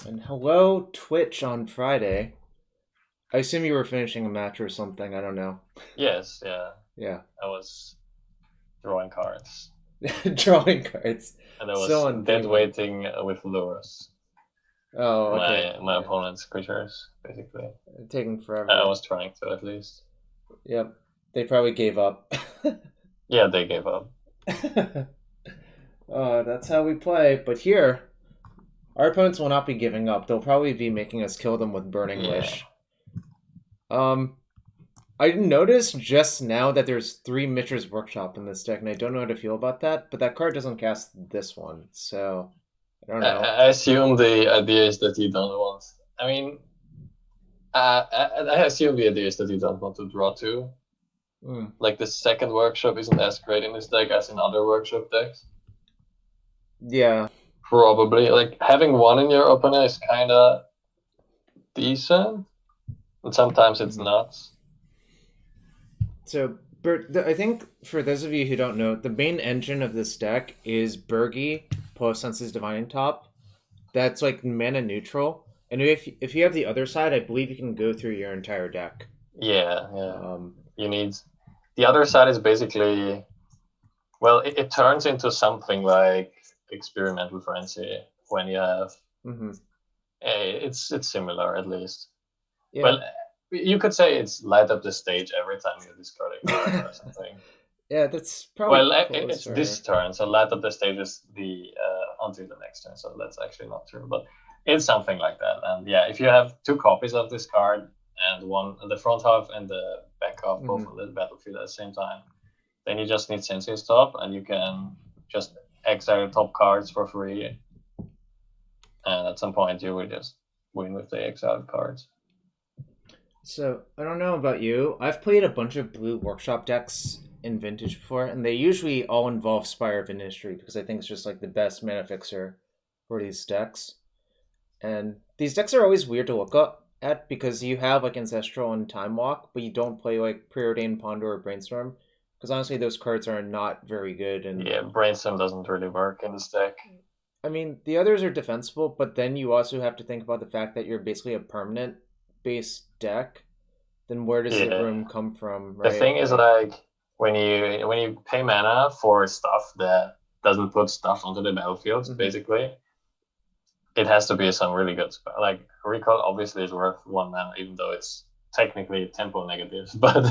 And hello, Twitch on Friday. I assume you were finishing a match or something. I don't know. Yes, yeah. Yeah. I was drawing cards, Drawing cards. and I So was on dead theme. waiting with lures. Oh, okay. My Yeah. opponent's creatures, basically. Taking I forever. was trying to, at least. Yep. They probably gave up. Yeah, they gave up. That's how we play. But here, our opponents will not be giving up. They'll probably be making us kill them with Burning Yeah. Wish. Um, I noticed just now that there's three Mishra's Workshop in this deck, and I don't know how to feel about that. But that card doesn't cast this one, so I don't know. I assume the idea is that you don't want. I mean, I assume the idea is that you don't want to draw two. Mm. Like the second workshop isn't as great in this deck as in other workshop decks. Yeah. Probably. Like having one in your opener is kind of decent, and sometimes it's hmm not. So, I think for those of you who don't know, the main engine of this deck is Birgi plus Sensei's Divining Top. That's like mana neutral, and if you have the other side, I believe you can go through your entire deck. Yeah, yeah. Um, You need the other side is basically well, it turns into something like experimental frenzy when you have hmm it's similar at least. Yeah. Well, you could say it's light up the stage every time you discard a card or something. Yeah, that's probably Well, it's this closer. turn, so light up the stage is the until the next turn. So that's actually not true, but it's something like that. And yeah, if you have two copies of this card and one the front half and the back half both hmm on the battlefield at the same time, then you just need Sensei's top, and you can just exile your top cards for free. And at some point, you will just win with the exiled cards. So I don't know about you. I've played a bunch of blue workshop decks in Vintage before, and they usually all involve Spire of Industry because I think it's just like the best mana fixer for these decks. And these decks are always weird to look up at because you have like Ancestral and Time Walk, but you don't play like Preordained Ponder or Brainstorm because honestly those cards are not very good. And Yeah, Brainstorm doesn't really work in this deck. I mean the others are defensible, but then you also have to think about the fact that you're basically a permanent base deck. Then where does the Yeah, room come from, the right? thing is Like, like when you pay mana for stuff that doesn't put stuff onto the battlefield, hmm basically, it has to be some really good spell. Like Recall obviously is worth one mana, even though it's technically tempo negative, but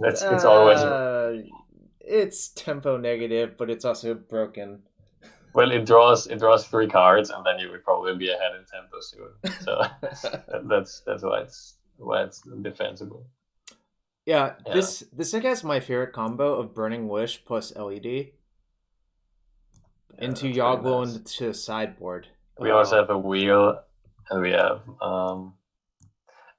it's always uh, it's tempo negative, but it's also broken. well, it draws three cards, and then you would probably be ahead in tempo soon. So that's why it's defensible. Yeah, Yeah, this deck has my favorite combo of Burning Wish plus LED yeah, into that's pretty Yoggle nice. into sideboard. We also Oh have a wheel, and we have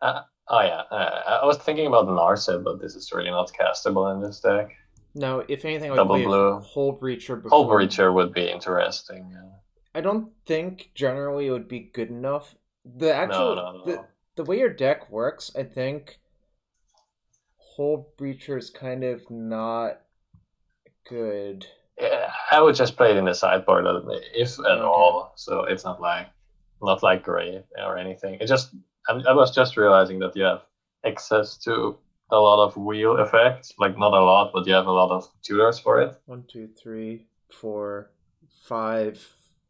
oh yeah, I was thinking about Narset, but this is really not castable in this deck. no, if anything, I would Double play blue. Hold Reacher Hull before. Breacher would be interesting. I don't think generally it would be good enough. The No, actual no, no. the way your deck works, I think Hold Breacher is kind of not good. Yeah, I would just play it in the sideboard, if at Okay. all. So it's not like great or anything. I was just realizing that you have access to a lot of wheel effects, like not a lot, but you have a lot of tutors for it, One, two, three, four, five,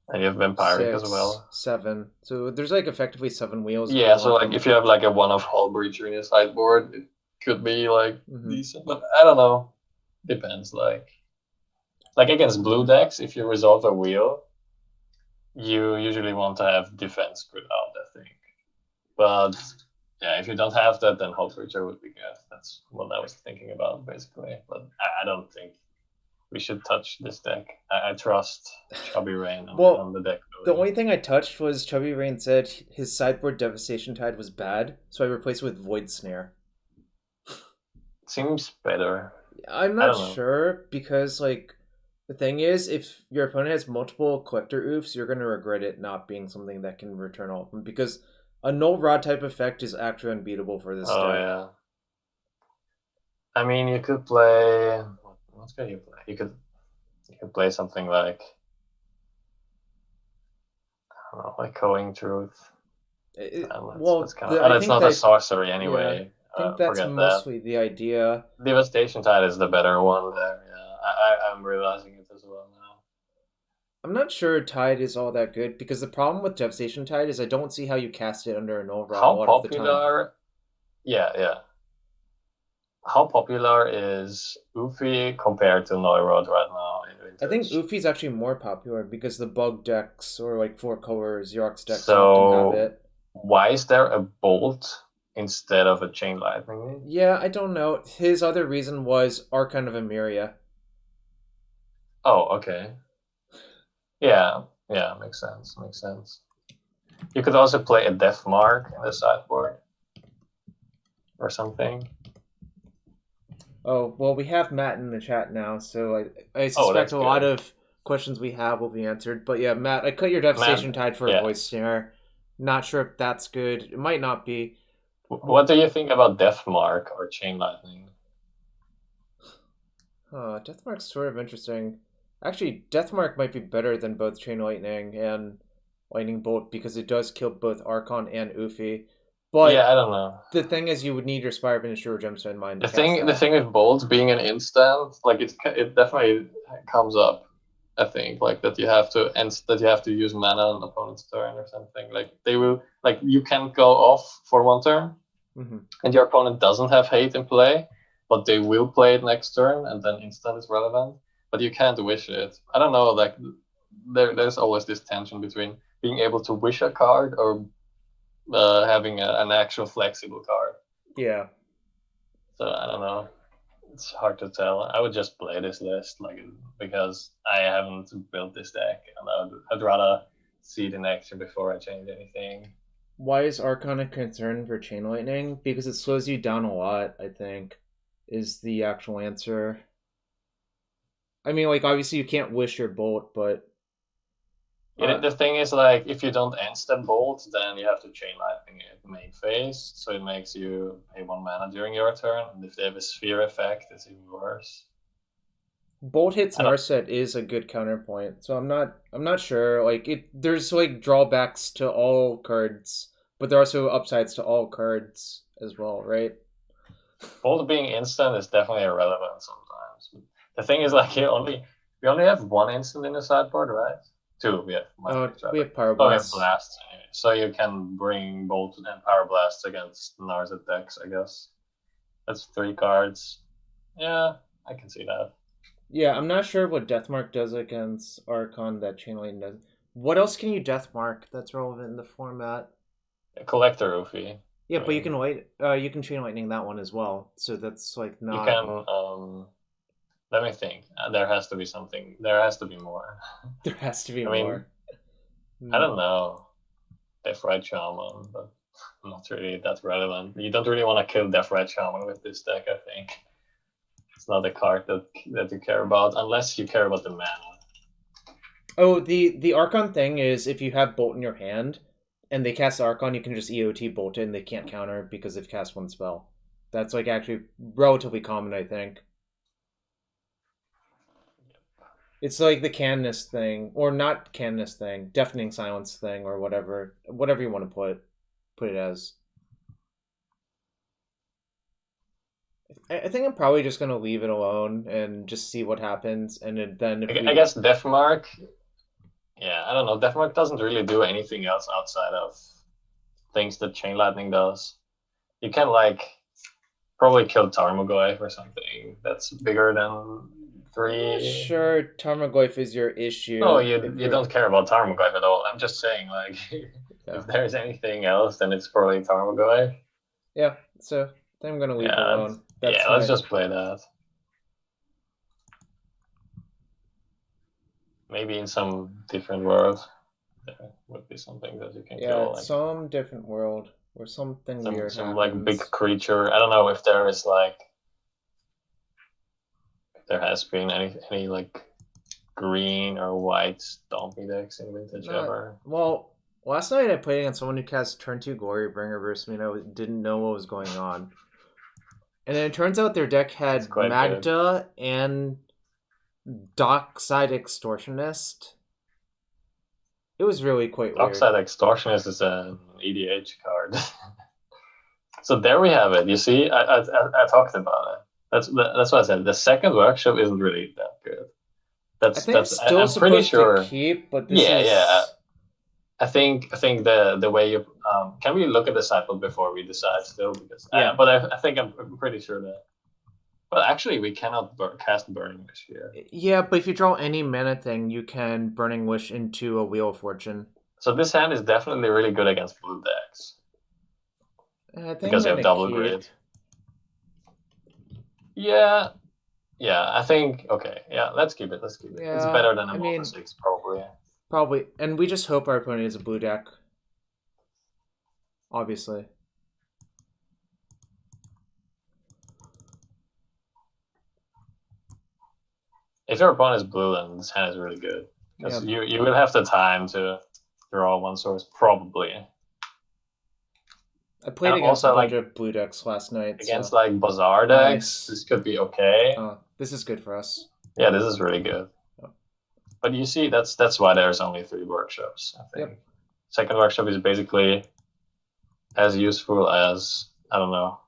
and you have vampiric as six, well. seven. So there's like effectively seven wheels if you Yeah, so want like them. if you have like a one of Hull Breacher in your sideboard, it could be like hmm decent, but I don't know. Depends. Like against blue decks, if you resolve a wheel, you usually want to have defense good out, I think. But yeah, if you don't have that, then Hull Breacher would be good. That's what I was thinking about basically. But I don't think we should touch this deck. I trust Chubbyrain on Well, the deck the building. only thing I touched was Chubbyrain said his sideboard Devastation Tide was bad, so I replaced it with Void Snare. Seems better. I'm I not don't know. sure because like the thing is, if your opponent has multiple collector oofs, you're gonna regret it not being something that can return all of them because a null rod type effect is actually unbeatable for this Oh deck. yeah. I mean, you could play. What could you play? You could play something like I don't know, echoing truth. That's kind of. I And it's think not a that sorcery yeah, anyway. I think that's Forget that. mostly the idea. Devastation Tide is the better one there. Yeah, I'm realizing it as well now. I'm not sure Tide is all that good because the problem with Devastation Tide is I don't see how you cast it under an override a How lot of the time. popular? Yeah, yeah. How popular is Ufi compared to Neurod right now in I think Vintage? Ufi's actually more popular because the bug decks or like four color Xerox decks often have So it. why is there a bolt instead of a chain lightning? Yeah, I don't know. His other reason was Archon of Emeria. Oh, okay. Yeah, yeah, makes sense. Makes sense. You could also play a death mark in the sideboard or something. Oh, well, we have Matt in the chat now, so I Oh, suspect that's a lot good. of questions we have will be answered. But yeah, Matt, I cut your Matt, Devastation Tide for a yeah. voice snare. Not sure if that's good. It might not be. What do you think about death mark or chain lightning? Deathmark's sort of interesting. Actually, Deathmark might be better than both Chain Lightning and Lightning Bolt because it does kill both Archon and Ufi. Yeah, But I don't know. the thing is, you would need your Spire of Ministry or Gemstone Mine to The cast thing, the that. thing with bolts being an instant, like it definitely comes up. I think like that you have to use mana on opponent's turn or something. Like they will like you can go off for one turn, Mm-hmm. and your opponent doesn't have hate in play, but they will play it next turn, and then instant is relevant. But you can't wish it. I don't know. Like there's always this tension between being able to wish a card or having an actual flexible card. Yeah. So I don't know. It's hard to tell. I would just play this list, like because I haven't built this deck, and I'd rather see it in action before I change anything. Why is Archon a concern for Chain Lightning? Because it slows you down a lot, I think, is the actual answer. I mean, like, obviously you can't wish your bolt, but. Yeah, the thing is, like, if you don't instant bolt, then you have to chain lightning it main phase, so it makes you pay 1 mana during your turn. And if they have a sphere effect, it's even worse. Bolt hits Narset is a good counterpoint, so I'm not sure. Like there's like drawbacks to all cards, but there are also upsides to all cards as well, right? Bolt being instant is definitely irrelevant sometimes. The thing is, like, we only have one instant in the sideboard, right? Two. We have We have Power Oh, we have Blasts. blasts anyway. So you can bring bolt and power blasts against Narset decks, I guess. That's 3 cards. Yeah, I can see that. Yeah, I'm not sure what Deathmark does against Archon that Chain Lightning does. What else can you Deathmark that's relevant in the format? Collector Ufi. Yeah, but you can you can Chain Lightning that one as well. So that's like not. You can. Let me think. There has to be something. There has to be more. There has to be I mean, more. I don't know. Death-Red Shaman, but not really that relevant. You don't really want to kill Death-Red Shaman with this deck, I think. It's not a card that you care about, unless you care about the mana. Oh, the Archon thing is if you have Bolt in your hand and they cast Archon, you can just EOT Bolt it and they can't counter because they've cast one spell. That's like actually relatively common, I think. It's like the Cannist thing, or not Cannist thing, Deafening Silence thing, or whatever you want to put it as. I think I'm probably just gonna leave it alone and just see what happens, and then if I we. guess Deathmark. Yeah, I don't know. Deathmark doesn't really do anything else outside of things that Chain Lightning does. You can like probably kill Tarmogoyf or something that's bigger than 3. Sure, Tarmogoyf is your issue. No, you don't care about Tarmogoyf at all. I'm just saying, like, Yeah. if there's anything else, then it's probably Tarmogoyf. Yeah, so then I'm gonna leave it Yeah, alone. That's let's just play that. Maybe in some different world, there would be something that you can kill. Like, some different world where something weird some happens. like big creature. I don't know if there is like there has been any like green or white stompy decks in Vintage ever. Well, last night I played against someone who cast turn 2 Glorybringer versus me and I didn't know what was going on. And then it turns out their deck had Magda and Dockside Extortionist. It was really quite weird. Dockside Extortionist is an EDH card. So there we have it. You see, I talked about it. That's what I said. The second workshop isn't really that good. I think it's still I'm pretty supposed sure. to keep, but this Yeah, is... yeah. I think the way you can we look at the cycle before we decide still because Yeah. but I think I'm pretty sure that. But actually, we cannot cast Burning Wish here. Yeah, but if you draw any mana thing, you can Burning Wish into a Wheel of Fortune. So this hand is definitely really good against blue decks I think because you have double grid. Yeah, yeah. I think okay. Yeah, let's keep it. Let's keep it. Yeah, It's better than a Multi 6 probably. Probably, and we just hope our opponent is a blue deck. Obviously. If your opponent is blue, then this hand is really good because you will have the time to draw one source probably. I played against a bunch of blue decks last night. Against like Bazaar decks, this could be okay. This is good for us. Yeah, this is really good. But you see, that's why there's only 3 workshops, I think. Yep. Second workshop is basically as useful as, I don't know,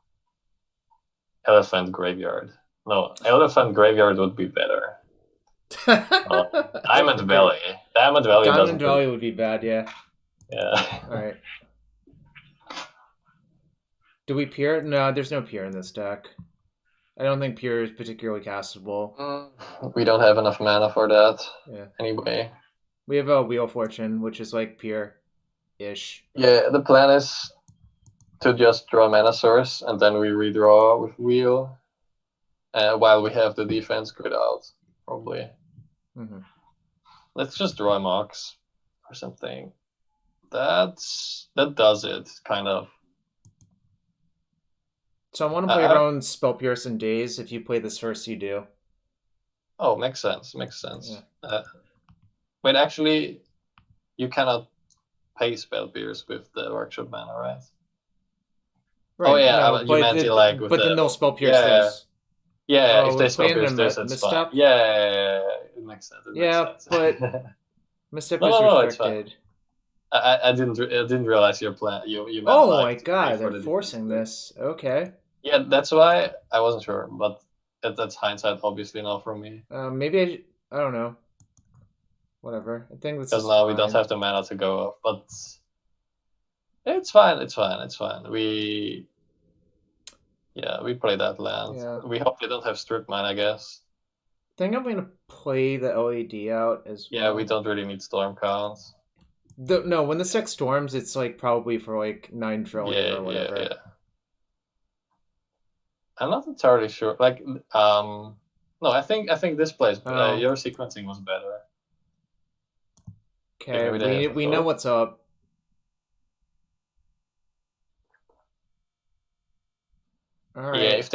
Elephant Graveyard. No, Elephant Graveyard would be better. Diamond Valley. Diamond Valley would be bad, yeah. Yeah. Alright. Do we Peer? No, there's no Peer in this deck. I don't think Peer is particularly castable. We don't have enough mana for that. Yeah. Anyway. We have a Wheel of Fortune, which is like Peer-ish. Yeah, the plan is to just draw a mana source, and then we redraw with Wheel, while we have the defense grid out, probably. Mm-hmm. Let's just draw a Mox or something. That does it, kind of. So I want to play around Spell Pierce and Daze. If you play this first, you do. Oh, makes sense. Makes sense. Yeah. Wait, actually, you cannot pay Spell Pierce with the Workshop mana, right? Right. Oh yeah, you meant it like with then they'll Spell Pierce this. Yeah, if they Spell Pierce this, it's fine. Yeah, it makes sense. But Misstep is restricted. I didn't realize your plan. You meant my god, they're forcing this. Okay. Yeah, that's why I wasn't sure, but that's hindsight, obviously, not from me. Maybe I don't know. Whatever. I think this because now we don't have the mana to go off, but it's fine. It's fine. We play that land. Yeah. We hope they don't have strip mine, I guess. I think I'm gonna play the LED out as well. Yeah, we don't really need storm counts. No, when the deck storms, it's like probably for like 9 trillion or whatever. Yeah. I'm not entirely sure. Like, no, I think this plays. Your sequencing was better. Okay, we know what's up. All right. Yeah, if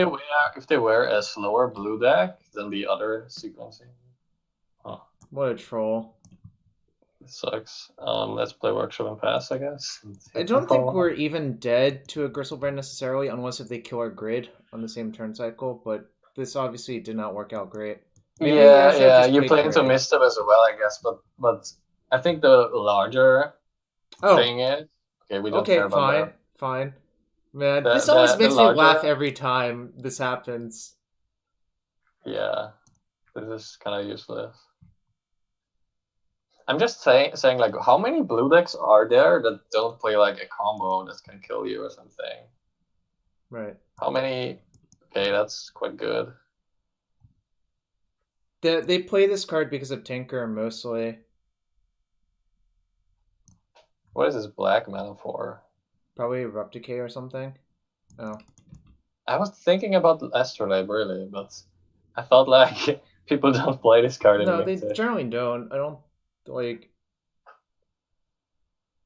they were a slower blue deck than the other sequencing. Huh. What a troll. It sucks. Let's play Workshop and pass, I guess. I don't think we're even dead to a Gristlebrand necessarily, unless if they kill our grid on the same turn cycle, but this obviously did not work out great. Maybe you play into Misstep as well, I guess, but I think the larger thing is we don't care about that. Fine. Man, this always makes me laugh every time this happens. Yeah, this is kind of useless. I'm just saying, like, how many blue decks are there that don't play like a combo that can kill you or something? Right. How many? Okay, that's quite good. They play this card because of Tinker mostly. What is this black mana for? Probably Erupt Decay or something. Oh. I was thinking about Astrolabe really, but I thought like people don't play this card anymore. No, they generally don't. I don't like.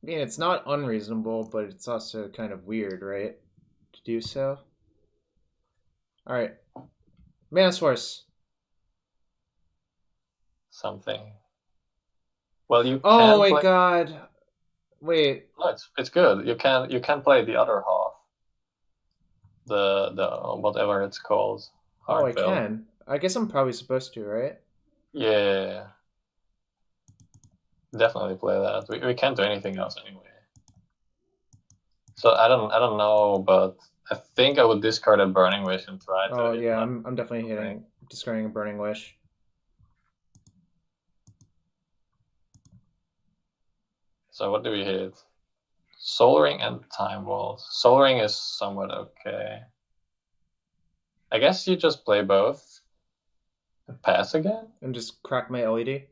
I mean, it's not unreasonable, but it's also kind of weird, right? To do so. All right, Mana Source. Something. Well, you. Oh my god! Wait. No, it's good. You can play the other half. The whatever it's called. Oh, I can. I guess I'm probably supposed to, right? Yeah. Definitely play that. We can't do anything else anyway. So I don't know, but I think I would discard a Burning Wish and try to Oh hit yeah, like I'm definitely discarding a Burning Wish. So what do we hit? Soul Ring and Time Walls. Soul Ring is somewhat okay. I guess you just play both. Pass again? And just crack my LED. You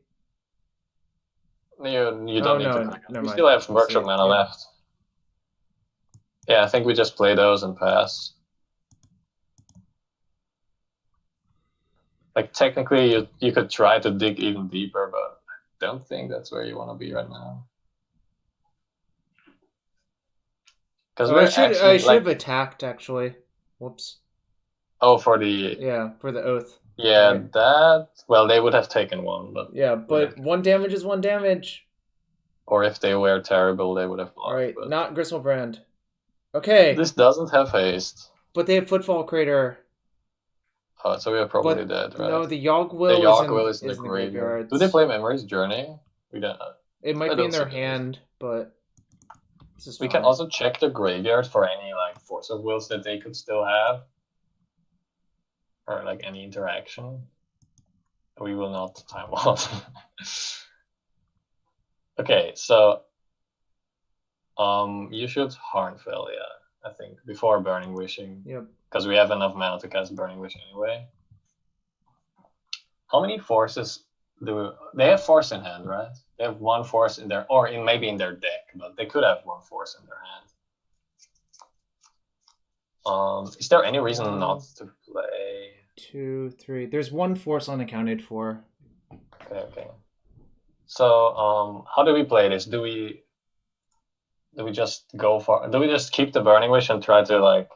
Oh don't need no, to crack it. never We mind. still have We'll see. workshop mana Yeah. left. Yeah, I think we just play those and pass. Like technically you could try to dig even deeper, but I don't think that's where you want to be right now. Because I should have attacked actually. Whoops. Oh, for the for the oath. yeah, Right. that well they would have taken one, but yeah, but one damage is one damage. Or if they were terrible, they would have blocked. Right, but... not Gristlebrand. Okay. This doesn't have haste. But they have Footfall Crater. Oh, so we are probably dead, right? No, the Yogg-Will is in the graveyard. Do they play Memory's Journey? We don't know. It might be in their hand, but this is fine. We can also check the graveyard for any like Force of Wills that they could still have. Or like any interaction. We will not time wall. Okay, so you should Harnfell, yeah, I think, before Burning Wishing. Yep. Because we have enough mana to cast Burning Wish anyway. How many forces do they have? Force in hand, right? They have one force in their, or maybe in their deck, but they could have one force in their hand. Is there any reason not to play? 2, 3. There's one force unaccounted for. Okay. So how do we play this? Do we just go for? Do we just keep the Burning Wish and try to like?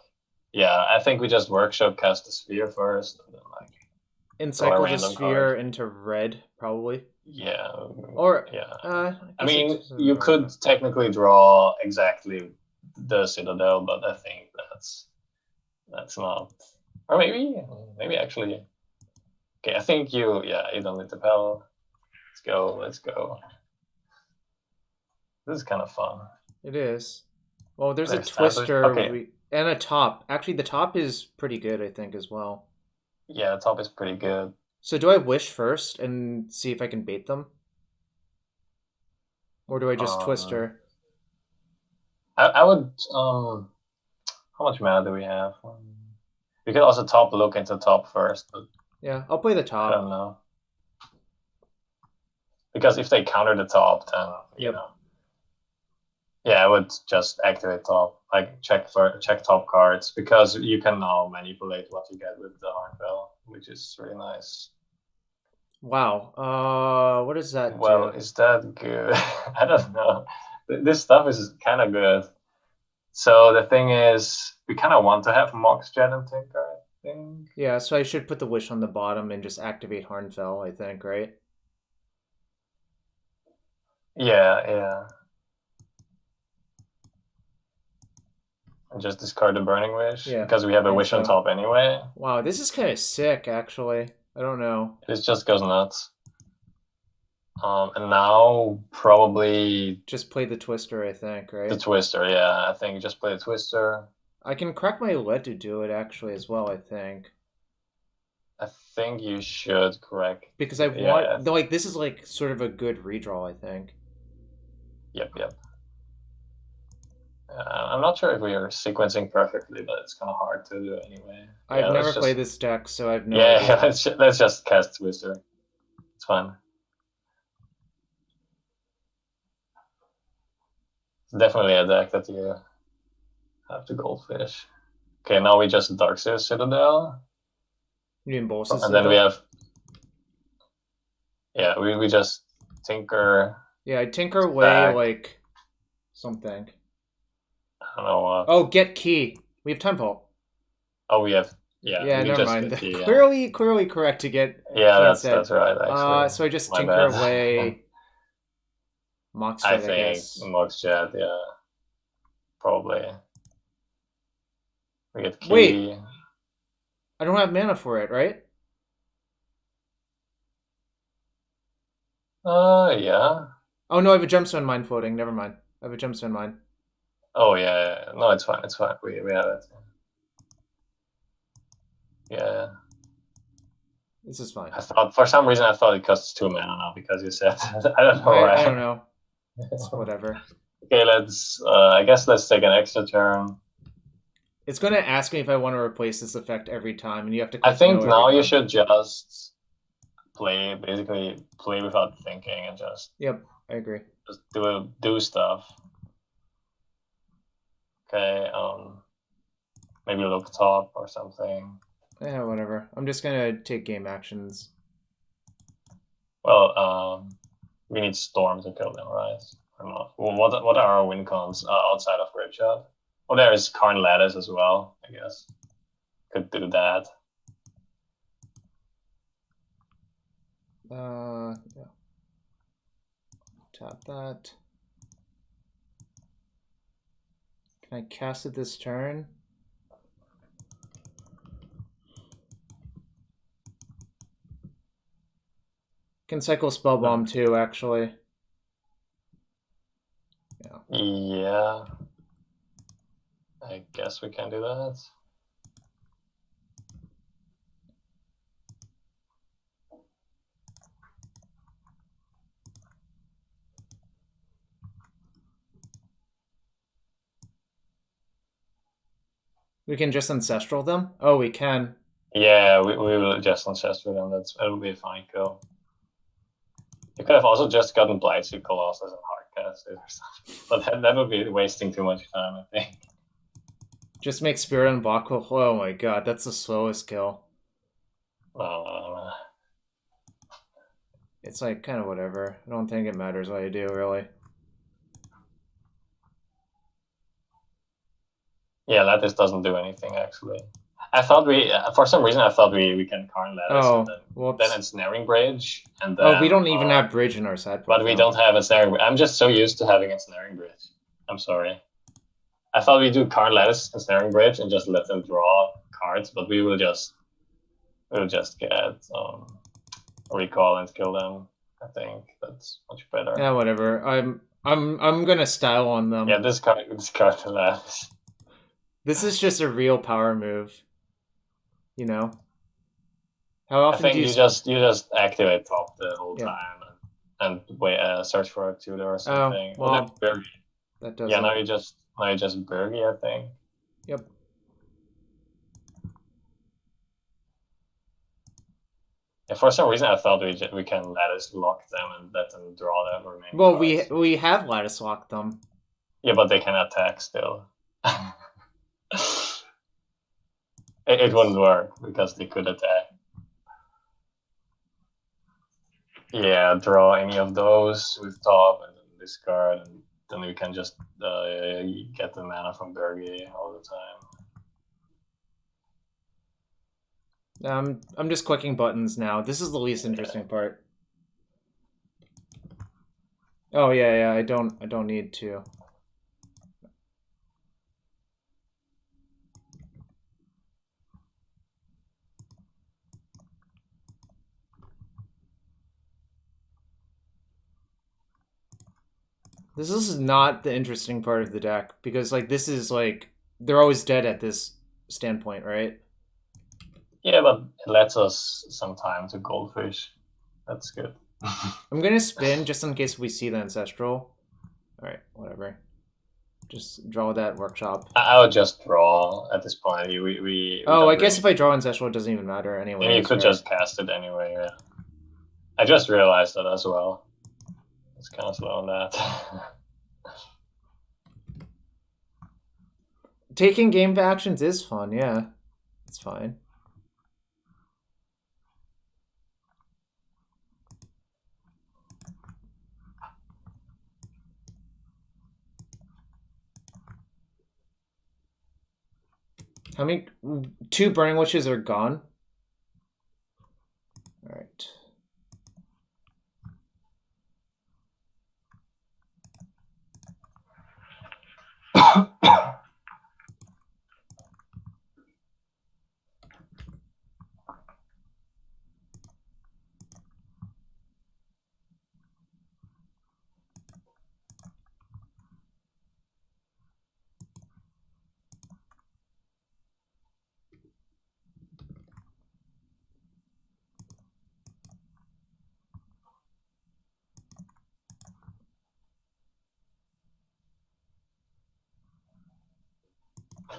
Yeah, I think we just workshop cast the sphere first, and then like. Encycle the sphere into red, probably. Yeah. Or yeah. I mean, you could technically draw exactly the Citadel, but I think that's not. Or maybe actually. Okay, I think you don't need to pal. Let's go. This is kind of fun. It is. Well, there's a twister and a top. Actually, the top is pretty good, I think, as well. Yeah, the top is pretty good. So do I wish first and see if I can bait them? Or do I just twister? I would... how much mana do we have? We could also look into top first. But yeah, I'll play the top. I don't know. Because if they counter the top, then, you know. Yeah, I would just activate top. Like, check top cards. Because you can now manipulate what you get with the Harnfell, which is really nice. Wow. What does that do? Is that good? I don't know. This stuff is kind of good. So the thing is, we kind of want to have Mox, Jet, and Tinker, I think. Yeah, so I should put the Wish on the bottom and just activate Harnfell, I think, right? Yeah. And just discard the Burning Wish? Yeah. Because we have a Wish on top anyway. Wow, this is kind of sick, actually. I don't know. This just goes nuts. And now probably... just play the Twister, I think, right? The Twister, yeah. I think just play the Twister. I can crack my lead to do it, actually, as well, I think. I think you should correct. Because I want... like, this is, like, sort of a good redraw, I think. Yep. I'm not sure if we are sequencing perfectly, but it's kind of hard to do anyway. I've never played this deck, so I have no idea. Yeah, let's just cast Twister. It's fine. It's definitely a deck that you have to Goldfish. Okay, now we just Darkseer Citadel. You mean Bolas? And then we have... Yeah, we just Tinker... Yeah, I Tinker away, like, something. I don't know. Oh, get key. We have Temple. Oh, we have... Yeah, never mind. Key, clearly correct to get... Yeah, that's right, actually. So I just Tinker away... Mox Jet, I think. Mox Jet, yeah. Probably. We get key. Wait. I don't have mana for it, right? Yeah. Oh no, I have a gemstone mine floating. Never mind. I have a gemstone mine. Oh yeah. No, it's fine. It's fine. We have it. Yeah. This is fine. I thought for some reason I thought it costs 2 mana now because you said I don't know why. I don't know. It's whatever. Okay, let's. I guess let's take an extra turn. It's going to ask me if I want to replace this effect every time, and you have to. I think no now every you time. should just basically play without thinking and just. Yep, I agree. Just do stuff. Okay. Maybe look top or something. Yeah, whatever. I'm just gonna take game actions. Well, we need Storm to kill them, right? Or not? Well, what are our win cons outside of Great Shot? Oh, there is Karn Lattice as well, I guess. Could do that. Yeah. Tap that. Can I cast it this turn? Can cycle Spell Bomb too, actually. Yeah. I guess we can do that. We can just Ancestral them? Oh, we can. Yeah, we will just Ancestral them. That'll be a fine kill. You could have also just gotten Blightseed Colossus and Hardcast or something. But that would be wasting too much time, I think. Just make Spirit unblock. Oh my god, that's the slowest kill. It's like kind of whatever. I don't think it matters what I do, really. Yeah, Lattice doesn't do anything, actually. I thought for some reason, I thought we can Karn Lattice, and then Ensnaring Bridge, and then... Oh, we don't even have Bridge in our side. But we don't have Ensnaring Bridge. I'm just so used to having Ensnaring Bridge. I'm sorry. I thought we'd do Karn Lattice, Ensnaring Bridge, and just let them draw cards, but we'll just get Recall and kill them. I think that's much better. Yeah, whatever. I'm gonna style on them. Yeah, this card to Lattice. This is just a real power move. You know? How often I think you just activate top the whole time and wait, search for a tutor or something. Oh, well, Birgi. That does. Yeah, now you just Birgi, I think. Yep. Yeah, for some reason I thought we can Lattice lock them and let them draw that remaining. Well, cards. we have Lattice locked them. Yeah, but they can attack still. It wouldn't work because they could attack. Yeah, draw any of those with top and then discard, and then we can just get the mana from Birgi all the time. I'm just clicking buttons now. This is the least interesting part. Oh yeah, I don't need to. This is not the interesting part of the deck, because like this is like they're always dead at this standpoint, right? Yeah, but it lets us some time to goldfish. That's good. I'm gonna spin just in case we see the Ancestral. Alright, whatever. Just draw that workshop. I would just draw at this point. I guess if I draw Ancestral, it doesn't even matter anyway. And you could just cast it anyway, yeah. I just realized that as well. It's kind of slow on that. Taking game actions is fun, yeah. It's fine. How many? 2 Burning Wishes are gone? Alright.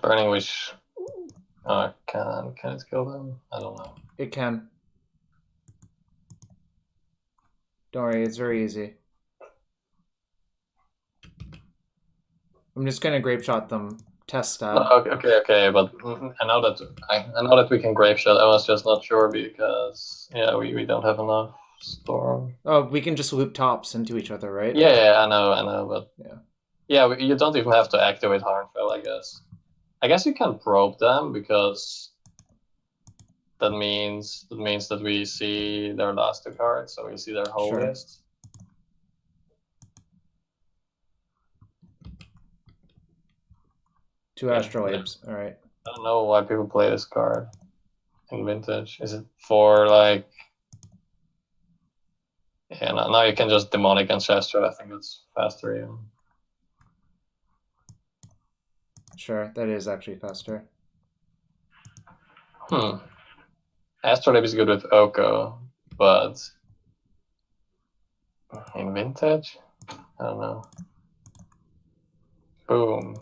Burning Wish. Can it kill them? I don't know. It can. Don't worry, it's very easy. I'm just gonna grape shot them. Test stab. No, okay, but I know that we can grape shot. I was just not sure because we don't have enough storm. Oh, we can just loop tops into each other, right? Yeah, I know, but yeah, you don't even have to activate Harnfell, I guess. I guess you can probe them because that means that we see their last 2 cards, so we see their whole list. 2 astrolabes. All right. I don't know why people play this card in Vintage. Is it for like? Yeah, now you can just demonic ancestral. I think it's faster even. Sure, that is actually faster. Astrolabe is good with Oko, but in Vintage, I don't know. Boom.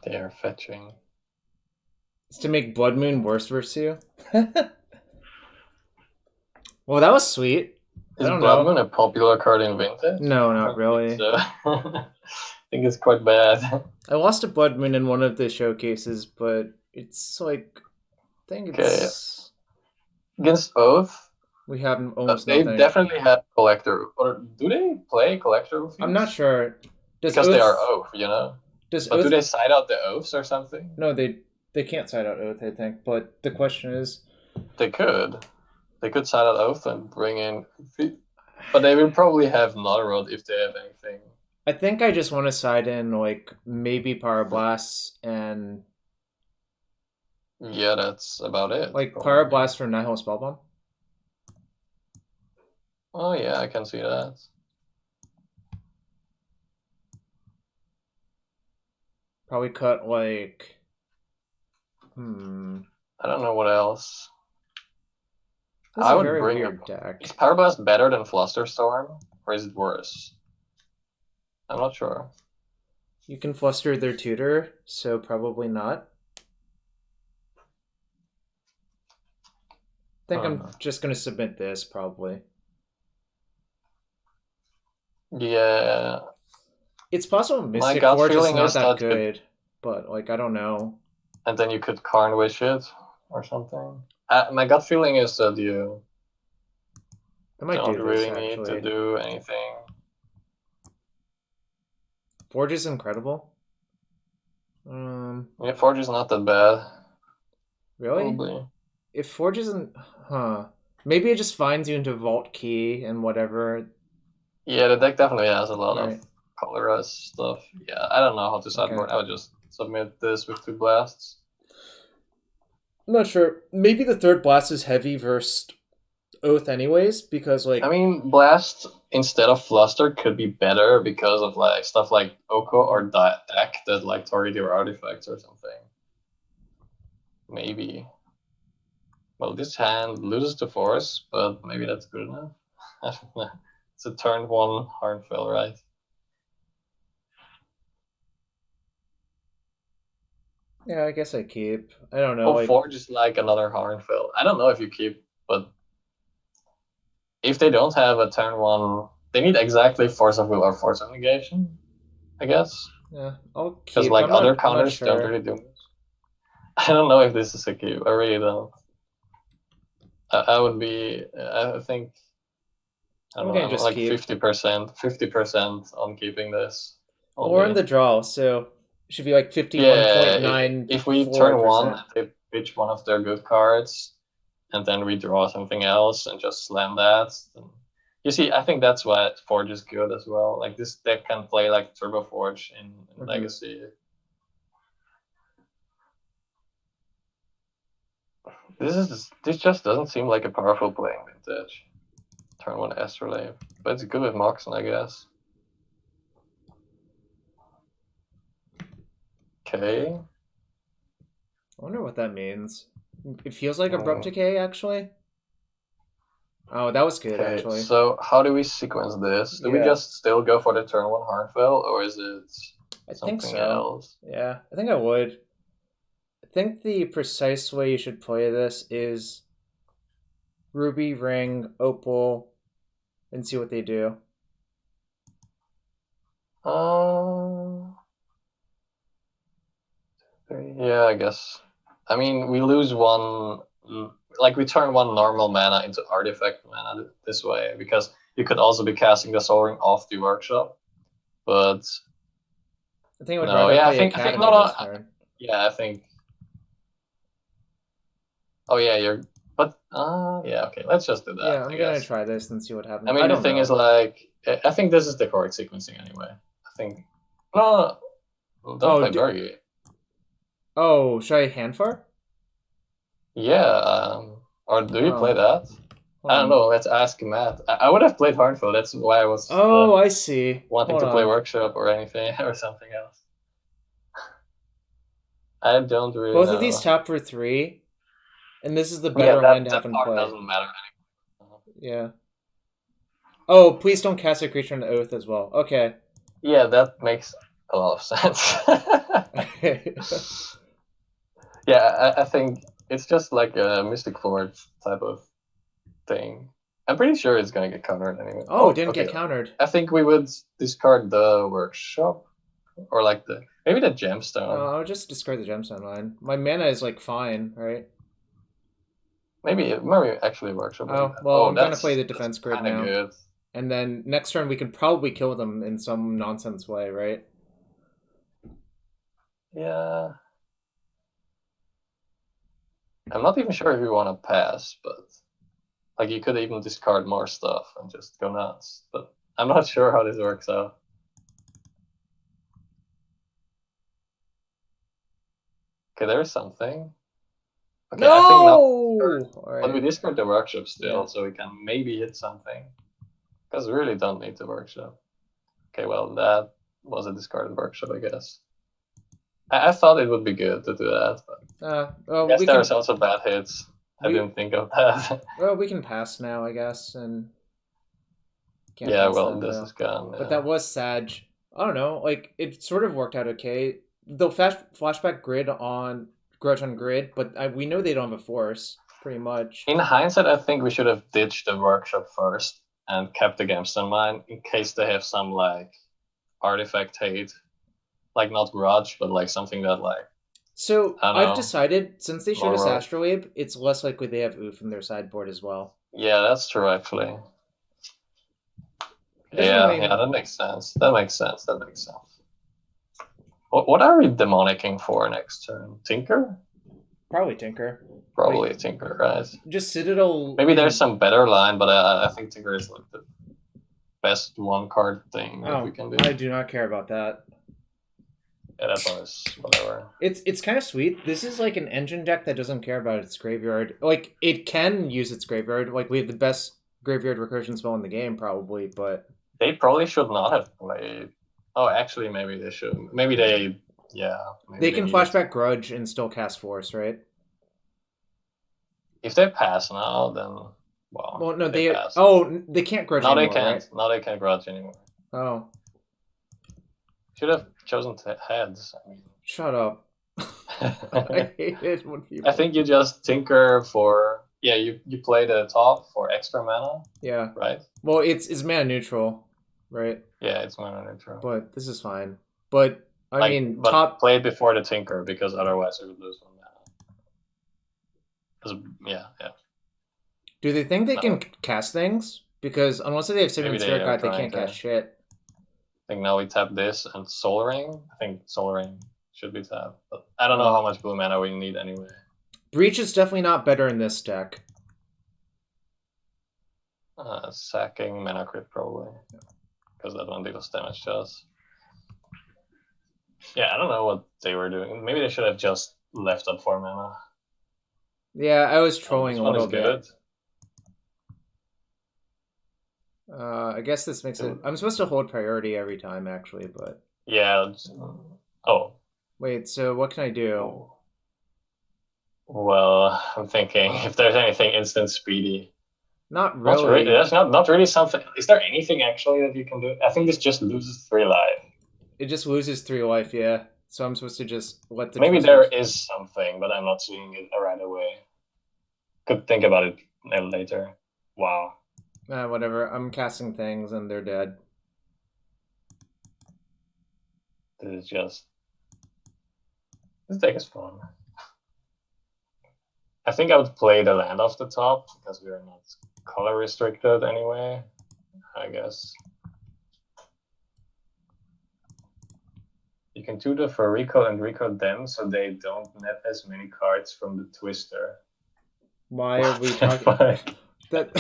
They are fetching. It's to make Blood Moon worse versus you. Well, that was sweet. Is Blood Moon a popular card in Vintage? No, not really. So. I think it's quite bad. I lost a Blood Moon in one of the showcases, but it's like, I think it's against Oath. We have almost they nothing. Definitely have Collector. Or do they play Collector Roofies? I'm not sure. Because they are Oath, you know. But do they side out the Oaths or something? No, they can't side out Oath, I think. But the question is, they could side out Oath and bring in, but they will probably have Notterod if they have anything. I think I just want to side in like maybe Pyroblast and. Yeah, that's about it. Like Pyroblast for Nihil Spellbomb. Oh yeah, I can see that. Probably cut like. I don't know what else. That's I would bring weird deck. Is Pyroblast better than Flusterstorm, or is it worse? I'm not sure. You can fluster their tutor, so probably not. I think I'm just gonna submit this probably. Yeah. It's possible Mystic Forge is not that good, but like I don't know. And then you could Karn Wish it or something. My gut feeling is that you don't really need to do anything. Forge is incredible. Yeah, Forge is not that bad. Really? Probably. If Forge isn't, maybe it just finds you into Vault Key and whatever. Yeah, the deck definitely has a lot of colorized stuff. Yeah, I don't know how to sideboard. I would just submit this with 2 blasts. I'm not sure. Maybe the 3rd blast is heavy versus Oath anyways, because like... I mean, blast instead of fluster could be better because of like stuff like Oko or deck that like target your artifacts or something. Maybe. Well, this hand loses to force, but maybe that's good enough. I don't know. It's a turn 1 Harnfell, right? Yeah, I guess I keep. I don't know. Oh, Forge is like another Harnfell. I don't know if you keep, but if they don't have a turn 1, they need exactly Force of Will or Force of Negation, I guess. Yeah, I'll keep. Because like other counters don't really do much. I don't know if this is a keep. I really don't. I would be. I think. I don't know. Just like 50% on keeping this. We're in the draw, so it should be like 51.9. If we turn 1 and they pitch one of their good cards, and then we draw something else and just slam that. Then... You see, I think that's why Forge is good as well. Like this deck can play like Turbo Forge in Legacy. This just doesn't seem like a powerful play in Vintage. Turn 1 Astrolabe, but it's good with Moxen, I guess. Okay. I wonder what that means. It feels like abrupt Mm. decay, actually. Oh, that was good, Okay, actually. so how do we sequence this? Do we Yeah, just still go for the turn 1 Harnfell, or is it I think something so. else? Yeah, I think I would. I think the precise way you should play this is Ruby, Ring, Opal, and see what they do. Uh, yeah, I guess. I mean, we lose one, like we turn one normal mana into artifact mana this way, because you could also be casting the Soul Ring off the workshop. But I think I would no, rather yeah, play I think Academy no, this turn. yeah, I think. Oh yeah, but yeah, okay, let's just do that. Yeah, I'm I gonna guess. try this and see what happens. I mean, the thing is, like, I think this is the correct sequencing anyway. I think. No, don't play Birgi. Oh, should I hand far? Yeah, or do you play that? I don't know. Let's ask Matt. I would have played Hardfell. That's why I was. Oh, I see. Wanting to play Workshop or anything or something else. I don't really know. Both of these tap for 3, and this is the better land to have in play. Doesn't matter anymore. Yeah. Oh, please don't cast a creature on Oath as well. Okay. Yeah, that makes a lot of sense. Yeah, I think it's just like a Mystic Forge type of thing. I'm pretty sure it's gonna get countered anyway. Oh, it didn't get countered. I think we would discard the Workshop, or like maybe the Gemstone. No, I'll just discard the Gemstone line. My mana is like fine, right? Maybe actually Workshop. Oh, well, I'm gonna play the defense grid now. Good. And then next turn we can probably kill them in some nonsense way, right? Yeah. I'm not even sure if you want to pass, but like you could even discard more stuff and just go nuts. But I'm not sure how this works out. Okay, there is something. Okay, no! I think now, right. but we discard the workshop still, so we can maybe hit something. Because we really don't need the workshop. Okay, well, that was a discarded workshop, I guess. I thought it would be good to do that, but well, I guess there's also bad hits. I didn't think of that. Well, we can pass now, I guess, and yeah, well, this is gone. But that was Sag. I don't know, like it sort of worked out okay. They'll flashback grid on Grudge on grid, but we know they don't have a force, pretty much. In hindsight, I think we should have ditched the workshop first and kept the Gemstone mine in case they have some like artifact hate, like not grudge, but like something that like. So I've decided since they showed us Astrolabe, it's less likely they have Oof in their sideboard as well. Yeah, that's true actually. Yeah, that makes sense. That makes sense. What are we demonicking for next turn? Tinker? Probably Tinker. Probably Tinker, right? Just Citadel. Maybe there's some better line, but I think Tinker is like the best one card thing that we can do. I do not care about that. Yeah, that one is whatever. It's kind of sweet. This is like an engine deck that doesn't care about its graveyard. Like it can use its graveyard. Like we have the best graveyard recursion spell in the game, probably, but they probably should not have played. Oh, actually, maybe they should. Maybe they, they can flashback Grudge and still cast Force, right? If they pass now, then well, no, they pass. Oh, they can't Grudge. Now anymore, they can't. Right? Now they can't Grudge anymore. Oh, should have chosen heads. I mean. Shut up. I hate it when people. I think you just Tinker for you play the top for extra mana. Yeah. Right. Well, it's mana neutral, right? Yeah, it's mana neutral. But this is fine. But I mean, but top play it before the Tinker because otherwise it would lose one mana. Yeah. Do they think they can cast things? Because unless they have 7 Spirit Guide, they can't cast shit. I think now we tap this and Soul Ring. I think Soul Ring should be tapped, but I don't know how much blue mana we need anyway. Breach is definitely not better in this deck. Sacking mana crit probably, because that one deals damage to us. Yeah, I don't know what they were doing. Maybe they should have just left up 4 mana. Yeah, I was trolling a little bit. Good. I guess this makes it. I'm supposed to hold priority every time, actually, but yeah. Oh. Wait. So what can I do? Well, I'm thinking if there's anything instant speedy. Not Not really. really. That's not really something. Is there anything actually that you can do? I think this just loses 3 life. It just loses 3 life, yeah. So I'm supposed to just let the Maybe twisters... there is something, but I'm not seeing it right away. Could think about it later. Wow. Whatever. I'm casting things and they're dead. This is just. This deck is fun. I think I would play the land off the top because we are not color restricted anyway, I guess. You can do the for recall and recall them so they don't net as many cards from the twister. Why are we talking... that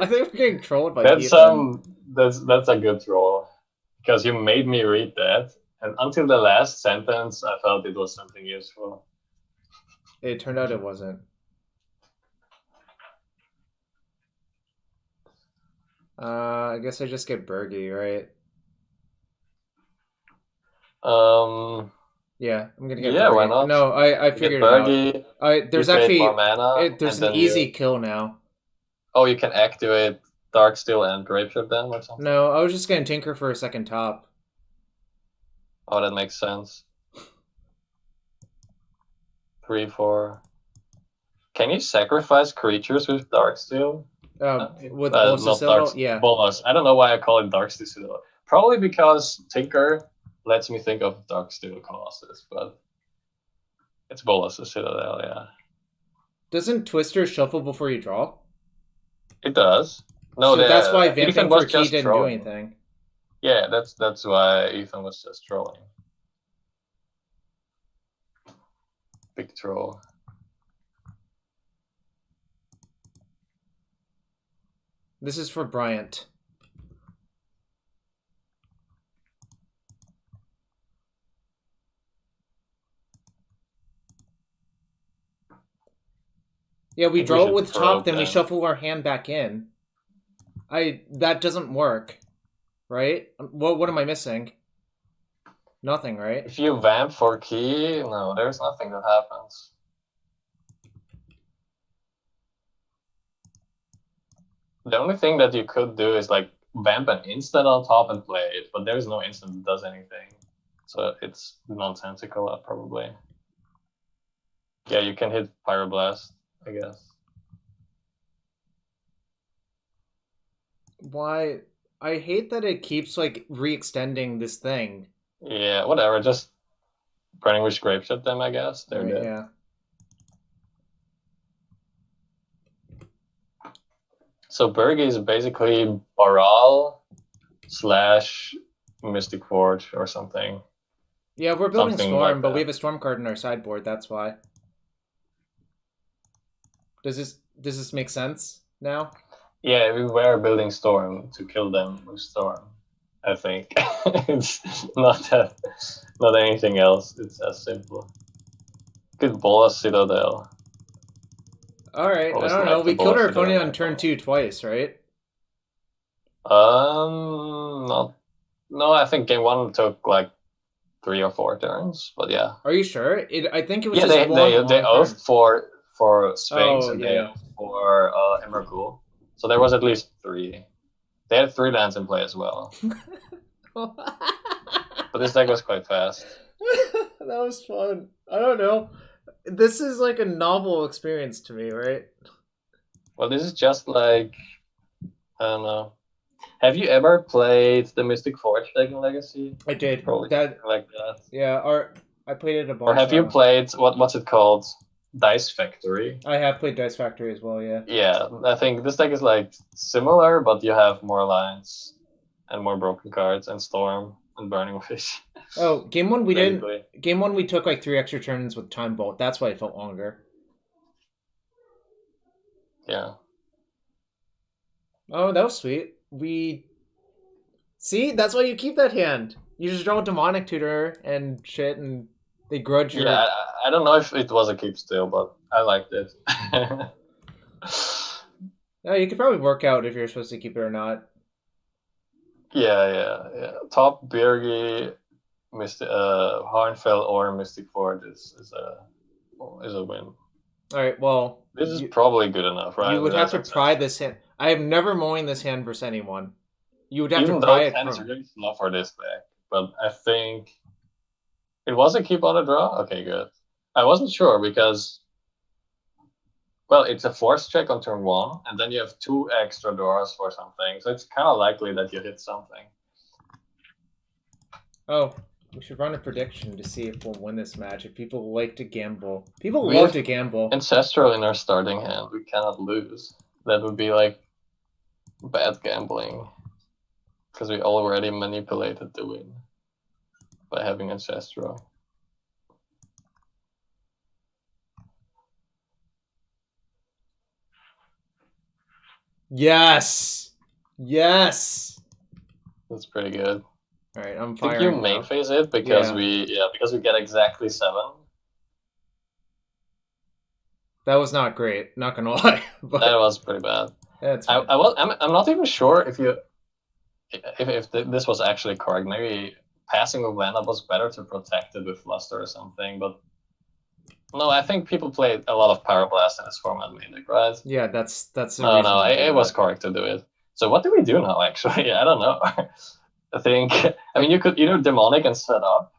I think we're getting trolled by that's Ethan. That's a good troll. Because you made me read that, and until the last sentence I felt it was something useful. It turned out it wasn't. I guess I just get Birgi, right? Yeah, I'm gonna get yeah, Birgi. why not? No, I figured Birgi, it out. There's you paid actually more mana, there's and an then easy kill now. Oh, you can activate Darksteel and Grapeshot then or something? No, I was just gonna tinker for a second top. Oh, that makes sense. 3, 4. Can you sacrifice creatures with Darksteel? With Bolas, yeah. Bolas. I don't know why I call it Darksteel Citadel. Probably because Tinker lets me think of Darksteel Colossus, but it's Bolas Citadel, yeah. Doesn't Twister shuffle before you draw? It does. No, so that's why Vamping Ethan for was Key just didn't trolling. do anything. Yeah, that's why Ethan was just trolling. Big troll. This is for Bryant. Yeah, we draw it with top, then we shuffle our hand back in. That doesn't work, right? What am I missing? Nothing, right? If you vamp for key, no, there's nothing that happens. The only thing that you could do is like vamp an instant on top and play it, but there's no instant that does anything. So it's nonsensical, probably. Yeah, you can hit Pyroblast, I guess. Why? I hate that it keeps like re-extending this thing. Yeah, whatever. Just Burning Wish Grapeshot them, I guess. They're dead. Yeah. So Birgi is basically Baral / Mystic Forge or something. Yeah, we're building something Storm, like but we have a Storm card in our sideboard. That's why. Does this make sense now? Yeah, we were building Storm to kill them with Storm. I think it's not anything else. It's as simple. Good Bolas Citadel. All right, I don't know. We killed our opponent on turn 2 twice, right? Not. No, I think game 1 took like 3 or 4 turns, but yeah. Are you sure? I think it was just they oathed for Sphinx and they oathed for Emrakul. So there was at least 3. They had 3 lands in play as well. But this deck was quite fast. That was fun. I don't know. This is like a novel experience to me, right? Well, this is just like, I don't know. Have you ever played the Mystic Forge deck in Legacy? I did. Probably like that. Yeah, I played it a bunch. Or have you played, what's it called? Dice Factory? I have played Dice Factory as well, yeah. Yeah, I think this deck is like similar, but you have more lines and more broken cards and Storm and Burning Wish. Oh, game 1 we didn't. Game 1 we took like 3 extra turns with Time Bolt. That's why it felt longer. Yeah. Oh, that was sweet. See, that's why you keep that hand. You just draw a Demonic Tutor and shit, and they grudge your... Yeah, I don't know if it was a keep still, but I liked it. Yeah, you could probably work out if you're supposed to keep it or not. Yeah. Top Birgi, Harnfell or Mystic Forge is a win. All right. Well, This is probably good enough, right? you would have That's to pry accessible. this hand. I have never mulling this hand versus anyone. You would have to Even though pry it 10 is from. really slow for this deck, but I think it was a keep on a draw. Okay, good. I wasn't sure because, well, it's a force check on turn one, and then you have 2 extra draws for something, so it's kind of likely that you hit something. Oh, we should run a prediction to see if we'll win this match. If people like to gamble, people We love have to gamble. Ancestral in our starting hand. We cannot lose. That would be like bad gambling because we already manipulated the win by having Ancestral. Yes, yes. That's pretty good. All right, I'm I think firing you main now. phase it because Yeah. because we get exactly 7. That was not great. Not gonna lie, but That was pretty bad. that's fine. I'm not even sure if this was actually correct. Maybe passing with land up was better to protect it with Fluster or something. But no, I think people played a lot of Power Blast in this format, mainly, right? Yeah, that's the No, reason no, we did it was that. correct to do it. So what do we do now? Actually, I don't know. I think I mean you could either demonic and set up,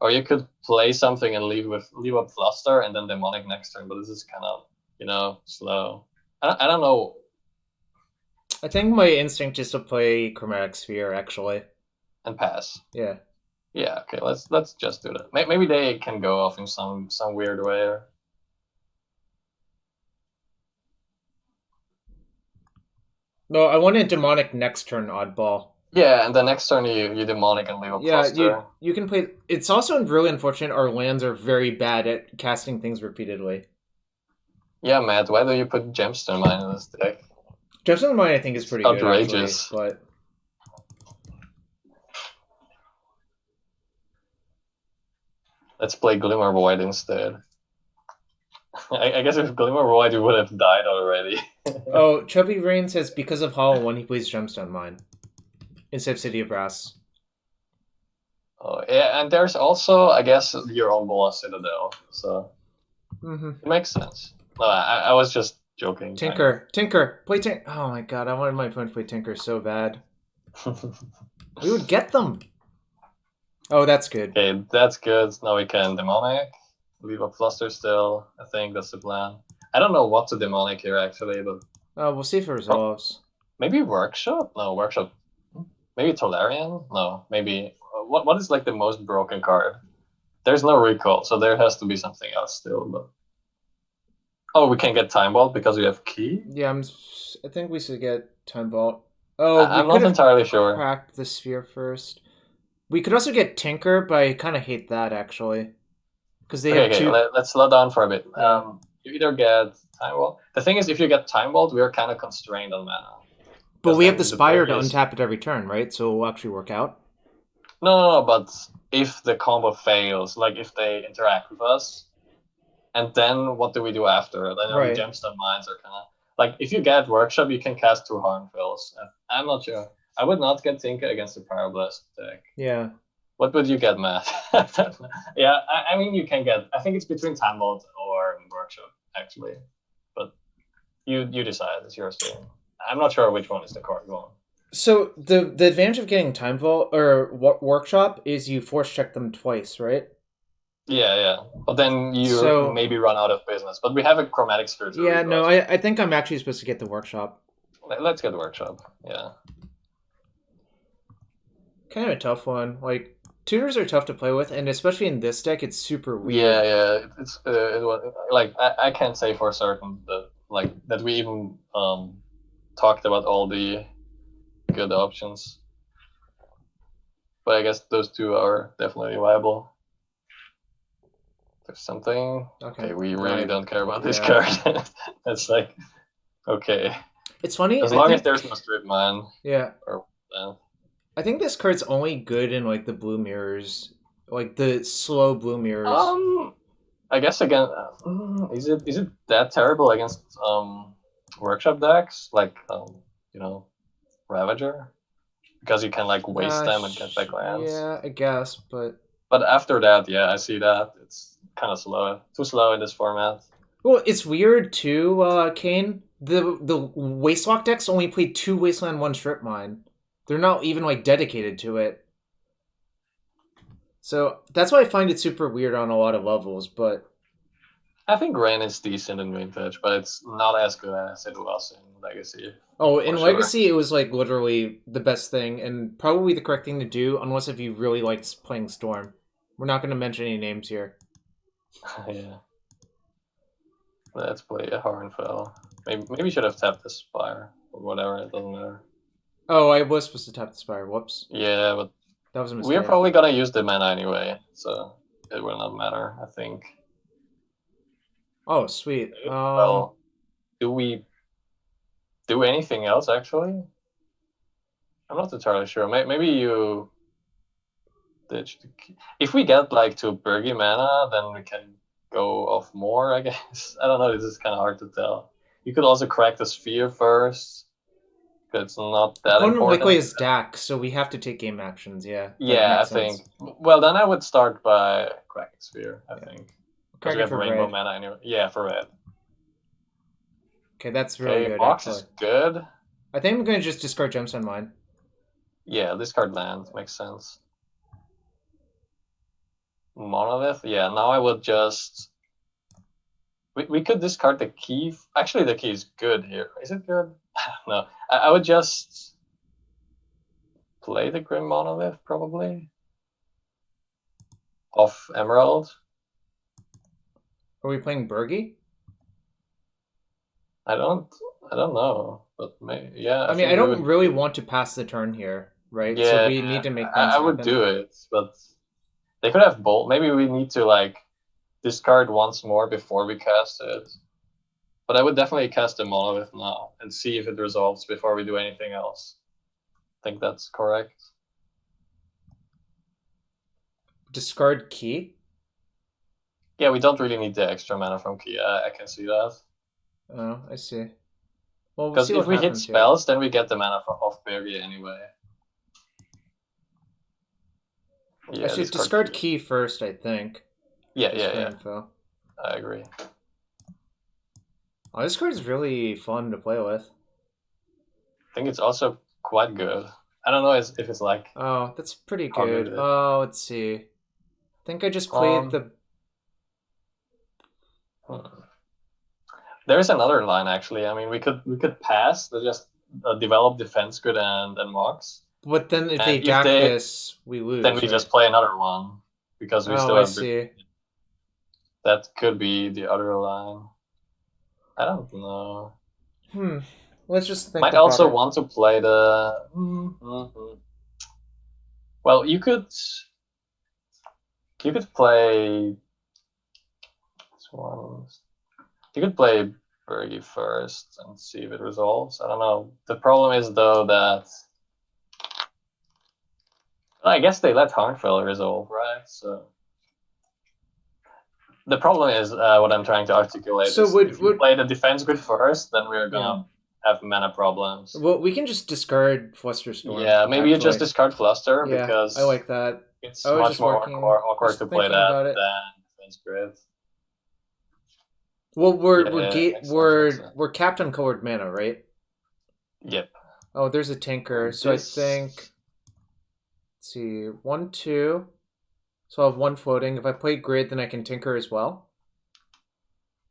or you could play something and leave up Fluster and then demonic next turn. But this is kind of slow. I don't know. I think my instinct is to play Chromatic Sphere, actually. And pass. Yeah. Yeah, okay, let's just do that. Maybe they can go off in some weird way. No, I wanted Demonic next turn, Oddball. Yeah, and the next turn you demonic and leave a Yeah, Fluster. you can play. It's also really unfortunate our lands are very bad at casting things repeatedly. Yeah, Matt, why do you put Gemstone Mine in this deck? Gemstone Mine, I think, is It's pretty good, actually, outrageous. but Let's play Glimmer Void instead. I guess if Glimmer Void, we would have died already. oh, Chubbyrain says because of Hollow 1, he plays Gemstone Mine instead of City of Brass. Oh, yeah, and there's also, I guess, your own Bolas Citadel, so it makes sense. No, I was just joking. Tinker, play Tinker. Oh my god, I wanted my opponent to play Tinker so bad. We would get them. Oh, that's good. Okay, that's good. Now we can demonic. Leave a Fluster still. I think that's the plan. I don't know what to demonic here actually, but we'll see if it resolves. maybe Workshop? No, Workshop. Maybe Tolarian? No, maybe. What is like the most broken card? There's no recall, so there has to be something else still. But oh, we can get Time Vault because we have Key. Yeah, I think we should get Time Vault. Oh, I'm not entirely sure. Cracked the Sphere first. We could also get Tinker, but I kind of hate that actually, because they have two. Let's slow down for a bit. You either get Time Vault. The thing is, if you get Time Vault, we're kind of constrained on mana. But we have the Spire to untap it every turn, right? So it will actually work out. No, but if the combo fails, like if they interact with us, and then what do we do after? Then our Gemstone Mines are kind of like if you get Workshop, you can cast 2 Harmfills. I'm not sure. I would not get Tinker against the Pyroblast deck. Yeah. What would you get, Matt? Yeah, I mean you can get. I think it's between Time Vault or Workshop actually, but you decide. It's your stream. I'm not sure which one is the correct one. So the advantage of getting Time Vault or Workshop is you force check them twice, right? Yeah. But then you maybe run out of business. But we have a Chromatic Sphere. Yeah, no, I think I'm actually supposed to get the Workshop. Let's get the Workshop. Yeah. Kind of a tough one. Like tuners are tough to play with, and especially in this deck, it's super weird. Yeah. It's it was like I can't say for certain that we even talked about all the good options, but I guess those 2 are definitely viable. There's something. Okay, we really don't care about this card. It's like okay. It's funny as long as there's no Strip Mine. Yeah. Or I think this card's only good in like the blue mirrors, like the slow blue mirrors. I guess again, is it that terrible against Workshop decks like Ravager? Because you can like waste them and get back lands. Yeah, I guess, but after that, yeah, I see that it's kind of slow, too slow in this format. Well, it's weird too, Kane. The Wastelock decks only play 2 Wasteland, 1 Strip Mine. They're not even like dedicated to it. So that's why I find it super weird on a lot of levels, but I think Rain is decent in Vintage, but it's not as good as it was in Legacy. oh, For in sure. Legacy it was like literally the best thing and probably the correct thing to do unless if you really liked playing Storm. We're not going to mention any names here. Yeah. Let's play a Hornfell. Maybe we should have tapped the Spire or whatever. It doesn't matter. Oh, I was supposed to tap the Spire. Whoops. Yeah, but That was a mistake. we're probably gonna use the mana anyway, so it will not matter. I think. Oh, sweet. Well, do we do anything else actually? I'm not entirely sure. Maybe you ditch the key. If we get like to Birgi mana, then we can go off more, I guess. I don't know. This is kind of hard to tell. You could also crack the sphere first. It's not that Opponent important. likely is Dak, so we have to take game actions. Yeah. that Yeah, I makes sense. think. Well, then I would start by cracking sphere. I think because Crack we it have for rainbow red. mana anyway. Yeah, for red. Okay, that's really Okay, good. box Actually, is good. I think I'm gonna just discard Gemstone Mine. Yeah, discard land makes sense. Monolith. Yeah, now I would just. We could discard the key. Actually, the key is good here. Is it good? No, I would just play the Grim Monolith probably. Off Emerald. Are we playing Birgi? I don't know, but maybe, yeah. I mean, I don't really want to pass the turn here, right? Yeah, So we need to make things I would happen. do it, but they could have bolt. Maybe we need to like discard once more before we cast it. But I would definitely cast the Monolith now and see if it resolves before we do anything else. I think that's correct. Discard key? Yeah, we don't really need the extra mana from Kia. I can see that. Oh, I see. Well, we'll Because see if what we hit happens here. spells, then we get the mana from off Birgi anyway. Yeah, I should discard key first, I think. Yeah, Just for yeah. info. I agree. Oh, this card is really fun to play with. I think it's also quite good. I don't know if it's like. Oh, that's pretty How good good. is it? Oh, let's see. I think I just played the... There's another line actually. I mean, we could pass. They just develop defense good and Mox. But then if And they if jack they- this, we lose. Then we right? just play another one because we still I have. see. That could be the other line. I don't know. Let's just think Might about also it. want to play the. Well, you could play. This one. You could play Birgi first and see if it resolves. I don't know. The problem is though that. I guess they let Hornfell resolve, right? So. The problem is what I'm trying to articulate. So is if we play the defense grid first, then we're gonna have mana problems. Well, we can just discard Flusterstorm. Yeah, maybe you just discard Fluster Yeah, because I like that. it's I was much just more working- awkward just to play thinking about that it. than defense grid. Well, makes sense. we're capped on colored mana, right? Yep. Oh, there's a tinker. So I think. Let's see, 1, 2. So I'll have 1 floating. If I play grid, then I can tinker as well.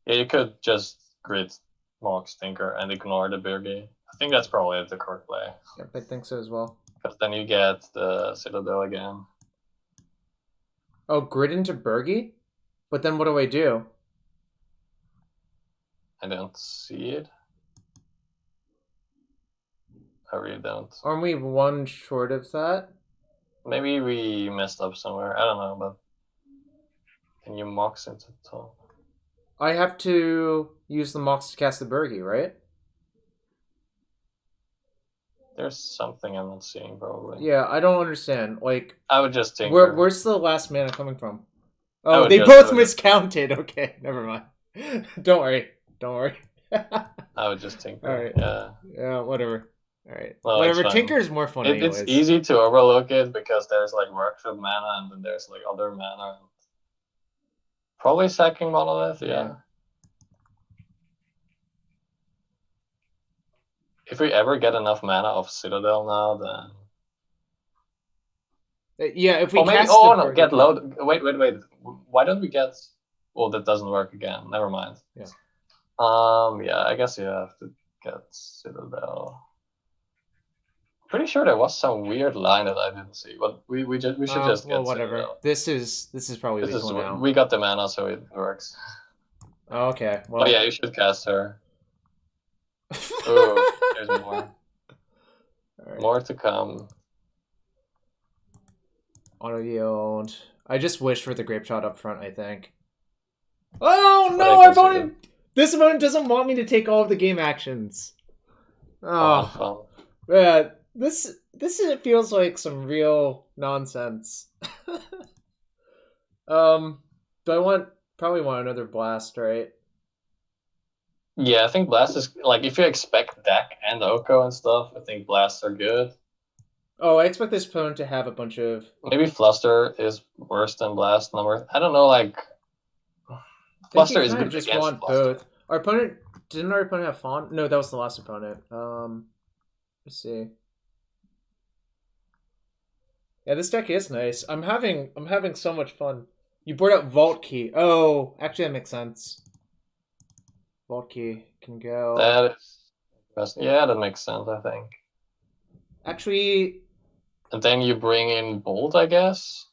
Yeah, you could just grid Mox Tinker and ignore the Birgi. I think that's probably the correct play. Yep, I think so as well. Because then you get the Citadel again. Oh, grid into Birgi? But then what do I do? I don't see it. I really don't. Aren't we 1 short of that? Maybe we messed up somewhere. I don't know, but can you Mox into top? I have to use the Mox to cast the Birgi, right? There's something I'm not seeing, probably. Yeah, I don't understand. Like, I would just tinker. where's the last mana coming from? I Oh, would they just- both miscounted. Okay, never mind. Don't worry. I would just tinker. Alright. Yeah. Yeah, whatever. Alright. Well, Whatever. it's fine. Tinker is more fun anyways. It's easy to overlook it because there's like workshop mana and then there's like other mana. Probably sacking Monolith, yeah. if we ever get enough mana of Citadel now, then Yeah, if we maybe cast no, the get Birgi load. Wait. Why don't we get? Well, that doesn't work again. Never mind. Yeah. Yeah, I guess you have to get Citadel. Pretty sure there was some weird line that I didn't see, but we should just get whatever. Citadel. This is probably lethal now. We got the mana, so it works. Oh, okay. Well. Oh yeah, you should cast her. Oh, there's more. Right. More to come. Auto yield. I just wish for the grape shot up front, I think. Oh no, our opponent! This opponent doesn't want me to take all of the game actions. Oh, yeah. This feels like some real nonsense. But I probably want another blast, right? Yeah, I think blast is like if you expect deck and Oko and stuff, I think blasts are good. Oh, I expect this opponent to have a bunch of... Maybe Fluster is worse than blast number. I don't know, like... Fluster is good just against want Fluster. Both. Our opponent... Didn't our opponent have Fawn? No, that was the last opponent. Let's see. Yeah, this deck is nice. I'm having so much fun. You brought up Vault Key. Oh, actually that makes sense. Vault Key can go. That is... Yeah, that makes sense, I think. Actually... And then you bring in Bolt, I guess?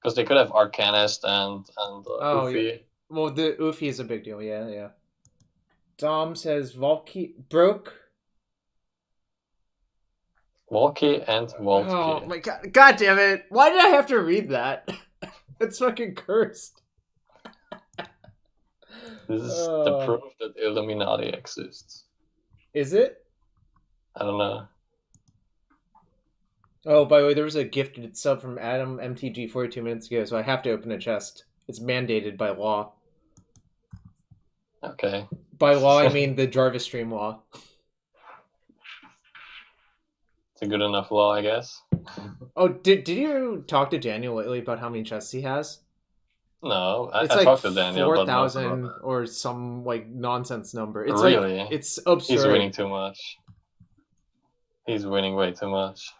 Because they could have Arcanist and Uffie. Yeah. Well, the Uffie is a big deal, yeah. Dom says Valky broke. Valky and Vault Key. Oh my god. God damn it. Why did I have to read that? It's fucking cursed. This is the proof that Illuminati exists. Is it? I don't know. Oh, by the way, there was a gifted sub from Adam MTG 42 minutes ago, so I have to open a chest. It's mandated by law. Okay. By law, I mean the Jarvis stream law. It's a good enough law, I guess. Oh, did you talk to Daniel lately about how many chests he has? No, I like talked to Daniel. 4,000 or some like nonsense number. It's really? Like, it's absurd. He's winning too much. He's winning way too much.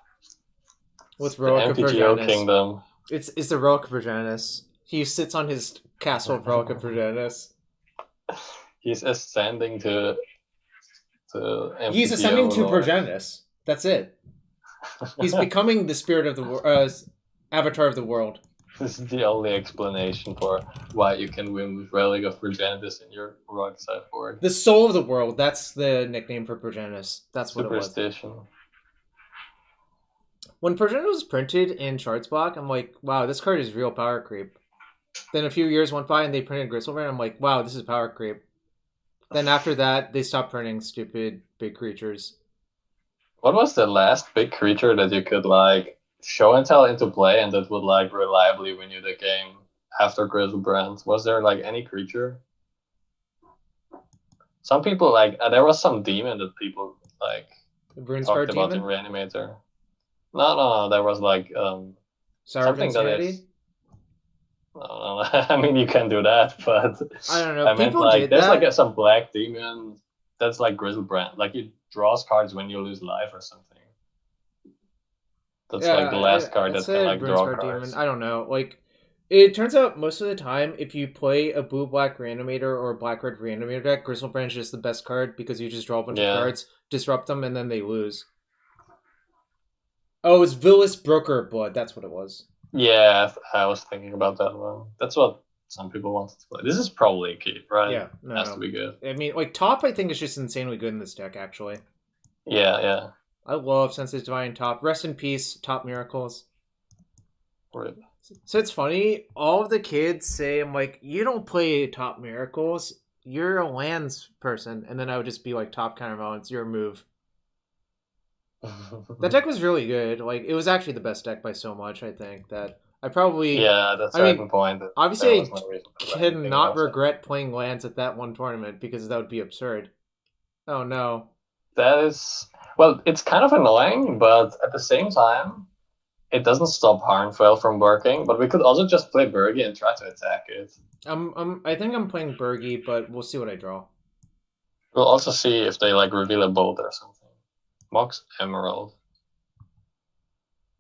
With Relic of Progenitus. Kingdom. It's the Relic of Progenitus. He sits on his castle of Relic of Progenitus. He's ascending to MTGO. He's ascending to Progenitus. That's it. He's becoming the spirit of the avatar of the world. This is the only explanation for why you can win with Relic of Progenitus in your rock sideboard. The soul of the world. That's the nickname for Progenitus. That's what Superstition. It was. When Progenitus was printed in Charts Block, I'm like, wow, this card is real power creep. Then a few years went by and they printed Gristlebrand. I'm like, wow, this is power creep. Then after that, they stopped printing stupid big creatures. What was the last big creature that you could like show and tell into play and that would like reliably win you the game after Gristlebrand? Was there like any creature? Some people like there was some demon that people like talked about in Reanimator. No, there was like something that is. No. I mean, you can do that, but I don't know. I meant like there's like some black demon that's like Gristlebrand. Like it draws cards when you lose life or something. That's like the last card that can like draw cards. Demon. I don't know. Like it turns out most of the time, if you play a blue-black Reanimator or black-red Reanimator deck, Gristlebrand is just the best card because you just draw a bunch of cards, disrupt them, and then they lose. Oh, it's Villas Broker Blood. That's what it was. Yeah, I was thinking about that one. That's what some people wanted to play. This is probably a keep, right? Yeah. Has to be good. I mean, like, top, I think, is just insanely good in this deck, actually. Yeah. I love Sensei's Divine Top. Rest in peace, Top Miracles. Right. So it's funny, all of the kids say, I'm like, you don't play Top Miracles, you're a lands person. And then I would just be like, Top Countermetal, it's your move. That deck was really good. Like, it was actually the best deck by so much, I think, that I probably... Yeah, that's a point. Obviously, I cannot regret playing lands at that one tournament, because that would be absurd. Oh, no. That is... Well, it's kind of annoying, but at the same time, it doesn't stop Harnfell from working, but we could also just play Birgi and try to attack it. I think I'm playing Birgi, but we'll see what I draw. We'll also see if they like reveal a bolt or something. Mox Emerald.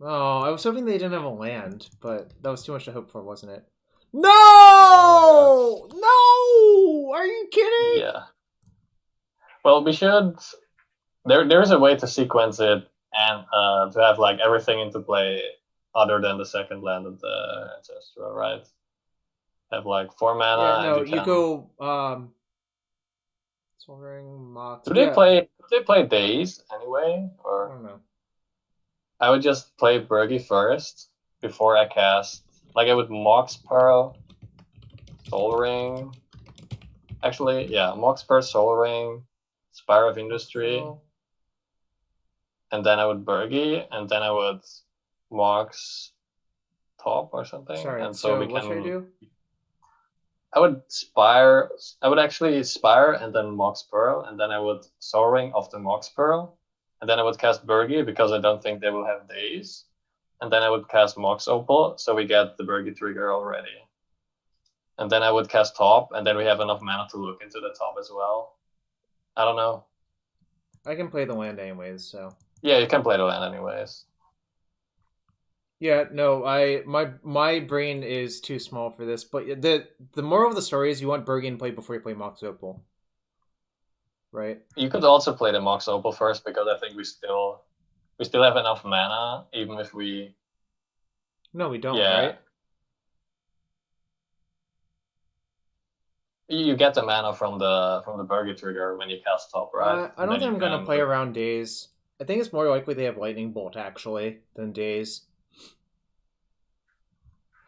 Oh, I was hoping they didn't have a land, but that was too much to hope for, wasn't it? No! No! Are you kidding? Yeah. Well, we should. There's a way to sequence it and to have like everything into play other than the second land of the Ancestral, right? Have like 4 Yeah, mana and no, you you can. go Soaring Mox. Do Yeah, they play Days anyway? I Or don't know. I would just play Birgi first before I cast. Like I would Mox Pearl, Soul Ring. Actually, yeah, Mox Pearl, Soul Ring, Spire of Industry, Pearl. and then I would Birgi, and then I would Mox Top or something, Sorry, and so so we what should I can. do? I would Spire. I would actually Spire and then Mox Pearl, and then I would Soul Ring off the Mox Pearl, and then I would cast Birgi because I don't think they will have Days, and then I would cast Mox Opal, so we get the Birgi trigger already. And then I would cast Top, and then we have enough mana to look into the top as well. I don't know. I can play the land anyways, so. Yeah, you can play the land anyways. Yeah, no, my brain is too small for this. But the moral of the story is you want Bergen in play before you play Mox Opal, right? You could also play the Mox Opal first because I think we still have enough mana, even if we. No, we don't, Yeah. right? You get the mana from the Burger trigger when you cast top, right? I don't think I'm gonna play around Days. I think it's more likely they have Lightning Bolt actually than Days.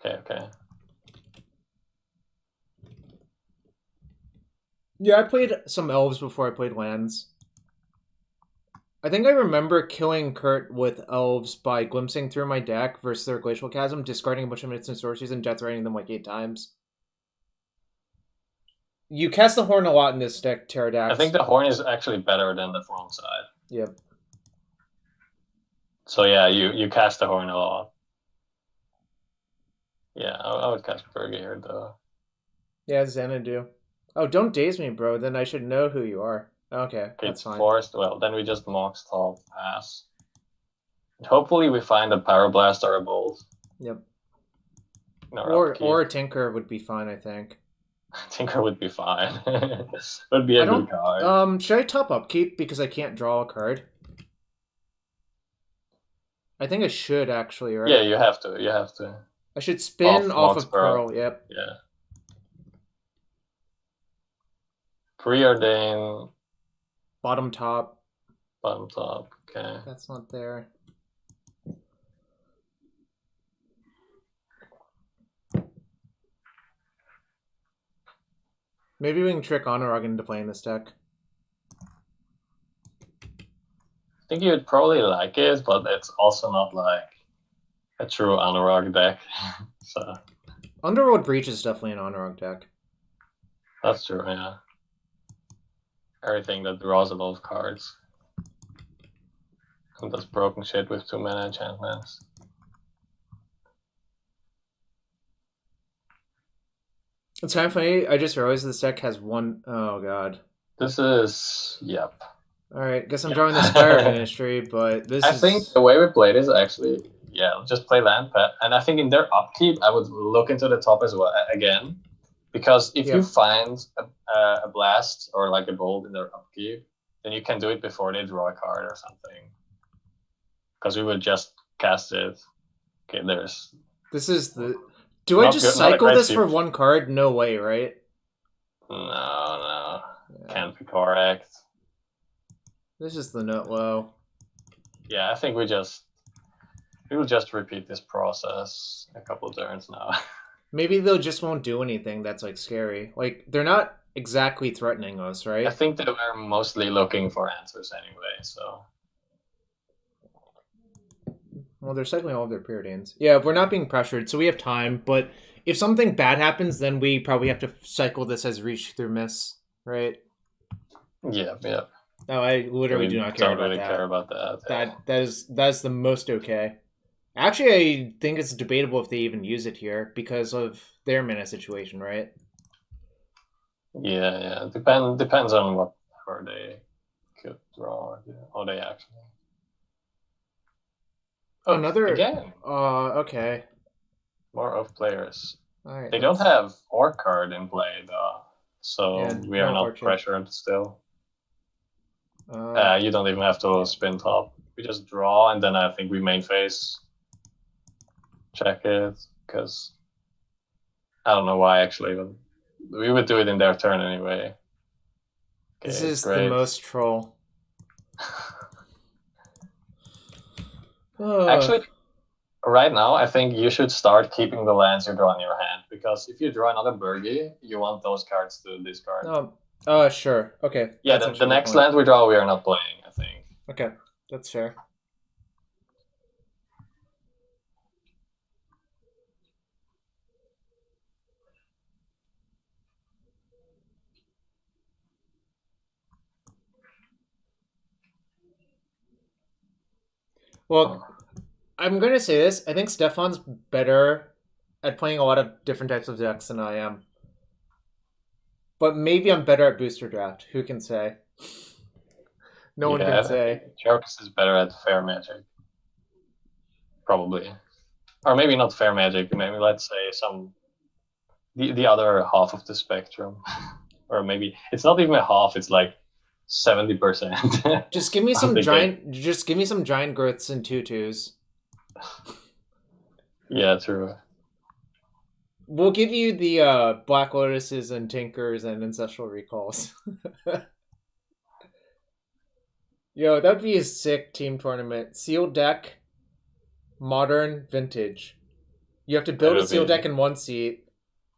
Okay. Yeah, I played some Elves before I played lands. I think I remember killing Kurt with Elves by glimpsing through my deck versus their Glacial Chasm, discarding a bunch of instant sorceries and death writing them like 8 times. You cast the Horn a lot in this deck, Pterodax. I think the Horn is actually better than the front side. Yep. So yeah, you cast the Horn a lot. Yeah, I would cast Burger here though. Yeah, Xanadu. Oh, don't daze me, bro. Then I should know who you are. Okay, that's fine. Forced. Well, then we just Mox top pass. And hopefully we find a Pyroblast or a Bolt. Yep. Or a Tinker would be fine, I think. Tinker would be fine. Would be a good card. Should I top upkeep because I can't draw a card? I think I should actually, right? Yeah, you have to. I should spin off of Pearl. Yep. Yeah. Preordain. Bottom top. Okay. That's not there. Maybe we can trick Honorog into playing this deck. I think you would probably like it, but it's also not like a true Honorog deck. So Underworld Breach is definitely an Honorog deck. That's true, yeah. Everything that draws a lot of cards. And does broken shit with 2 mana enchantments. It's kind of funny. I just realized this deck has one. Oh god. This is yep. All right, guess I'm drawing the Spire of Ministry, but I think the way we played is actually just play land pet, and I think in their upkeep I would look into the top as well again, because if you find a blast or like a bolt in their upkeep, then you can do it before they draw a card or something. Because we would just cast it. Okay, there's. This is the. Do I just cycle this for one card? No way, right? No. Can't be correct. This is the nut low. Yeah, I think we will just repeat this process a couple of turns now. Maybe they just won't do anything that's like scary. Like they're not exactly threatening us, right? I think that we're mostly looking for answers anyway, so. Well, they're cycling all of their Preordains. Yeah, we're not being pressured, so we have time. But if something bad happens, then we probably have to cycle this as Reach Through Miss, right? Yeah. No, I literally do not care about that. Care about that. That's the most okay. Actually, I think it's debatable if they even use it here because of their mana situation, right? Yeah. Depends on or they could draw. Oh, they actually. Oh, Another again. Okay. More of players. All right. They don't have orc card in play though, so Yeah, we are no not orchard. pressured still. You don't even have to spin top. We just draw, and then I think we main phase check it, because I don't know why actually, but we would do it in their turn anyway. Okay, This is great. the most troll. Actually, right now, I think you should start keeping the lands you draw in your hand, because if you draw another Birgi, you want those cards to discard. Sure. Okay. Yeah, That's the next land we draw, we are not playing, I think. Okay, that's fair. Well, I'm going to say this. I think Stefan's better at playing a lot of different types of decks than I am. But maybe I'm better at booster draft. Who can say? No one can say. Jarvis is better at fair magic. Probably. Or maybe not fair magic. Maybe let's say the other half of the spectrum. Or maybe it's not even a half, it's like 70%. Just give me some giant growths and tutus. Yeah, true. We'll give you the Black Lotuses and Tinkers and Ancestral Recalls. Yo, that'd be a sick team tournament. Sealed deck, modern, vintage. You have to build a sealed deck in one seat,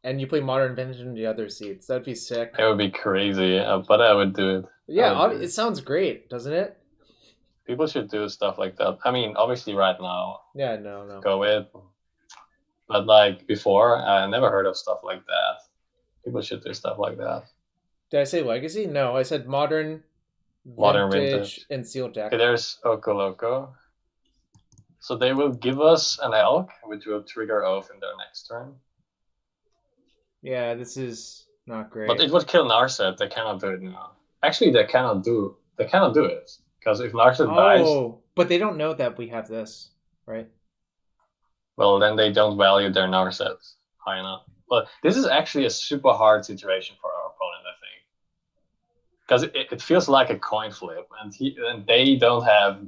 and you play modern, vintage in the other seats. That'd be sick. It would be crazy, but I would do it. Yeah, it sounds great, doesn't it? People should do stuff like that. I mean, obviously right now. Yeah, no. Go with. But like before, I never heard of stuff like that. People should do stuff like that. Did I say legacy? No, I said modern, vintage, and sealed deck. Okay, there's Oko Loco. So they will give us an elk, which will trigger off in their next turn. Yeah, this is not great. But it would kill Narset. They cannot do it now. Actually, they cannot do it. Because if Narset dies... Oh, but they don't know that we have this, right? Well, then they don't value their Narset high enough. But this is actually a super hard situation for our opponent, I think. Because it feels like a coin flip, and they don't have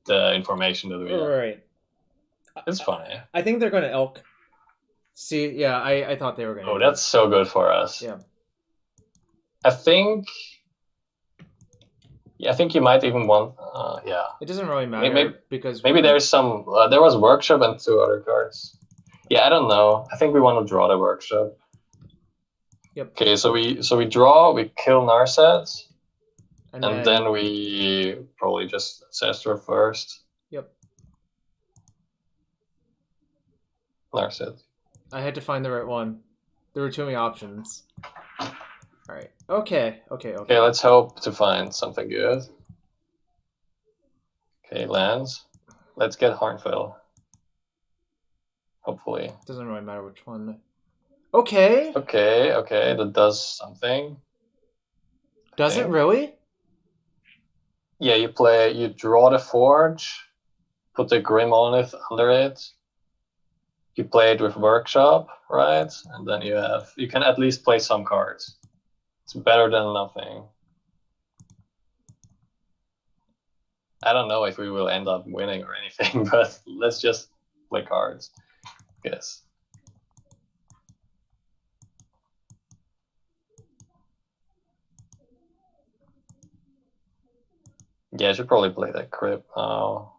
the information that we have. Right. It's funny. I think they're going to elk. See, yeah, I thought they were going to. Oh, that's so good for us. Yeah. I think you might even want. Yeah. It doesn't really matter because maybe there's some. There was workshop and 2 other cards. Yeah, I don't know. I think we want to draw the workshop. Yep. Okay, so we draw. We kill Narset, and then we probably just Ancestor first. Yep. Narset. I had to find the right one. There were too many options. All right. Okay. Okay, let's hope to find something good. Okay, lands. Let's get Hornfell. Hopefully. Doesn't really matter which one. Okay. Okay, that does something. Does it really? Yeah, you draw the Forge, put the Grim on it, under it. You play it with Workshop, right? And then you can at least play some cards. It's better than nothing. I don't know if we will end up winning or anything, but let's just play cards, I guess. Yeah, I should probably play that Crypt now.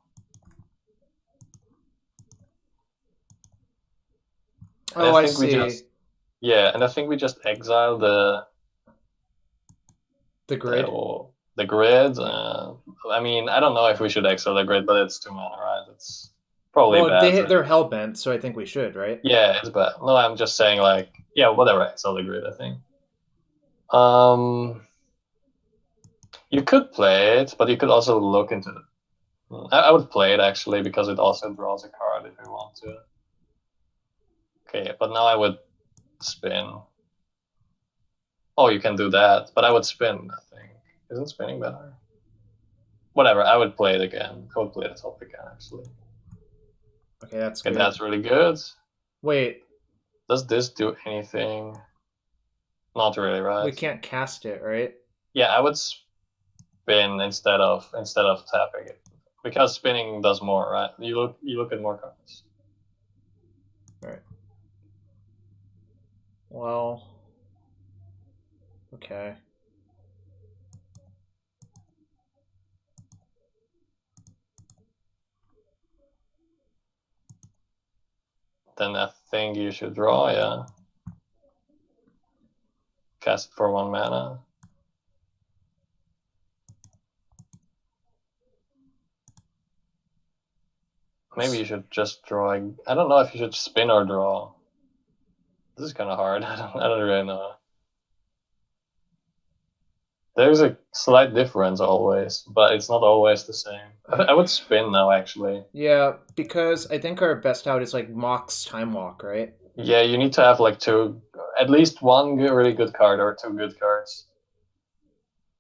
Oh, I see. And I think we just exile the grid. The grid. I mean, I don't know if we should exile the grid, but it's 2 mana, right? It's probably bad. They're hellbent, so I think we should, right? Yeah, it's bad. No, I'm just saying, like, yeah, whatever, exile the grid, I think. You could play it, but you could also look into it. I would play it, actually, because it also draws a card if you want to. Okay, but now I would spin. Oh, you can do that, but I would spin, I think. Isn't spinning better? Whatever, I would play it again. I would play the top again, actually. Okay, that's Okay, good. that's really good. Wait. Does this do anything? Not really, right? We can't cast it, right? Yeah, I would spin instead of tapping it. Because spinning does more, right? You look at more cards. Alright. Well. Okay. Then I think you should draw, yeah. Cast it for 1 mana. Maybe you should just draw. I don't know if you should spin or draw. This is kind of hard. I don't really know. There's a slight difference always, but it's not always the same. I would spin now, actually. Yeah, because I think our best out is like Mox Time Walk, right? Yeah, you need to have like at least one really good card or 2 good cards.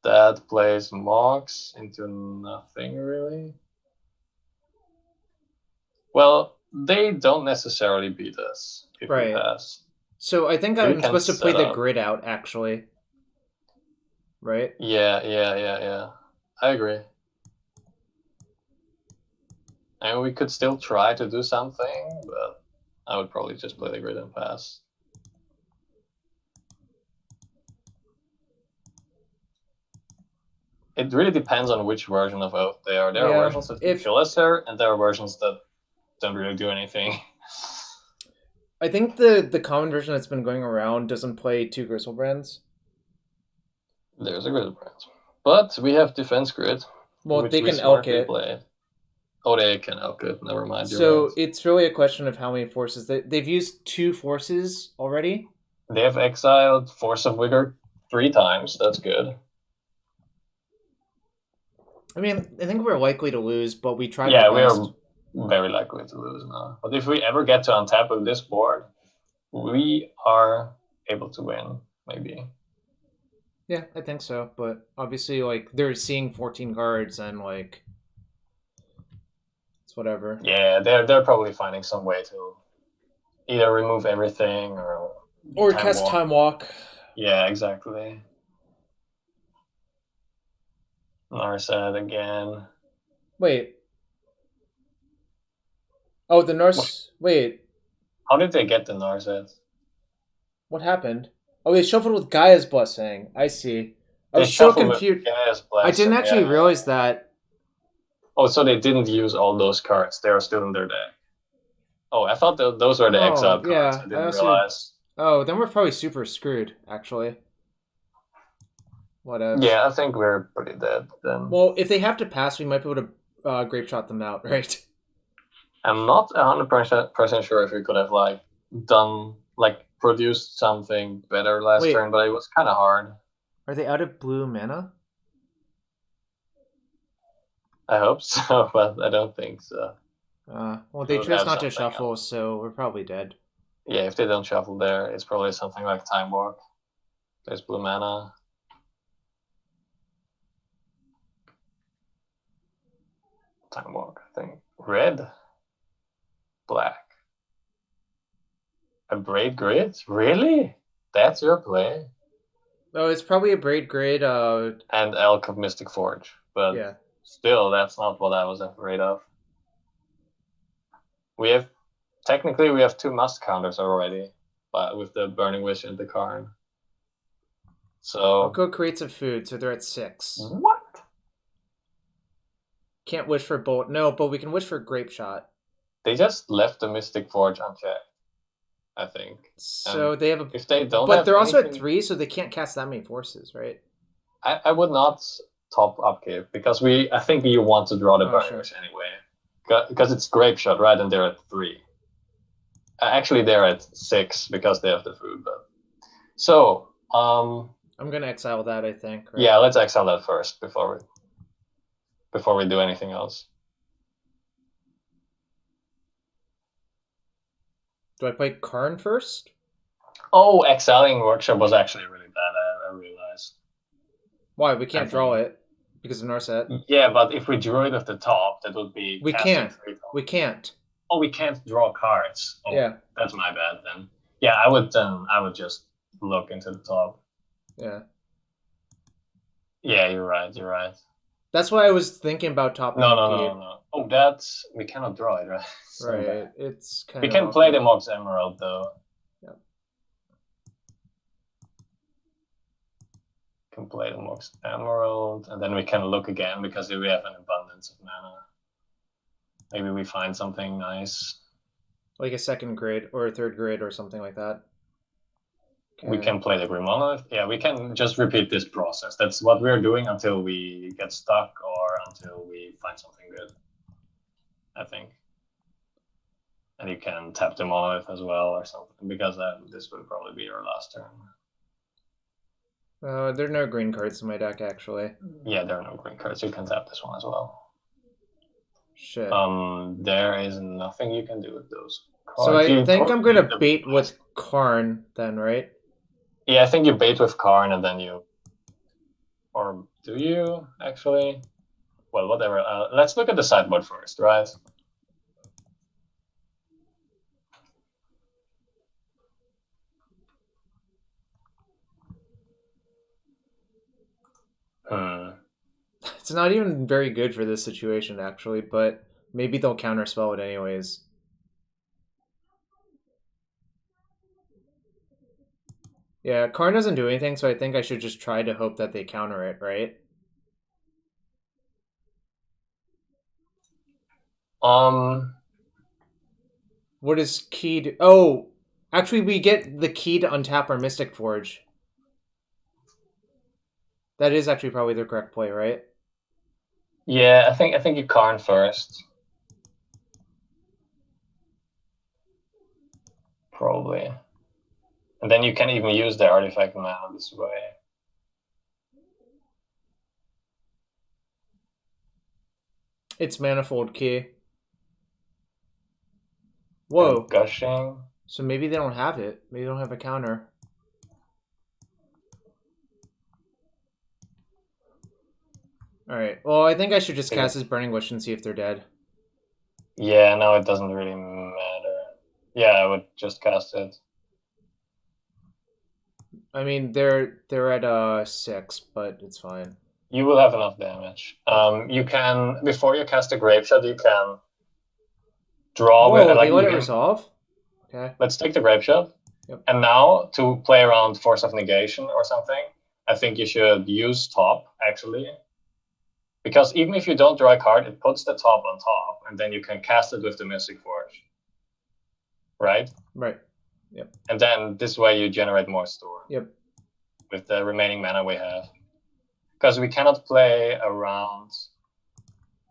That plays Mox into nothing, really. Well, they don't necessarily beat us if we pass. So I think I'm supposed to play the grid out, actually. Right? Yeah. I agree. And we could still try to do something, but I would probably just play the grid and pass. It really depends on which version of Oath they are. There are versions that can kill us there, and there are versions that don't really do anything. I think the common version that's been going around doesn't play 2 Gristlebrands. There's a Gristlebrands. But we have Defense Grid. Well, they can elk it. Oh, they can elk it. Never mind. So it's really a question of how many forces. They've used 2 forces already. They have exiled Force of Vigor 3 times. That's good. I mean, I think we're likely to lose, but we tried. Yeah, we are very likely to lose now. But if we ever get to untap with this board, we are able to win, maybe. Yeah, I think so. But obviously, like, they're seeing 14 cards and, like, it's whatever. Yeah, they're probably finding some way to either remove everything or cast Time Walk. Yeah, exactly. Narset again. Wait. Oh, the Narset. Wait. How did they get the Narset? What happened? Oh, they shuffled with Gaia's Blessing. I see. I was so confused. I didn't actually realize that. Oh, so they didn't use all those cards. They are still in their deck. Oh, I thought those were the exiled cards. I didn't realize. Oh, then we're probably super screwed, actually. Whatever. Yeah, I think we're pretty dead then. Well, if they have to pass, we might be able to grape shot them out, right? I'm not 100% sure if we could have produced something better last turn, but it was kind of hard. Are they out of blue mana? I hope so, but I don't think so. Well, they chose not to shuffle, so we're probably dead. Yeah, if they don't shuffle there, it's probably something like Time Walk. There's blue mana. Time Walk, I think. Red? Black. A Braid Grid? Really? That's your play? Oh, it's probably a Braid Grid. And Elk of Mystic Forge. But yeah. Still, that's not what I was afraid of. Technically, we have 2 must counters already, but with the Burning Wish and the Karn. So I'll go create some food, so they're at 6. What? Can't wish for bolt. No, but we can wish for Grape Shot. They just left the Mystic Forge unchecked, I think. So they have if they don't, but they're also at 3, so they can't cast that many forces, right? I would not top upkeep because I think you want to draw the Burning Wish anyway, because it's Grape Shot, right? And they're at 3. Actually, they're at 6 because they have the food. But so I'm gonna exile that, I think. Right? Yeah, let's exile that first before we do anything else. Do I play Karn first? Oh, exiling Workshop was actually really bad. I realized. Why? We can't I draw think. it because of Narset. Yeah, but if we drew it at the top, that would be We casting can't. 3 cards. We can't. Oh, we can't draw cards. Oh, Yeah. that's my bad then. Yeah, I would just look into the top. Yeah. Yeah, you're right. You're right. That's why I was thinking about topping No, up no, Key. no, no. Oh, that's we cannot draw it, right? So Right. bad. It's kind We of can play awkward. the Mox Emerald though. Yep. Can play the Mox Emerald, and then we can look again because we have an abundance of mana. Maybe we find something nice. Like a second grid or a third grid or something like that. Okay. We can play the Grim Monolith. Yeah, we can just repeat this process. That's what we're doing until we get stuck or until we find something good, I think. And you can tap the Monolith as well or something, because this would probably be our last turn. There are no green cards in my deck, actually. Yeah, there are no green cards. You can tap this one as well. Shit. There is nothing you can do with those cards. So I think I'm going to bait with Karn then, right? Yeah, I think you bait with Karn and then you... Or do you, actually? Well, whatever. Let's look at the sideboard first, right? It's not even very good for this situation, actually, but maybe they'll counterspell it anyways. Yeah, Karn doesn't do anything, so I think I should just try to hope that they counter it, right? What does Key do? Oh! Actually, we get the key to untap our Mystic Forge. That is actually probably the correct play, right? Yeah, I think you Karn first. Probably. And then you can even use the artifact mana this way. It's Manifold Key. Whoa. And Gushing. So maybe they don't have it. Maybe they don't have a counter. Alright. Well, I think I should just cast this Burning Wish and see if they're dead. Yeah, no, it doesn't really matter. Yeah, I would just cast it. I mean, they're at 6, but it's fine. You will have enough damage. You can, before you cast a Grave Shot, you can draw... Whoa, like, they let it resolve? Okay. Let's take the Grave Shot. Yep. And now, to play around Force of Negation or something, I think you should use top, actually. Because even if you don't draw a card, it puts the top on top, and then you can cast it with the Mystic Forge. Right? Right. Yep. And then this way you generate more store. Yep. With the remaining mana we have. Because we cannot play around...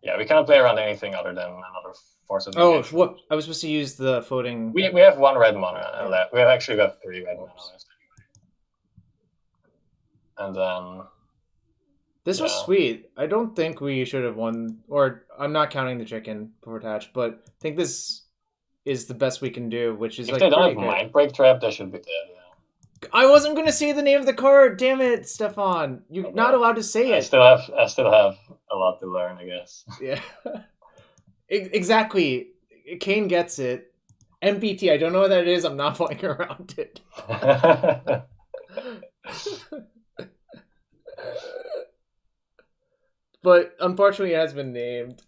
Yeah, we cannot play around anything other than another Force of Negation. Oh, what? I was supposed to use the floating... We have 1 red mana left. We have actually got 3 red mana left. And then... This was sweet. I don't think we should have won, or I'm not counting the chicken before attached, but I think this is the best we can do, which is if like they don't have pretty good. Mind Break Trap, they should be dead, yeah. I wasn't going to say the name of the card. Damn it, Stefan. You're not allowed to say it. I still have a lot to learn, I guess. Yeah. Exactly. Kane gets it. MPT, I don't know what that is. I'm not playing around it. But unfortunately, it has been named.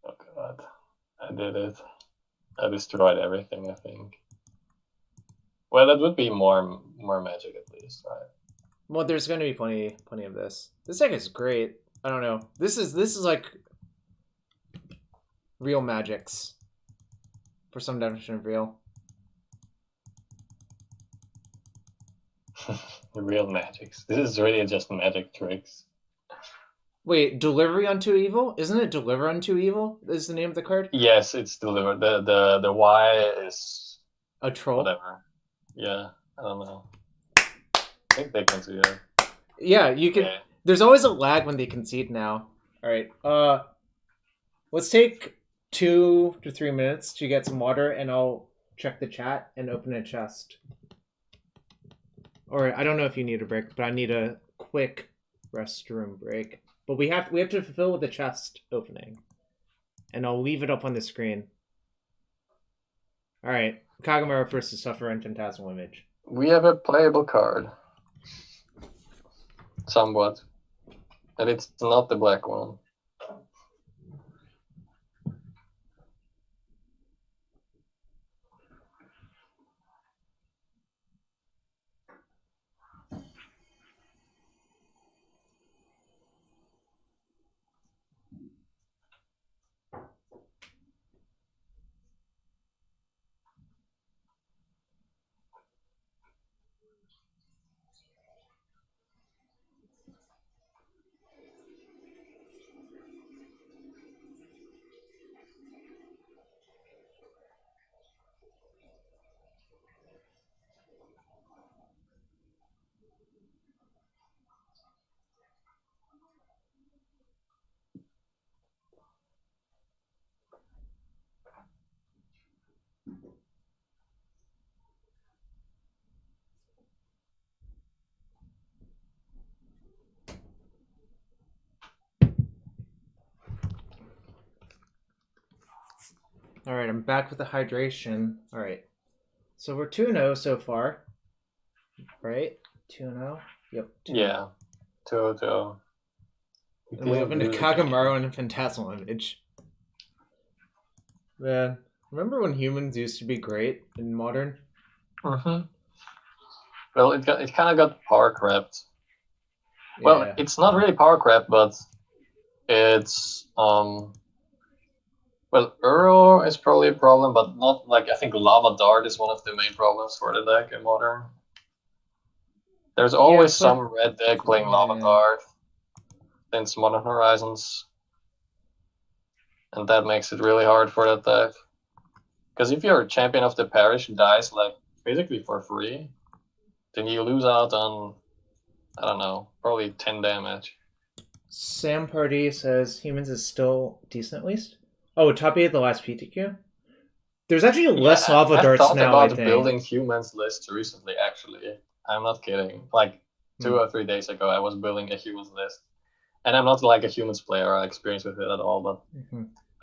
Oh god, I did it. I destroyed everything, I think. Well, that would be more magic at least, right? Well, there's going to be plenty of this. This deck is great. I don't know. This is like real magics, for some definition of real. Real magics. This is really just magic tricks. Wait, Delivery Unto Evil? Isn't it Deliver Unto Evil is the name of the card? Yes, it's Deliver. The Y is... A troll? Whatever. Yeah, I don't know. I think they concede it. Yeah, you can... Yeah. There's always a lag when they concede now. Alright, let's take 2 to 3 minutes to get some water, and I'll check the chat and open a chest. Or, I don't know if you need a break, but I need a quick restroom break. But we have to fulfill the chest opening. And I'll leave it up on the screen. Alright. Kagamaru versus Suffer and Phantasmal Image. We have a playable card. Somewhat. And it's not the black one. Alright, I'm back with the hydration. Alright. So we're 2-0 so far. Right? 2-0? Yep. 2-0. Yeah. 2-0. And we opened a Kagamaru and a Phantasmal Image. Man, remember when humans used to be great in Modern? Mm-hmm. Well, it kind of got power crept. Well, it's not really power crept, but it's well, Uro is probably a problem, but not like I think Lava Dart is one of the main problems for the deck in Modern. There's always some red deck playing Lava Dart since Modern Horizons, and that makes it really hard for that deck. Because if your champion of the parish dies like basically for free, then you lose out on, I don't know, probably 10 damage. Sam Pardee says humans is still decent at least. Oh, top 8 of the last PTQ? There's actually less lava darts now, I think. I thought about building humans list recently, actually. I'm not kidding. Like 2 or 3 days ago, I was building a humans list. And I'm not like a humans player or experienced with it at all, but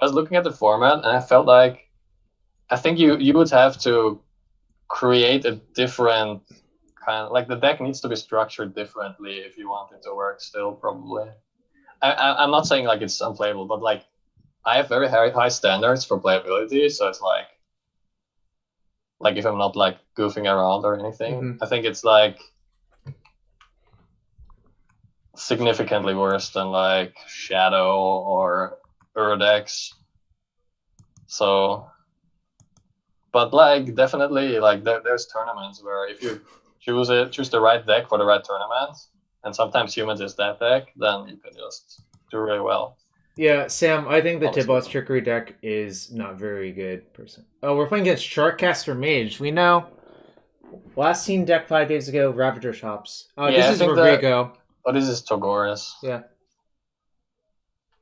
I was looking at the format and I felt like I think you would have to create a different kind of, like the deck needs to be structured differently if you want it to work still, probably. I'm not saying like it's unplayable, but like I have very high standards for playability, so it's like if I'm not like goofing around or anything, I think it's like significantly worse than like Shadow or Uridex. So, but like definitely like there's tournaments where if you choose the right deck for the right tournament, and sometimes humans is that deck, then you can just do really well. Yeah, Sam, I think the Tibot's Trickery deck is not very good. Oh, we're playing against Sharkcaster Mage. We know. Last seen deck 5 days ago, Ravager Shops. This is Rodrigo. This is Togoris. Yeah.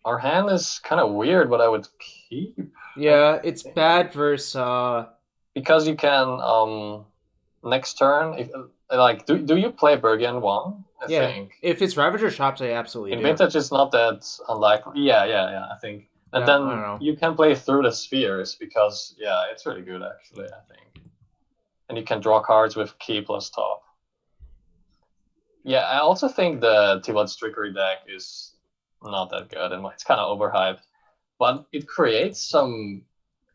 Our hand is kind of weird, but I would keep. Yeah, it's bad versus... Because you can, next turn, if do you play Bergen 1? I think. If it's Ravager Shops, I absolutely do. In Vintage, it's not that unlikely. Yeah, I think. And then you can play through the spheres because, it's really good, actually, I think. And you can draw cards with key plus top. Yeah, I also think the Tibot's Trickery deck is not that good, and it's kind of overhyped. But it creates some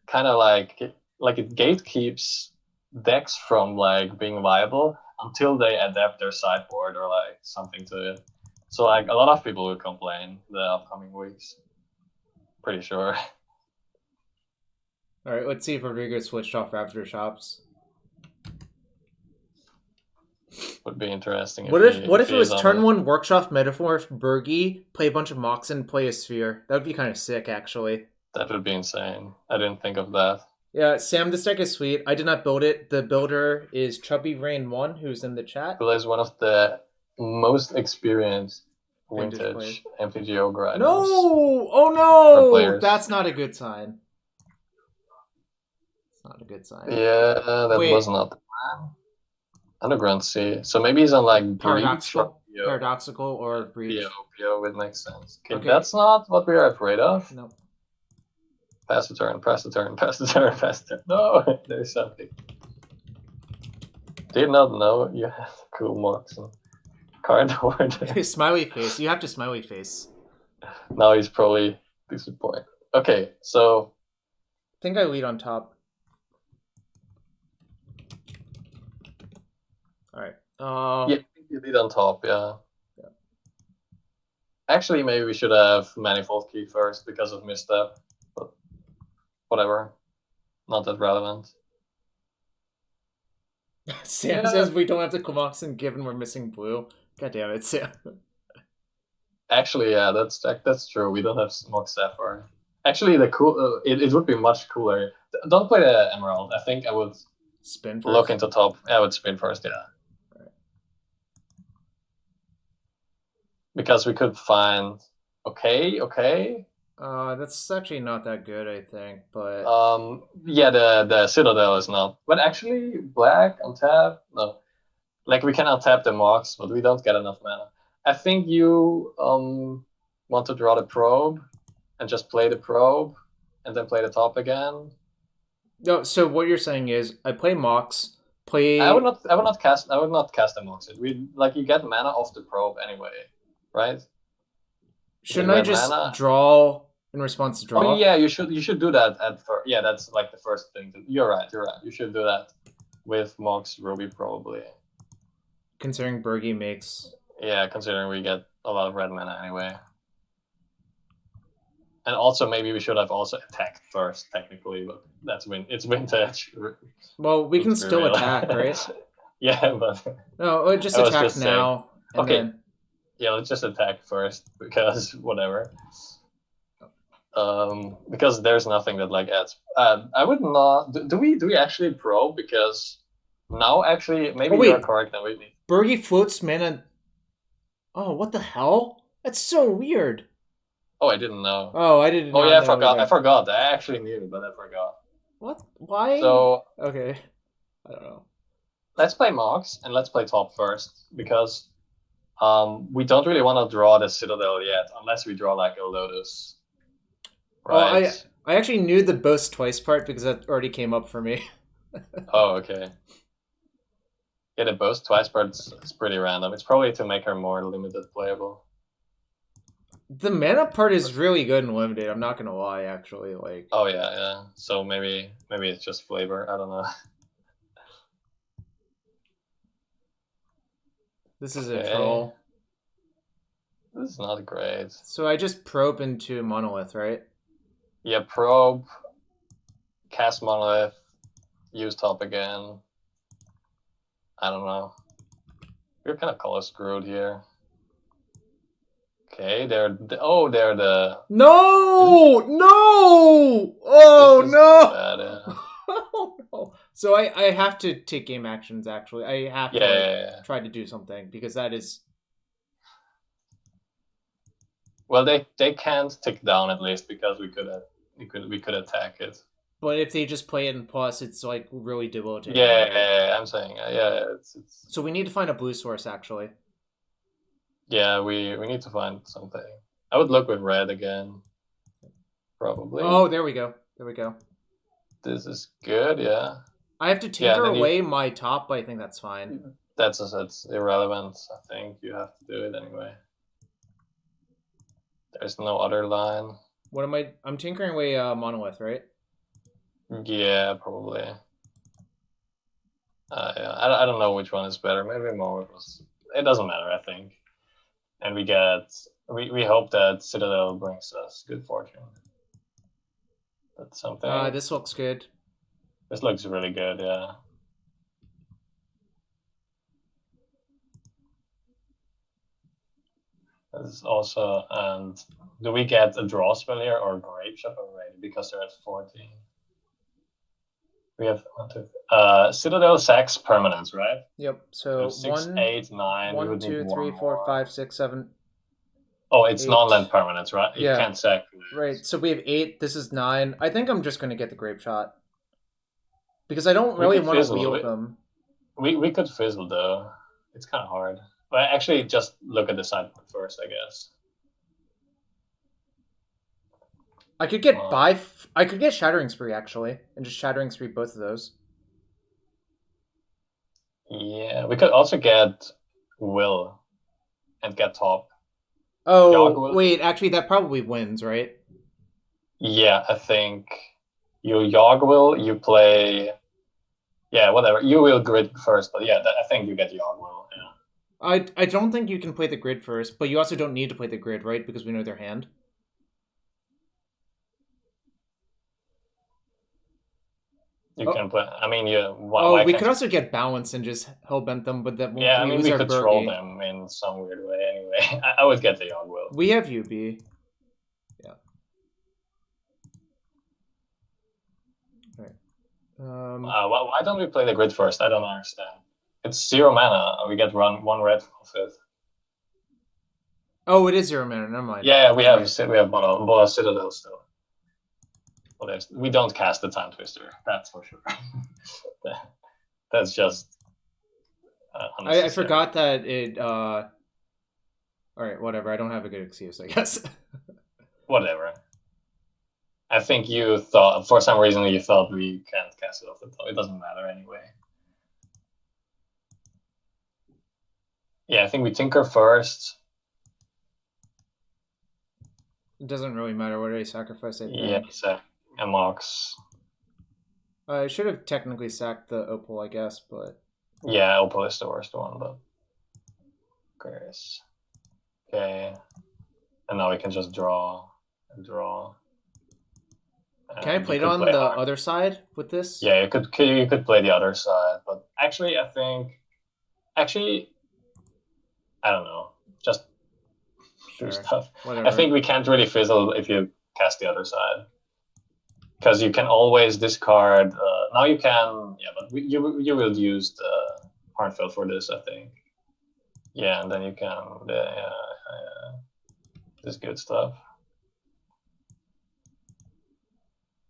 kind of like it gatekeeps decks from like being viable until they adapt their sideboard or like something to it. So like a lot of people will complain the upcoming weeks. Pretty sure. All right, let's see if Rodrigo switched off Ravager Shops. Would be interesting. What if it was turn 1 Workshop Metaphor Birgi, play a bunch of Moxen, play a Sphere? That would be kind of sick, actually. That would be insane. I didn't think of that. Yeah, Sam, this deck is sweet. I did not build it. The builder is Chubbyrain 1, who's in the chat. Who is one of the most experienced vintage MTGO grinders. No! Oh no! That's not a good sign. It's not a good sign. Yeah, that was not the plan. Underground Sea. So maybe he's on like Paradoxical. paradoxical or breach. PO would make sense. Okay. That's not what we are afraid of. No. Pass the turn, pass the turn, pass the turn, pass the turn. No, there's something. Did not know you had cool marks on card order. Smiley face. You have to smiley face. Now he's probably disappointed. Okay, so I think I lead on top. Alright. yeah, you lead on top, yeah. Actually, maybe we should have manifold key first because of misstep, but whatever. Not that relevant. Sam says we don't have to Kumoxin given we're missing blue. God damn it, Sam. Actually, yeah, that's true. We don't have Smoke Sapphire. Actually, it would be much cooler. Don't play the Emerald. I think I would Spin first. look into top. I would spin first, yeah. Right. Because we could find okay. That's actually not that good, I think, but Yeah, the Citadel is not. But actually, black untap. No, like we can untap the marks, but we don't get enough mana. I think you want to draw the probe and just play the probe and then play the top again. no. So what you're saying is, I play Mox, play. I would not cast the Mox. We like you get mana off the probe anyway, right? Shouldn't I just draw in response to draw? Oh yeah, you should do that at first. Yeah, that's like the first thing. You're right. You should do that with Mox Ruby probably. Considering Birgi makes. Yeah, considering we get a lot of red mana anyway. And also maybe we should have also attacked first technically, but it's vintage. Well, we can still attack, right? Yeah, but no, just attack now. And okay. Then... Yeah, let's just attack first because whatever. Because there's nothing that like adds. I would not. Do we actually probe? Because now actually maybe you're correct. Now we need. Birgi floats mana. Oh, what the hell? That's so weird. Oh, I didn't know. Oh, I didn't. Oh yeah, I forgot. I forgot. I actually knew, but I forgot. What? Why? So okay, I don't know. Let's play Mox and let's play top first because we don't really want to draw the Citadel yet unless we draw like a Lotus. Right. Well, I actually knew the boast twice part because that already came up for me. Oh, okay. Yeah, the boast twice part is pretty random. It's probably to make her more limited playable. The mana part is really good and limited. I'm not gonna lie, actually. Like. Oh yeah. So maybe it's just flavor. I don't know. This is a troll. This is not great. So I just probe into Monolith, right? Yeah, probe, cast Monolith, use top again. I don't know. We're kind of color screwed here. Okay, they're the... No! Oh, no! Bad, yeah. Oh, no. So I have to take game actions, actually. I have to try to do something, because that is... Well, they can't tick down, at least, because we could attack it. But if they just play it in plus, it's like really debilitating. Yeah, I'm saying, it's... So we need to find a blue source, actually. Yeah, we need to find something. I would look with red again. Probably. Oh, there we go. This is good, yeah. I have to tinker away my top, but I think that's fine. That's irrelevant. I think you have to do it anyway. There's no other line. What am I? I'm tinkering away Monolith, right? Yeah, probably. Yeah. I don't know which one is better. Maybe Monolith was... It doesn't matter, I think. And we hope that Citadel brings us good fortune. That's something. This looks good. This looks really good, yeah. This is also, and do we get a draw spell here or Grape Shop already? Because they're at 14. We have Citadel sacks permanents, right? Yep. So 6, 8, 9. 1, 2, 3, 4, 5, 6, 7. Oh, it's non-land permanents, right? You can't sack. Right. So we have 8. This is 9. I think I'm just going to get the Grape Shot because I don't really want to wield them. We could fizzle though. It's kind of hard. But actually, just look at the sideboard first, I guess. I could get I could get Shattering Spree actually, and just Shattering Spree both of those. Yeah, we could also get Will and get top. Oh, wait, actually, that probably wins, right? Yeah, I think you Yogg Will, you play. Yeah, whatever. You will grid first, but yeah, I think you get Yogg Will. Yeah. I don't think you can play the grid first, but you also don't need to play the grid, right? Because we know their hand. You can play. I mean, yeah. Why we could also get balance and just hellbent them, but that won't. Yeah, I mean, we could troll them in some weird way. Anyway, I would get the Yogg Will. We have UB. Yeah. All right. Why don't we play the grid first? I don't understand. It's 0 mana. We get one red off it. Oh, it is 0 mana. Never mind. Yeah, we have Bolas Citadel still. Well, we don't cast the Time Twister. That's for sure. That's just. I forgot that it. All right, whatever. I don't have a good excuse, I guess. Whatever. I think you thought, for some reason, you thought we can't cast it off the top. It doesn't matter anyway. Yeah, I think we Tinker first. It doesn't really matter what I sacrifice, I think. Yeah, exactly. And Mox. I should have technically sacked the Opal, I guess, but... Yeah, Opal is the worst one, but... Okay. And now we can just draw and draw. Can I play it on the other side with this? Yeah, you could play the other side, but actually, I think... Actually, I don't know. Just do stuff. Whatever. I think we can't really fizzle if you cast the other side. Because you can always discard... now you can... Yeah, but you will use the Harnfell for this, I think. Yeah, and then you can... this good stuff.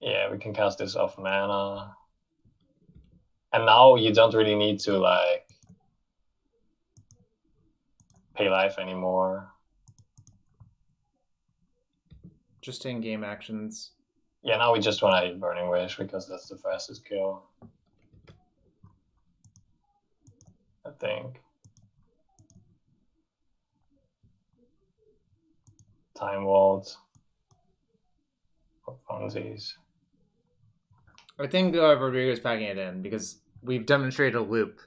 Yeah, we can cast this off mana. And now you don't really need to, like... pay life anymore. Just in-game actions. Yeah, now we just want to eat Burning Wish because that's the fastest kill. I think. Time Vault. For funsies. I think Rodrigo's packing it in because we've demonstrated a loop.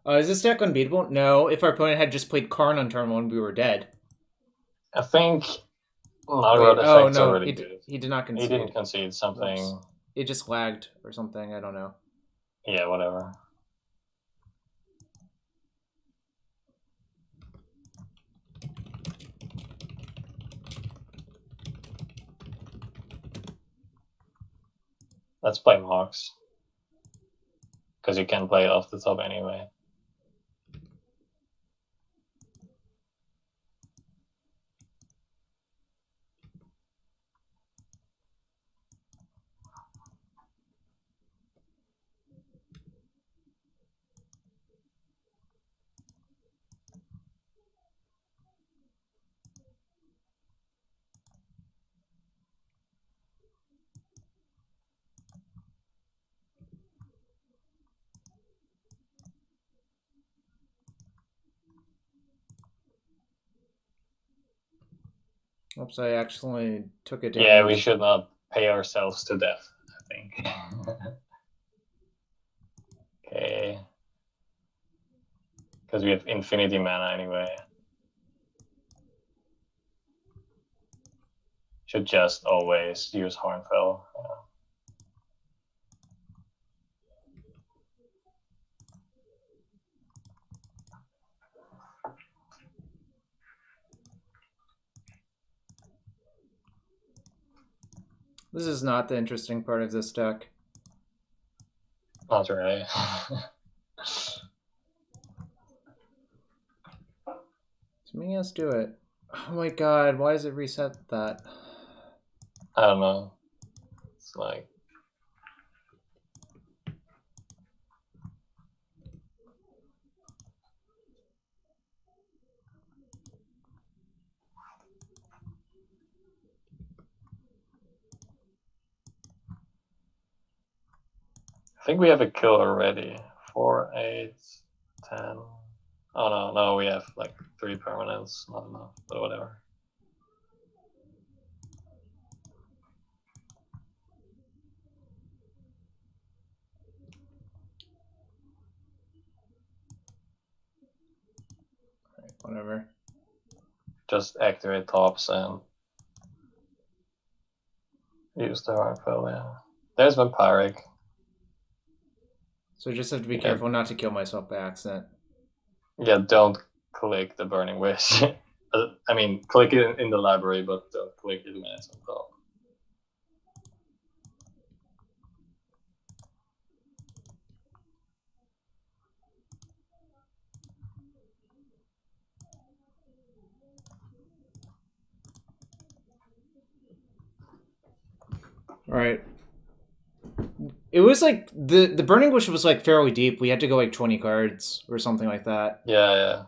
Is this deck unbeatable? No. If our opponent had just played Karn on turn 1, we were dead. I think... no, he did not concede. He didn't concede something. Oops. It just lagged or something. I don't know. Yeah, whatever. Let's play Mox. Because you can play it off the top anyway. Oops, I actually took it down. Yeah, we should not pay ourselves to death, I think. Okay. Because we have infinity mana anyway. Should just always use Harnfell. Yeah. This is not the interesting part of this deck. Not really. Let's do it. Oh my god, why does it reset that? I don't know. It's like... I think we have a kill already. 4, 8, 10. Oh no, we have like 3 permanents. Not enough, but whatever. Whatever. Just activate tops and use the Hardfell, yeah. There's Vampiric. So I just have to be careful not to kill myself by accident. Yeah, don't click the Burning Wish. I mean, click it in the library, but don't click it when it's on top. All right. It was like the Burning Wish was like fairly deep. We had to go like 20 cards or something like that. Yeah.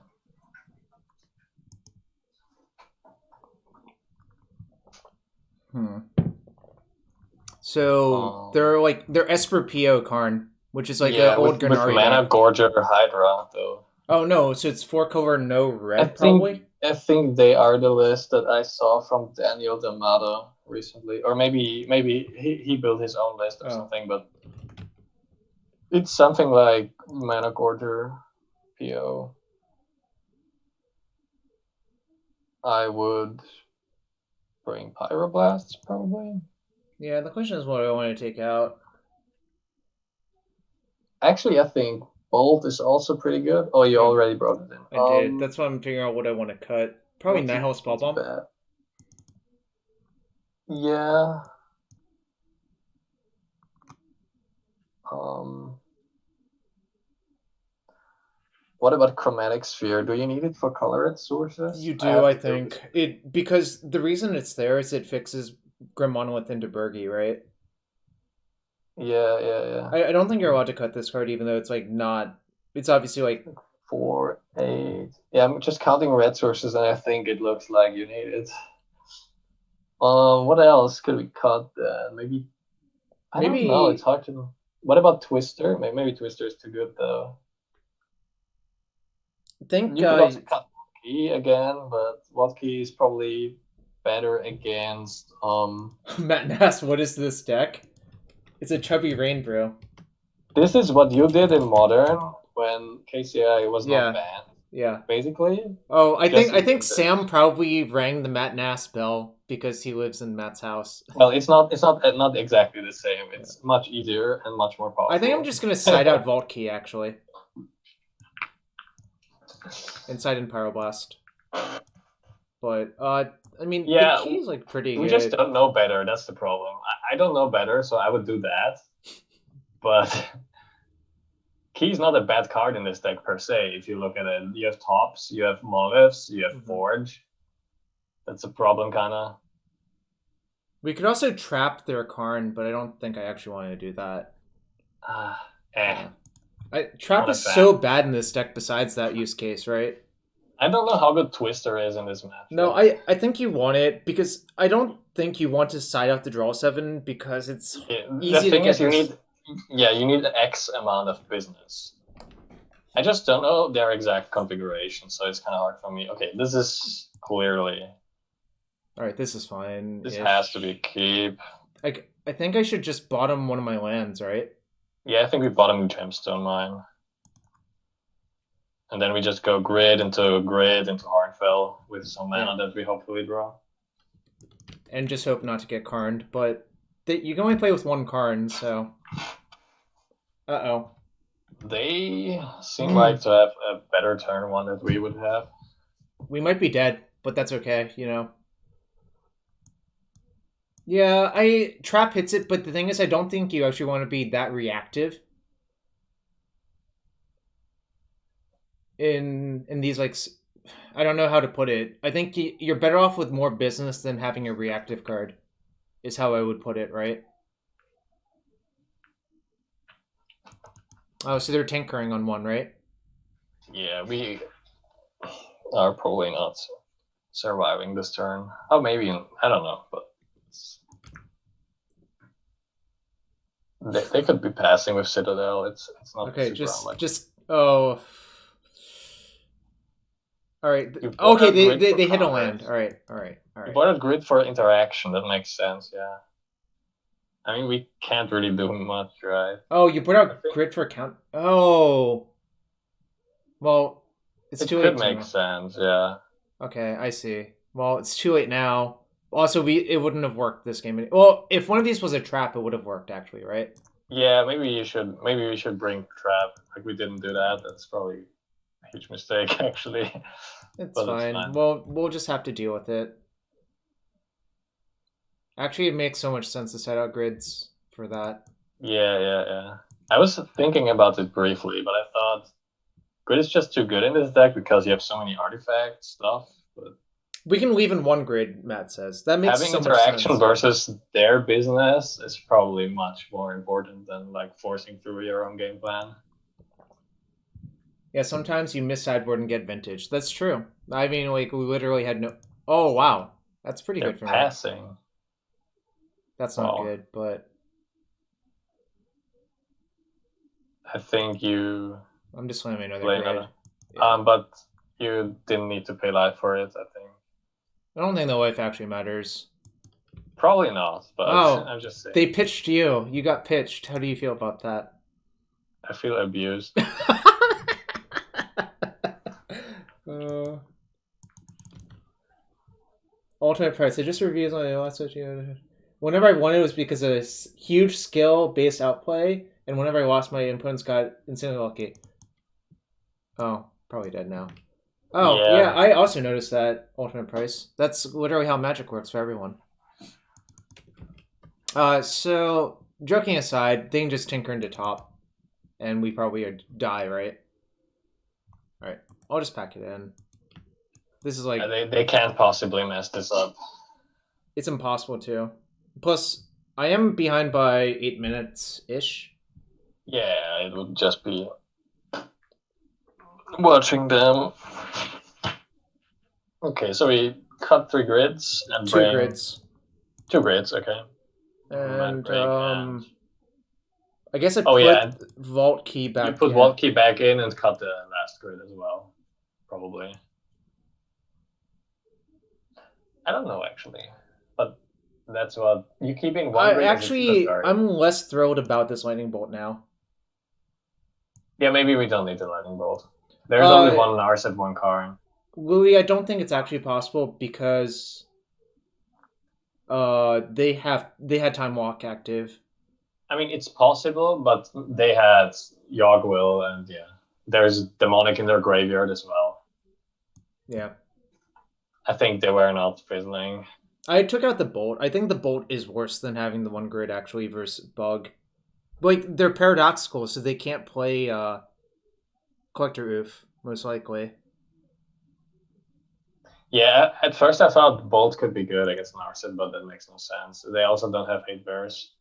So they're Esper PO Karn, which is like an old with Granari Mana deck. Gorger Hydra though. Oh no, so it's 4 color, no red, probably? I think they are the list that I saw from Daniel D'Amato recently. Or maybe he built his own list or something, but it's something like Mana Gorger PO. I would bring Pyroblasts, probably. Yeah, the question is what I want to take out. Actually, I think Bolt is also pretty good. Oh, you already brought it in. I did. That's why I'm figuring out what I want to cut. Probably Nighthouse Spell Bomb. Yeah. What about Chromatic Sphere? Do you need it for colored sources? You do, I think. Because the reason it's there is it fixes Grim Monolith into Birgi, right? Yeah. I don't think you're allowed to cut this card, even though it's like not. It's obviously like 4, 8. Yeah, I'm just counting red sources, and I think it looks like you need it. What else could we cut then? Maybe I don't know. It's hard to know. What about Twister? Maybe Twister is too good though. I think you could also cut Wadkey again, but Wadkey is probably better against Matt Nass, what is this deck? It's a Chubbyrain, bro. This is what you did in Modern when KCI was not banned. Yeah. Basically. Oh, I think Sam probably rang the Matt Nass bell because he lives in Matt's house. Well, it's not exactly the same. It's much easier and much more powerful. I think I'm just gonna side out Vault Key actually. Inside in Pyroblast. But I mean, the key's like pretty good. We just don't know better. That's the problem. I don't know better, so I would do that. But Key's not a bad card in this deck per se. If you look at it, you have tops, you have monoliths, you have forge. That's a problem, kind of. We could also trap their Karn, but I don't think I actually want to do that. Trap is so bad in this deck. Besides that use case, right? I don't know how good Twister is in this match. No, I think you want it because I don't think you want to side out the draw 7 because it's easy to get. You need X amount of business. I just don't know their exact configuration, so it's kind of hard for me. Okay, this is clearly. All right, this is fine. This has to be keep. I think I should just bottom one of my lands, right? Yeah, I think we bottom Gemstone Mine. And then we just go grid into Hardfell with some mana that we hopefully draw. And just hope not to get Karned, but you can only play with one Karn, so... Uh-oh. They seem like to have a better turn one that we would have. We might be dead, but that's okay, you know. Yeah, Trap hits it, but the thing is I don't think you actually want to be that reactive. In these, like, I don't know how to put it. I think you're better off with more business than having a reactive card, is how I would put it, right? Oh, so they're tinkering on one, right? Yeah, we are probably not surviving this turn. Oh, maybe, I don't know, but They could be passing with Citadel. It's not Okay, super unlikely. just oh. All right. You bought Okay, a grid for they hit a land. counters. All right, all right, all You right. bought a grid for interaction. That makes sense. Yeah. I mean, we can't really do much, right? Oh, you put I out think grid for count. Oh, well, it's it too could late make to. sense. Yeah. Okay, I see. Well, it's too late now. Also, it wouldn't have worked this game. Well, if one of these was a trap, it would have worked actually, right? Yeah. Maybe we should bring trap. Like we didn't do that. That's probably a huge mistake, actually. It's But it's fine. fine. Well, we'll just have to deal with it. Actually, it makes so much sense to set out grids for that. Yeah. I was thinking about it briefly, but I thought grid is just too good in this deck because you have so many artifact stuff. But We can leave in one grid, Matt says. That makes having so much interaction sense. versus their business is probably much more important than like forcing through your own game plan. Yeah, sometimes you miss sideboard and get vintage. That's true. I mean, like, we literally had no... Oh, wow. That's pretty They're good for me. passing. That's not Well, good, but... I think you I'm just slamming another play grid. another. Yeah. But you didn't need to pay life for it, I think. I don't think the life actually matters. Probably not, but Oh, I'm just saying. they pitched you. You got pitched. How do you feel about that? I feel abused. Ultimate price. It just reviews on the last switch. Whenever I won it was because of a huge skill-based outplay, and whenever I lost, my opponents got insanely lucky. Oh, probably dead now. Oh, yeah, I also noticed that ultimate price. That's literally how Magic works for everyone. So, joking aside, they can just tinker into top, and we probably die, right? Alright, I'll just pack it in. This is like... They can't possibly mess this up. It's impossible to. Plus, I am behind by 8 minutes-ish. Yeah, it would just be watching them. Okay, so we cut 3 grids and Two grids. 2 grids, okay. And, I guess I put Vault Key back in. You put Vault Key back in and cut the last grid as well, probably. I don't know, actually. But that's what... You keeping one grid... Actually, I'm less thrilled about this Lightning Bolt now. Yeah, maybe we don't need the Lightning Bolt. There's only one Narset, one Karn. Louis, I don't think it's actually possible because they had Time Walk active. I mean, it's possible, but they had Yogwill, and yeah, there's Demonic in their graveyard as well. Yeah. I think they were not fizzling. I took out the Bolt. I think the Bolt is worse than having the one grid actually versus Bug. Like, they're paradoxical, so they can't play Collector Oof, most likely. Yeah, at first I thought Bolt could be good against Narset, but that makes no sense. They also don't have 8 bears.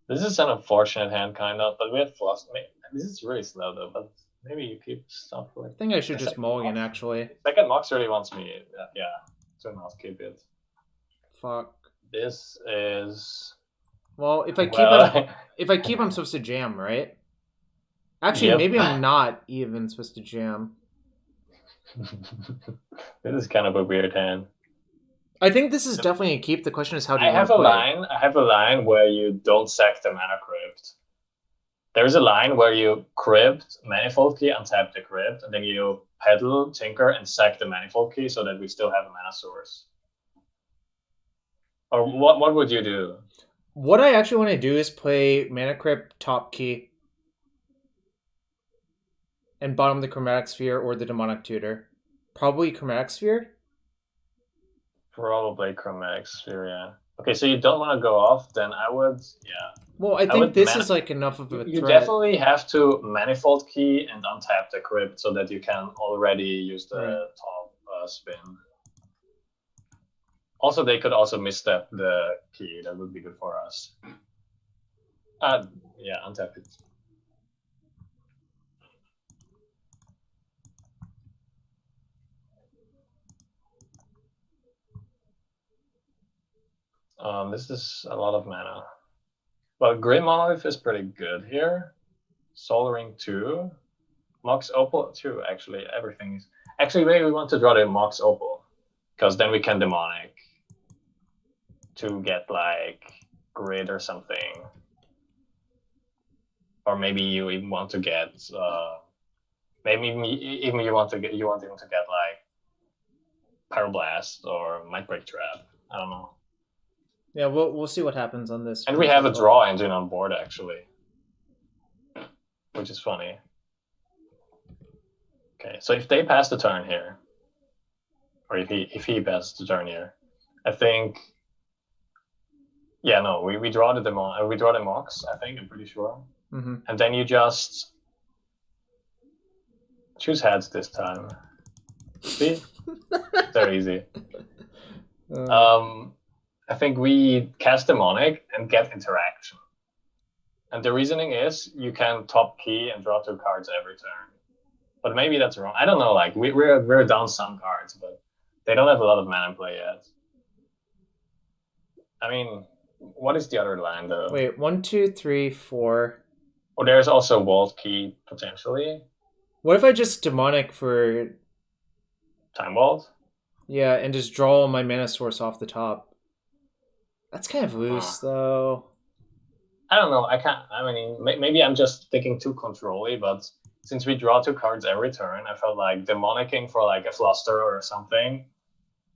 This is an unfortunate hand, kind of, but we have lost. This is really slow, though, but maybe you keep stuff like... I think I should just mulligan, actually. Second Mox really wants me, yeah, to not keep it. Fuck. This is... Well, if I keep I'm supposed to jam, right? Actually, maybe I'm not even supposed to jam. This is kind of a weird hand. I think this is definitely a keep. The question is how do you I have a line where you don't sack the Mana Crypt. There's a line where you crypt, Manifold Key, untap the crypt, and then you pedal, tinker, and sack the Manifold Key so that we still have a mana source. Or what would you do? What I actually want to do is play Mana Crypt, top key, and bottom the Chromatic Sphere or the Demonic Tutor. Probably Chromatic Sphere? Probably Chromatic Sphere, yeah. Okay, so you don't want to go off, then I would, yeah. Well, I think this is like enough of a threat. You definitely have to Manifold Key and untap the crypt so that you can already use the top spin. Also, they could also misstep the key. That would be good for us. Yeah, untap it. This is a lot of mana. Well, Grid Monolith is pretty good here. Soul Ring 2. Mox Opal 2, actually. Everything is... Actually, maybe we want to draw the Mox Opal. Because then we can demonic to get, like, Grid or something. Or maybe you even want to get... maybe even you want even to get, like, Pyroblast or Mindbreak Trap. I don't know. Yeah, we'll see what happens on this. And we have a draw engine on board, actually. Which is funny. Okay, so if they pass the turn here, or if he passes the turn here, I think... Yeah, no, we draw the Mox, I think, I'm pretty sure. Mm-hmm. And then you just choose heads this time. See? Very easy. I think we cast Demonic and get interaction. And the reasoning is you can top key and draw 2 cards every turn. But maybe that's wrong. I don't know. Like we're down some cards, but they don't have a lot of mana in play yet. I mean, what is the other land though? Wait, 1, 2, 3, 4. Oh, there's also Vault Key potentially. What if I just demonic for Time Vault? Yeah, and just draw my mana source off the top. That's kind of loose though. I don't know. I mean, maybe I'm just thinking too control-y, but since we draw 2 cards every turn, I felt like demonicking for like a Fluster or something,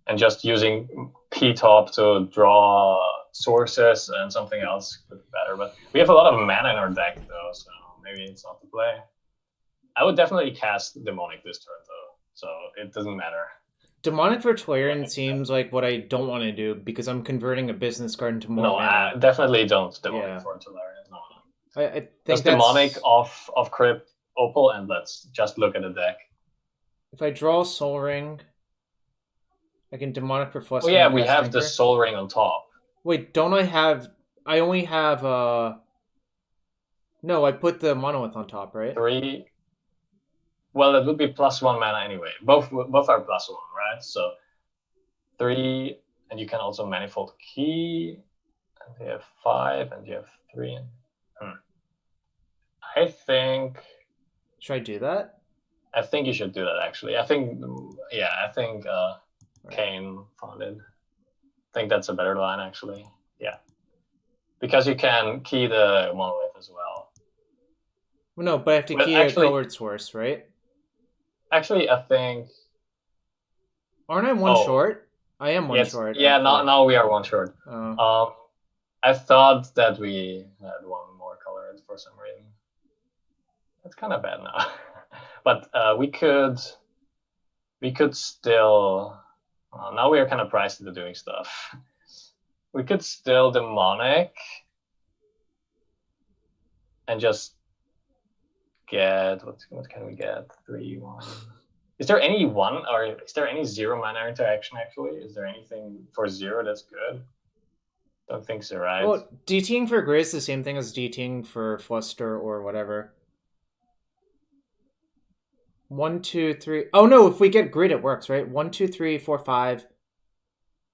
and just using P-top to draw sources and something else could be better. But we have a lot of mana in our deck though, so maybe it's not the play. I would definitely cast Demonic this turn though, so it doesn't matter. Demonic for Tolarian seems like what I don't want to do because I'm converting a business card into more mana. I definitely don't Demonic for Tolarian. No. I think just Demonic off Crypt Opal, and let's just look at the deck. If I draw Soul Ring, I can Demonic for Fluster. Oh yeah, we have the Soul Ring on top. Wait, don't I have... I only have... No, I put the Monolith on top, right? 3... Well, it would be +1 mana anyway. Both are +1, right? So 3, and you can also Manifold Key. And you have 5, and you have 3. I think... Should I do that? I think you should do that, actually. I think Kane found it. I think that's a better line, actually. Yeah. Because you can key the Monolith as well. Well, no, but I have to key a colored source, right? Actually, I think... Aren't I one short? I am one short. Yeah, now we are one short. Oh. I thought that we had one more colored for some reason. That's kind of bad now. But we could still... now we are kind of priced into doing stuff. We could still Demonic and just get... What can we get? 3, 1... Is there any 1 or is there any 0 mana interaction actually? Is there anything for 0 that's good? Don't think so, right? Well, DTing for Grid is the same thing as DTing for Fluster or whatever. 1, 2, 3. Oh no, if we get Grid, it works, right? 1, 2, 3, 4, 5.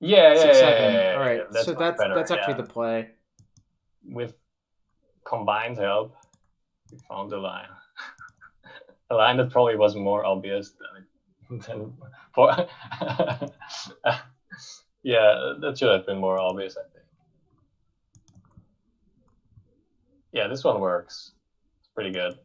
Yeah, 6, 7. yeah. All right, That's so that's actually the play. With combined help, we found the line. A line that probably was more obvious than for. Yeah, that should have been more obvious, I think. Yeah, this one works. It's pretty good.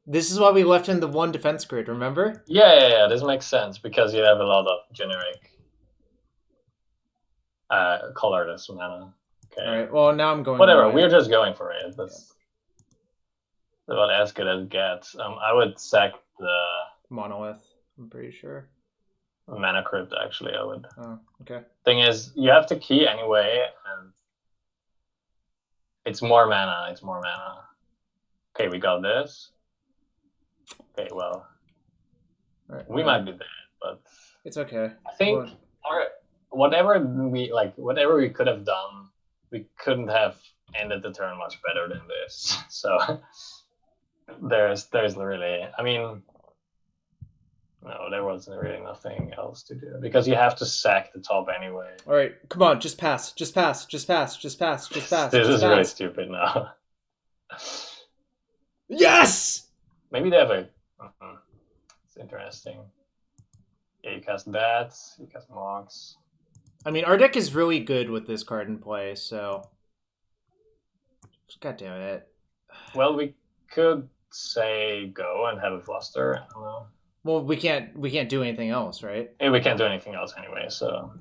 This is why we left in the 1 defense grid, remember? Yeah, this makes sense because you have a lot of generic colorless mana. Okay. All right, well, now I'm going... Whatever, we're just going for it. That's about as good as it gets. I would sack the... Monolith, I'm pretty sure. Mana Crypt, actually, I would. Oh, okay. Thing is, you have to key anyway, and it's more mana, Okay, we got this. Okay, well, we might be dead, but... It's okay. I think whatever we could have done, we couldn't have ended the turn much better than this. So there's really, I mean, No, there wasn't really nothing else to do because you have to sack the top anyway. All right, come on, just pass, just pass, just pass, just pass, just pass. This just is really pass. stupid now. Yes. Maybe they have a. It's interesting. Yeah, you cast bats, you cast mogs. I mean, our deck is really good with this card in play, so. God damn it. Well, we could say go and have a fluster. I don't know. Well, we can't do anything else, right? Hey, we can't do anything else anyway, so.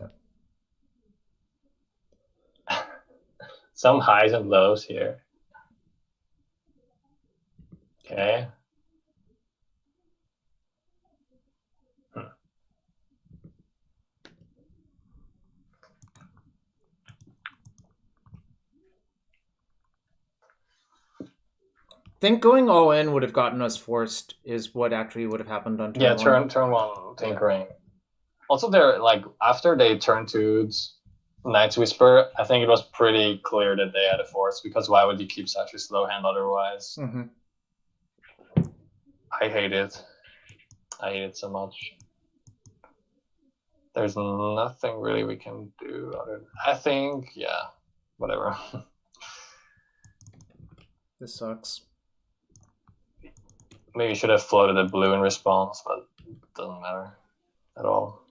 Some highs and lows here. Okay. I think going all in would have gotten us forced is what actually would have happened on turn one. Turn one tinkering. Yeah. Also, they're like after they turn to Knight's Whisper, I think it was pretty clear that they had a force because why would you keep such a slow hand otherwise? Mm-hmm. I hate it. I hate it so much. There's nothing really we can do other. I think, yeah, whatever. This sucks. Maybe you should have floated a blue in response, but it doesn't matter at all.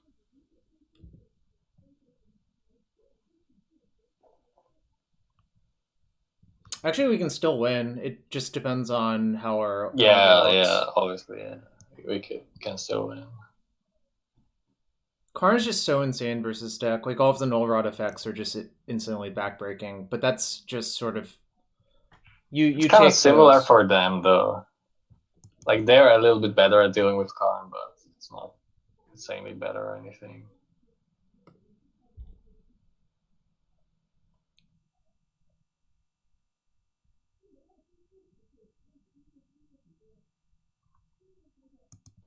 Actually, we can still win. It just depends on how our yeah, obviously, yeah. We can still win. Karn is just so insane versus deck. Like all of the null rod effects are just instantly backbreaking, but that's just sort of you kind of similar those. for them though. Like they're a little bit better at dealing with Karn, but it's not insanely better or anything.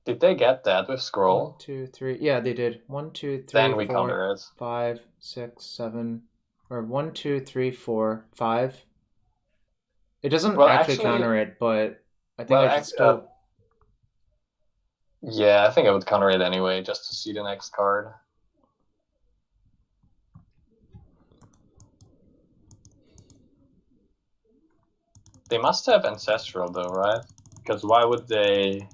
Did they get that with scroll? 1, 2, 3. Yeah, they did. 1, 2, 3. Then we 4, counter it. 5, 6, 7, or 1, 2, 3, 4, 5. It doesn't actually counter it, but I think I should still. Yeah, I think I would counter it anyway, just to see the next card. They must have Ancestral though, right? Because why would they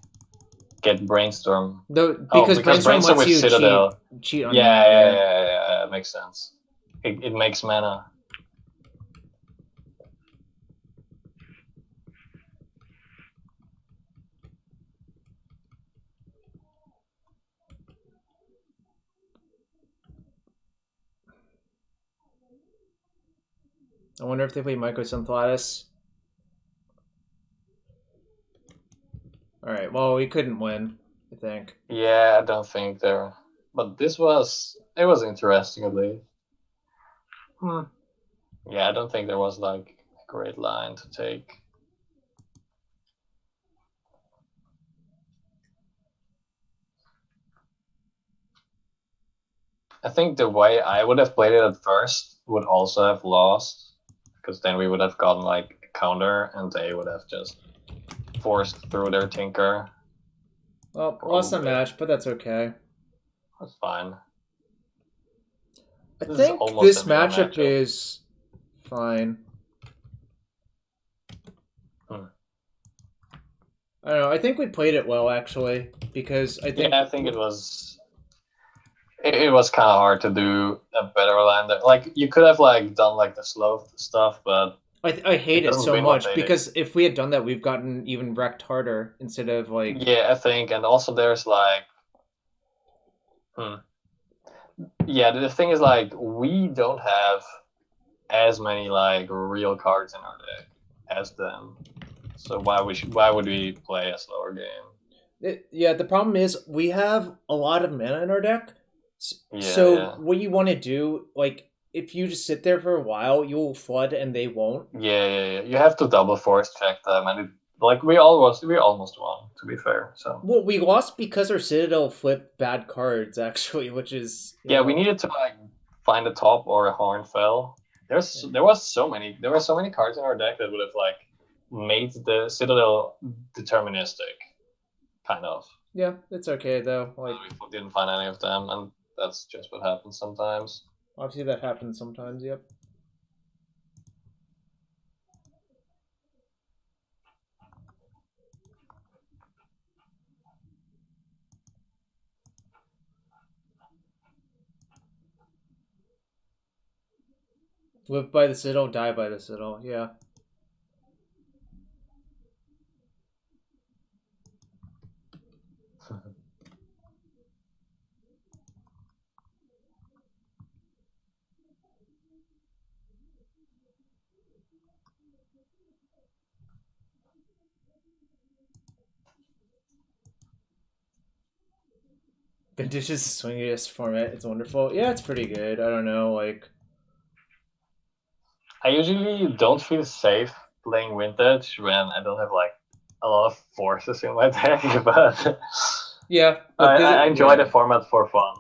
get Brainstorm? Because Brainstorm lets you Citadel. cheat on Yeah, it makes sense. It makes mana. I wonder if they play Mycosynth Lattice. Alright, well, we couldn't win, I think. Yeah, I don't think there. But it was interesting at least. Yeah, I don't think there was like a great line to take. I think the way I would have played it at first would also have lost, because then we would have gotten like a counter and they would have just forced through their Tinker. Well, lost the match, but that's okay. That's fine. I think this matchup is fine. I don't know. I think we played it well, actually, because I think. Yeah, I think it was. It was kind of hard to do a better line. Like you could have like done like the slow stuff, but I hate it so much because if we had done that, we've gotten even wrecked harder instead of like. Yeah, I think, and also there's like. Yeah, the thing is like we don't have as many like real cards in our deck as them, so why would we play a slower game? The problem is we have a lot of mana in our deck. What you want to do, like, if you just sit there for a while, you'll flood and they won't. Yeah. You have to double force check them, and we almost won, to be fair. So well, we lost because our Citadel flipped bad cards, actually, which is we needed to like find a top or a Hornfell. There were so many cards in our deck that would have like made the Citadel deterministic, kind of. Yeah, it's okay though. Like, We didn't find any of them, and that's just what happens sometimes. obviously that happens sometimes. Yep. Live by the Citadel, die by the Citadel. Yeah. Vintage is the swingiest format. It's wonderful. Yeah, it's pretty good. I don't know, like. I usually don't feel safe playing vintage when I don't have like a lot of forces in my deck, but Yeah, but I enjoy the format for fun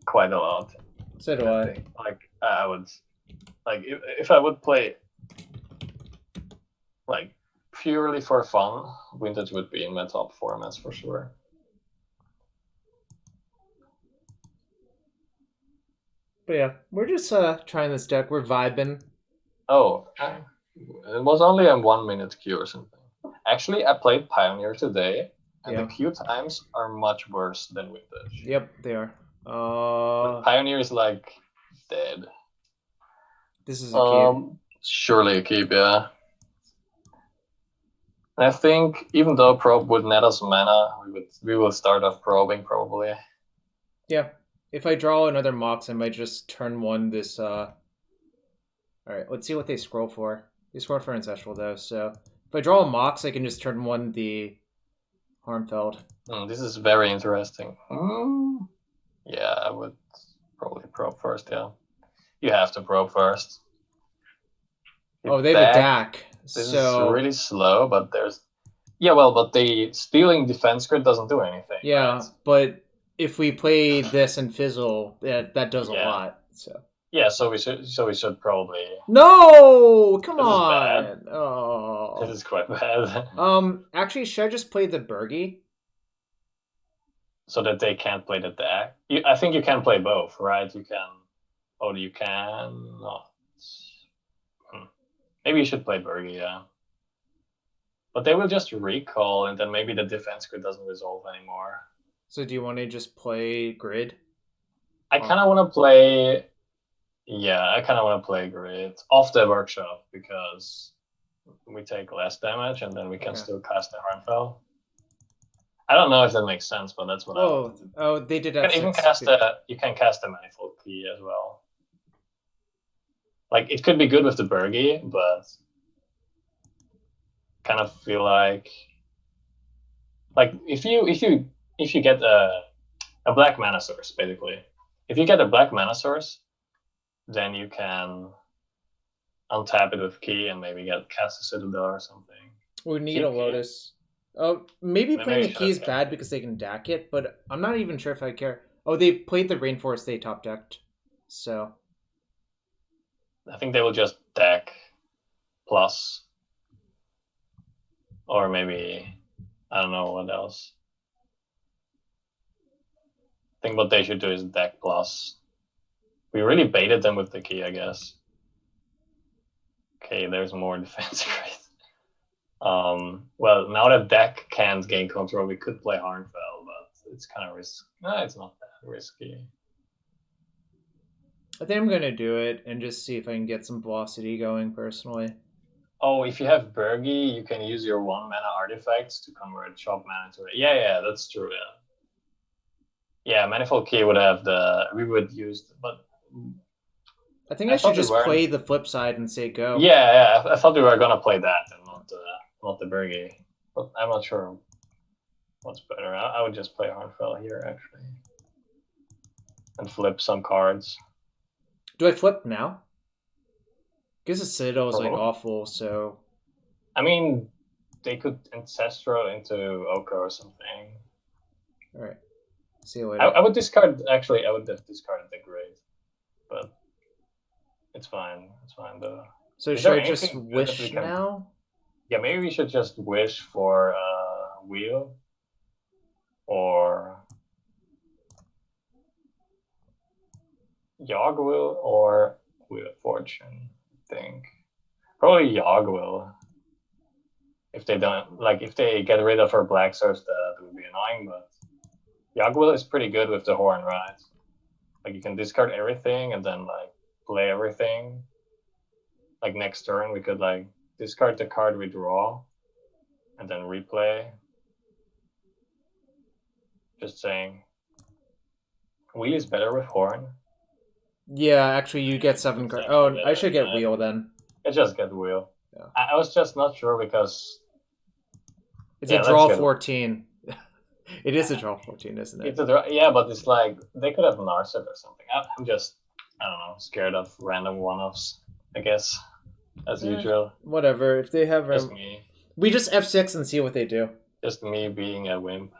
quite a lot. So do I. Think. Like I would, like if I would play like purely for fun, vintage would be in my top formats for sure. But yeah, we're just trying this deck. We're vibing. Oh, it was only a 1 minute queue or something. Actually, I played Pioneer today, and the queue times are much worse than vintage. Yep, they are. Pioneer is like dead. This is a keep. Surely a keep, yeah. I think even though probe would net us mana, we will start off probing probably. Yeah. If I draw another Mox, I might just turn one this Alright, let's see what they scroll for. They scroll for Ancestral though, so if I draw a Mox, I can just turn one the Harmfeld. This is very interesting. Yeah, I would probably probe first, yeah. You have to probe first. Oh, they have a DAC. This is really slow, but there's... Yeah, well, but the stealing defense grid doesn't do anything. Yeah, right? but if we play this and Fizzle, that does a lot. So yeah, so we should probably... No! Come on! Is bad. Oh. This is quite bad. Actually, should I just play the Birgi? So that they can't play the deck? I think you can play both, right? You can... Oh, you can not. Maybe you should play Birgi, yeah. But they will just recall, and then maybe the defense grid doesn't resolve anymore. So do you want to just play Grid? I kind of want to play... Yeah, I kind of want to play Grid off the workshop, because we take less damage, and then we can still cast the Harmfell. I don't know if that makes sense, but that's what I want to do. Oh, they did have you can cast a Manifold Key as well. Like, it could be good with the Birgi, but kind of feel like if you get a black mana source, basically. If you get a black mana source, then you can untap it with key and maybe cast a Citadel or something. We need a Lotus. Oh, maybe playing the key is bad because they can DAC it, but I'm not even sure if I care. Oh, they played the Rainforest, they top decked. So I think they will just deck plus. Or maybe, I don't know what else. I think what they should do is deck plus. We really baited them with the key, I guess. Okay, there's more defense grid. Well, now that deck can't gain control, we could play Harmfell, but it's kind of risky. No, it's not that risky. I think I'm going to do it and just see if I can get some velocity going personally. Oh, if you have Birgi, you can use your 1 mana artifacts to convert shop mana to it. Yeah, that's true, yeah. Yeah, Manifold Key would have we would use, but... I think I should just play the flip side and say go. Yeah, I thought we were going to play that and not the Birgi. But I'm not sure what's better. I would just play Harmfell here, actually. And flip some cards. Do I flip now? Because the Citadel is like awful, so... I mean, they could Ancestral into Oko or something. Alright. See you later. I would discard... Actually, I would have discarded the Grid. But it's fine. It's fine, though. So should I just wish now? Yeah, maybe we should just wish for Wheel. or Yogg-Will or Wheel of Fortune, I think. Probably Yogg-Will. If they don't, like, if they get rid of her black source, that would be annoying, but Yogg-Will is pretty good with the horn, right? Like, you can discard everything and then, like, play everything. Like, next turn, we could, like, discard the card we draw and then replay. Just saying. Wheel is better with horn. Yeah, actually, you get 7 cards. Oh, I should get Wheel then. I just get Wheel. Yeah. I was just not sure because it's a draw 14. It is a draw 14, isn't it? It's a draw, yeah, but it's like they could have Narset or something. I'm just, I don't know, scared of random one-offs, I guess, as usual. Whatever. If they have just me. We just F6 and see what they do. Just me being a wimp.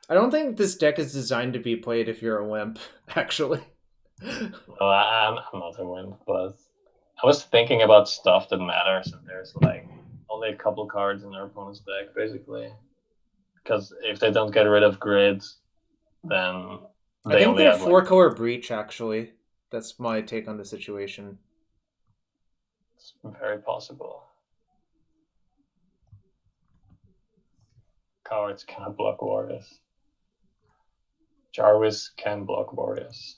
I don't think this deck is designed to be played if you're a wimp, actually. No, I'm not a wimp, but I was thinking about stuff that matters, and there's like only a couple cards in their opponent's deck, basically. Because if they don't get rid of grid, then I think they're 4-color breach, actually. That's my take on the situation. It's very possible. Cowards cannot block Warriors. Jarvis can block Warriors.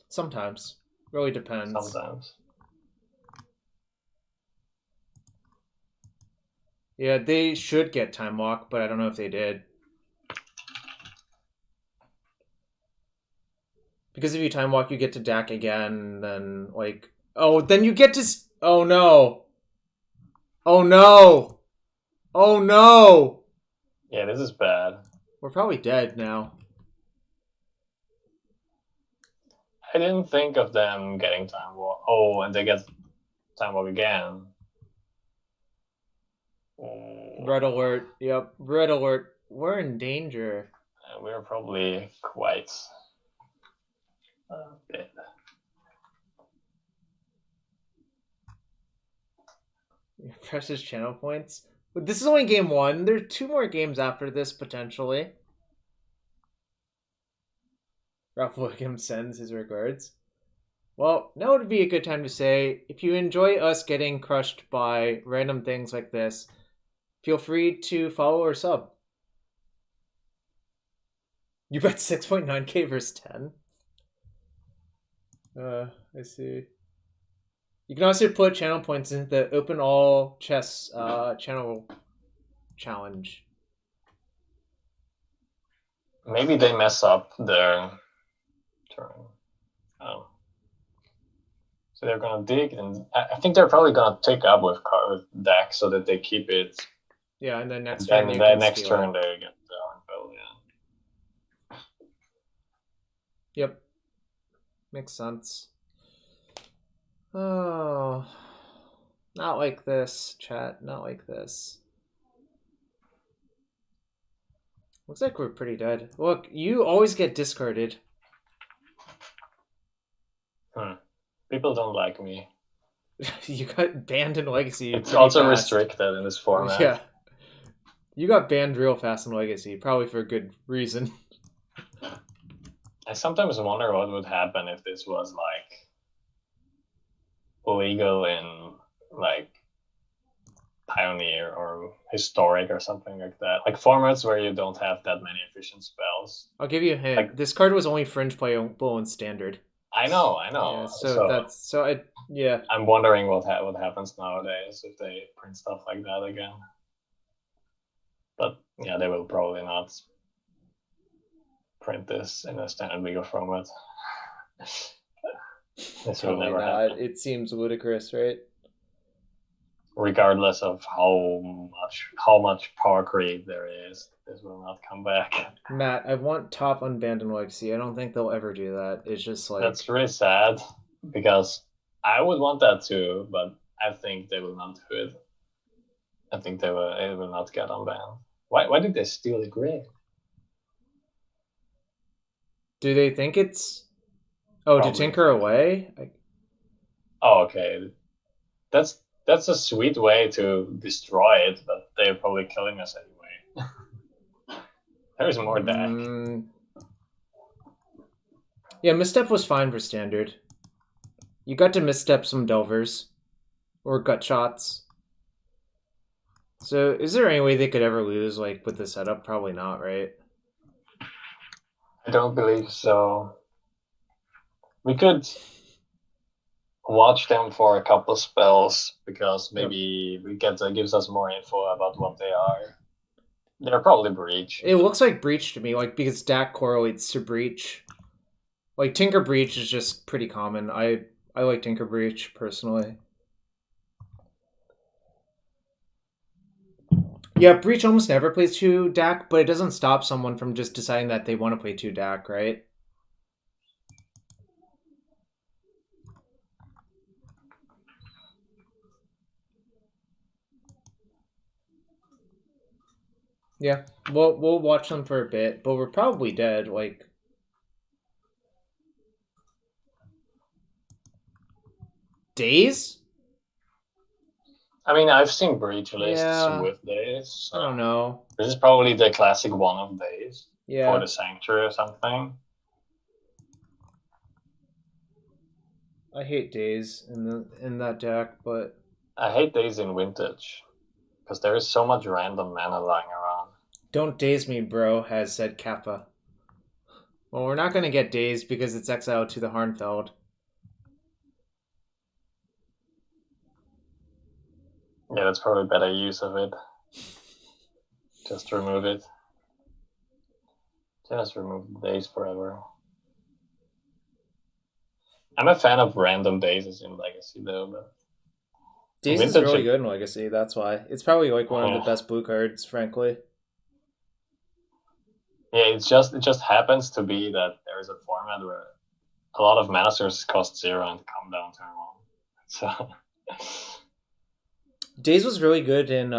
Sometimes. Really depends. Sometimes. Yeah, they should get Time Walk, but I don't know if they did. Because if you Time Walk, you get to Dak again, then, like... Oh, then you get to... Oh, no! Oh, no! Oh, no! Yeah, this is bad. We're probably dead now. I didn't think of them getting Time Walk. Oh, and they get Time Walk again. Red alert. Yep, red alert. We're in danger. We're probably quite dead. Precious channel points. But this is only game 1. There are 2 more games after this, potentially. Ralph Williams sends his regards. Well, now would be a good time to say, if you enjoy us getting crushed by random things like this, feel free to follow or sub. You bet 6.9k versus 10? I see. You can also put channel points into the Open All Chess channel challenge. Maybe they mess up their turn. So they're gonna dig, and I think they're probably gonna take up with deck so that they keep it. Yeah, and then next turn. Turn they get the Hornbill. Yeah. Yep. Makes sense. Oh, not like this, chat. Not like this. Looks like we're pretty dead. Look, you always get discarded. People don't like me. You got banned in Legacy. It's also restricted in this format. Yeah. You got banned real fast in Legacy, probably for a good reason. I sometimes wonder what would happen if this was like legal in like Pioneer or Historic or something like that. Like formats where you don't have that many efficient spells. I'll give you a hint. Like, this card was only fringe playable in Standard. I know. Yeah, I'm wondering what happens nowadays if they print stuff like that again. But yeah, they will probably not print this in a standard legal format. This will never happen. It seems ludicrous, right? Regardless of how much power creep there is, this will not come back. Matt, I want top unbanned in Legacy. I don't think they'll ever do that. It's just like... That's really sad, because I would want that too, but I think they will not do it. I think it will not get unbanned. Why did they steal the grid? Do they think it's... Oh, probably. To tinker away? Oh, okay. That's a sweet way to destroy it, but they're probably killing us anyway. There's more deck. Yeah, misstep was fine for standard. You got to misstep some delvers or gut shots. So, is there any way they could ever lose, like, with the setup? Probably not, right? I don't believe so. We could watch them for a couple spells because maybe that gives us more info about what they are. They're probably Breach. It looks like Breach to me, like, because Dak correlates to Breach. Like, Tinker Breach is just pretty common. I like Tinker Breach, personally. Yeah, Breach almost never plays 2 Dak, but it doesn't stop someone from just deciding that they want to play 2 Dak, right? Yeah, we'll watch them for a bit, but we're probably dead, like... Days? I mean, I've seen Breach lists Yeah. with days. So I don't know. this is probably the classic one of days Yeah. for the Sanctuary or something. I hate Days in that deck, but... I hate days in Vintage because there is so much random mana lying around. Don't daze me, bro, has said Kappa. Well, we're not going to get dazed because it's exiled to the Harnfeld. Yeah, that's probably better use of it. Just remove it. Just remove the days forever. I'm a fan of random dazes in Legacy, though. But Daze is really good in Legacy, that's why. It's probably like one of the best blue cards, frankly. Yeah, it just happens to be that there is a format where a lot of mana sources cost 0 and come down turn 1. So Daze was really good in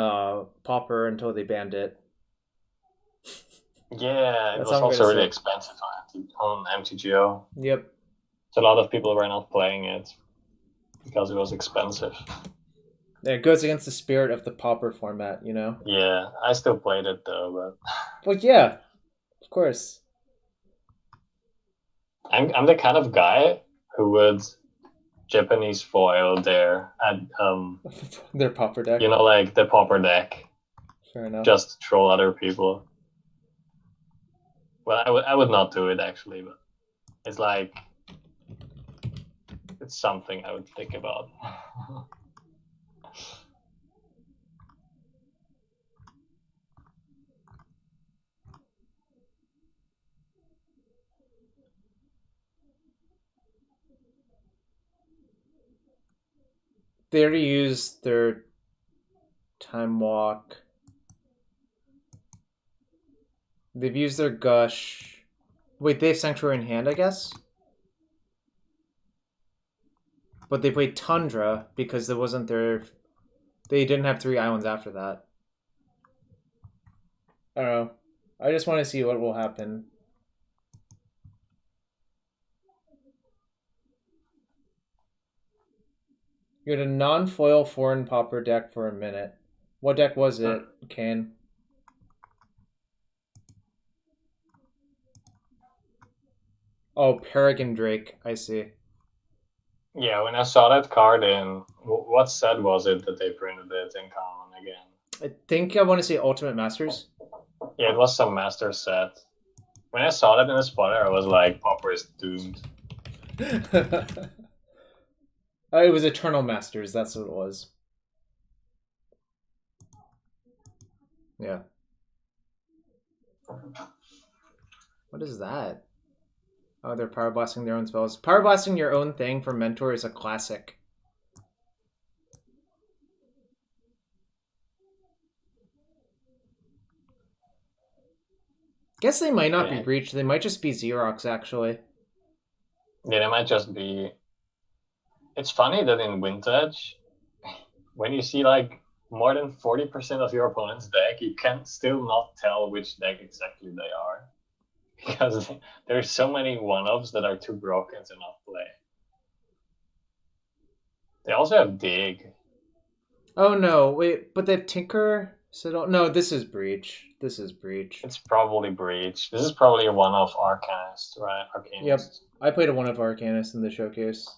Pauper until they banned it. Yeah, it was also really expensive on MTGO. Yep. So a lot of people were not playing it because it was expensive. Yeah, it goes against the spirit of the Pauper format, you know? Yeah, I still played it though, but... Well, yeah, of course. I'm the kind of guy who would Japanese foil their Pauper deck. You know, like the Pauper deck. Fair enough. Just troll other people. Well, I would not do it actually, but it's like it's something I would think about. They already used their Time Walk. They've used their Gush. Wait, they have Sanctuary in hand, I guess? But they played Tundra because there wasn't their... They didn't have 3 islands after that. I don't know. I just want to see what will happen. You had a non-foil foreign Pauper deck for a minute. What deck was it, Kane? Oh, Peregrine Drake. I see. Yeah, when I saw that card in... What set was it that they printed it in common again? I think I want to say Ultimate Masters. Yeah, it was some Master set. When I saw that in the spoiler, I was like, Pauper is doomed. It was Eternal Masters, that's what it was. Yeah. What is that? Oh, they're power blasting their own spells. Power blasting your own thing for Mentor is a classic. Guess they might not be Breach. They might just be Xerox, actually. Yeah, they might just be... It's funny that in Vintage, when you see like more than 40% of your opponent's deck, you can still not tell which deck exactly they are. Because there's so many one-offs that are too broken to not play. They also have Dig. Oh no, wait, but they have Tinker... So no, this is Breach. This is Breach. It's probably Breach. This is probably one of Arcanist, right? Arcanist. Yep. I played one of Arcanist in the showcase.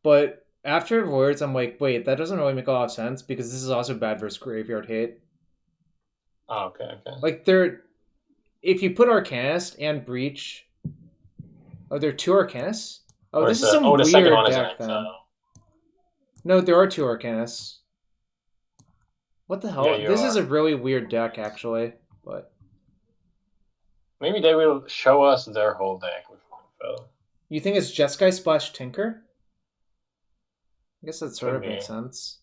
But afterwards, I'm like, wait, that doesn't really make a lot of sense because this is also bad versus Graveyard Hate. Oh, okay. Like, if you put Arcanist and Breach... Are there 2 Arcanists? Oh, Or this is the- some the weird second one is deck, then. No, there are 2 Arcanists. What the hell? Yeah, This is a really weird deck, actually. But maybe they will show us their whole deck with Hornfell. you think it's Jeskai Splash Tinker? I guess that sort Could of be. makes sense.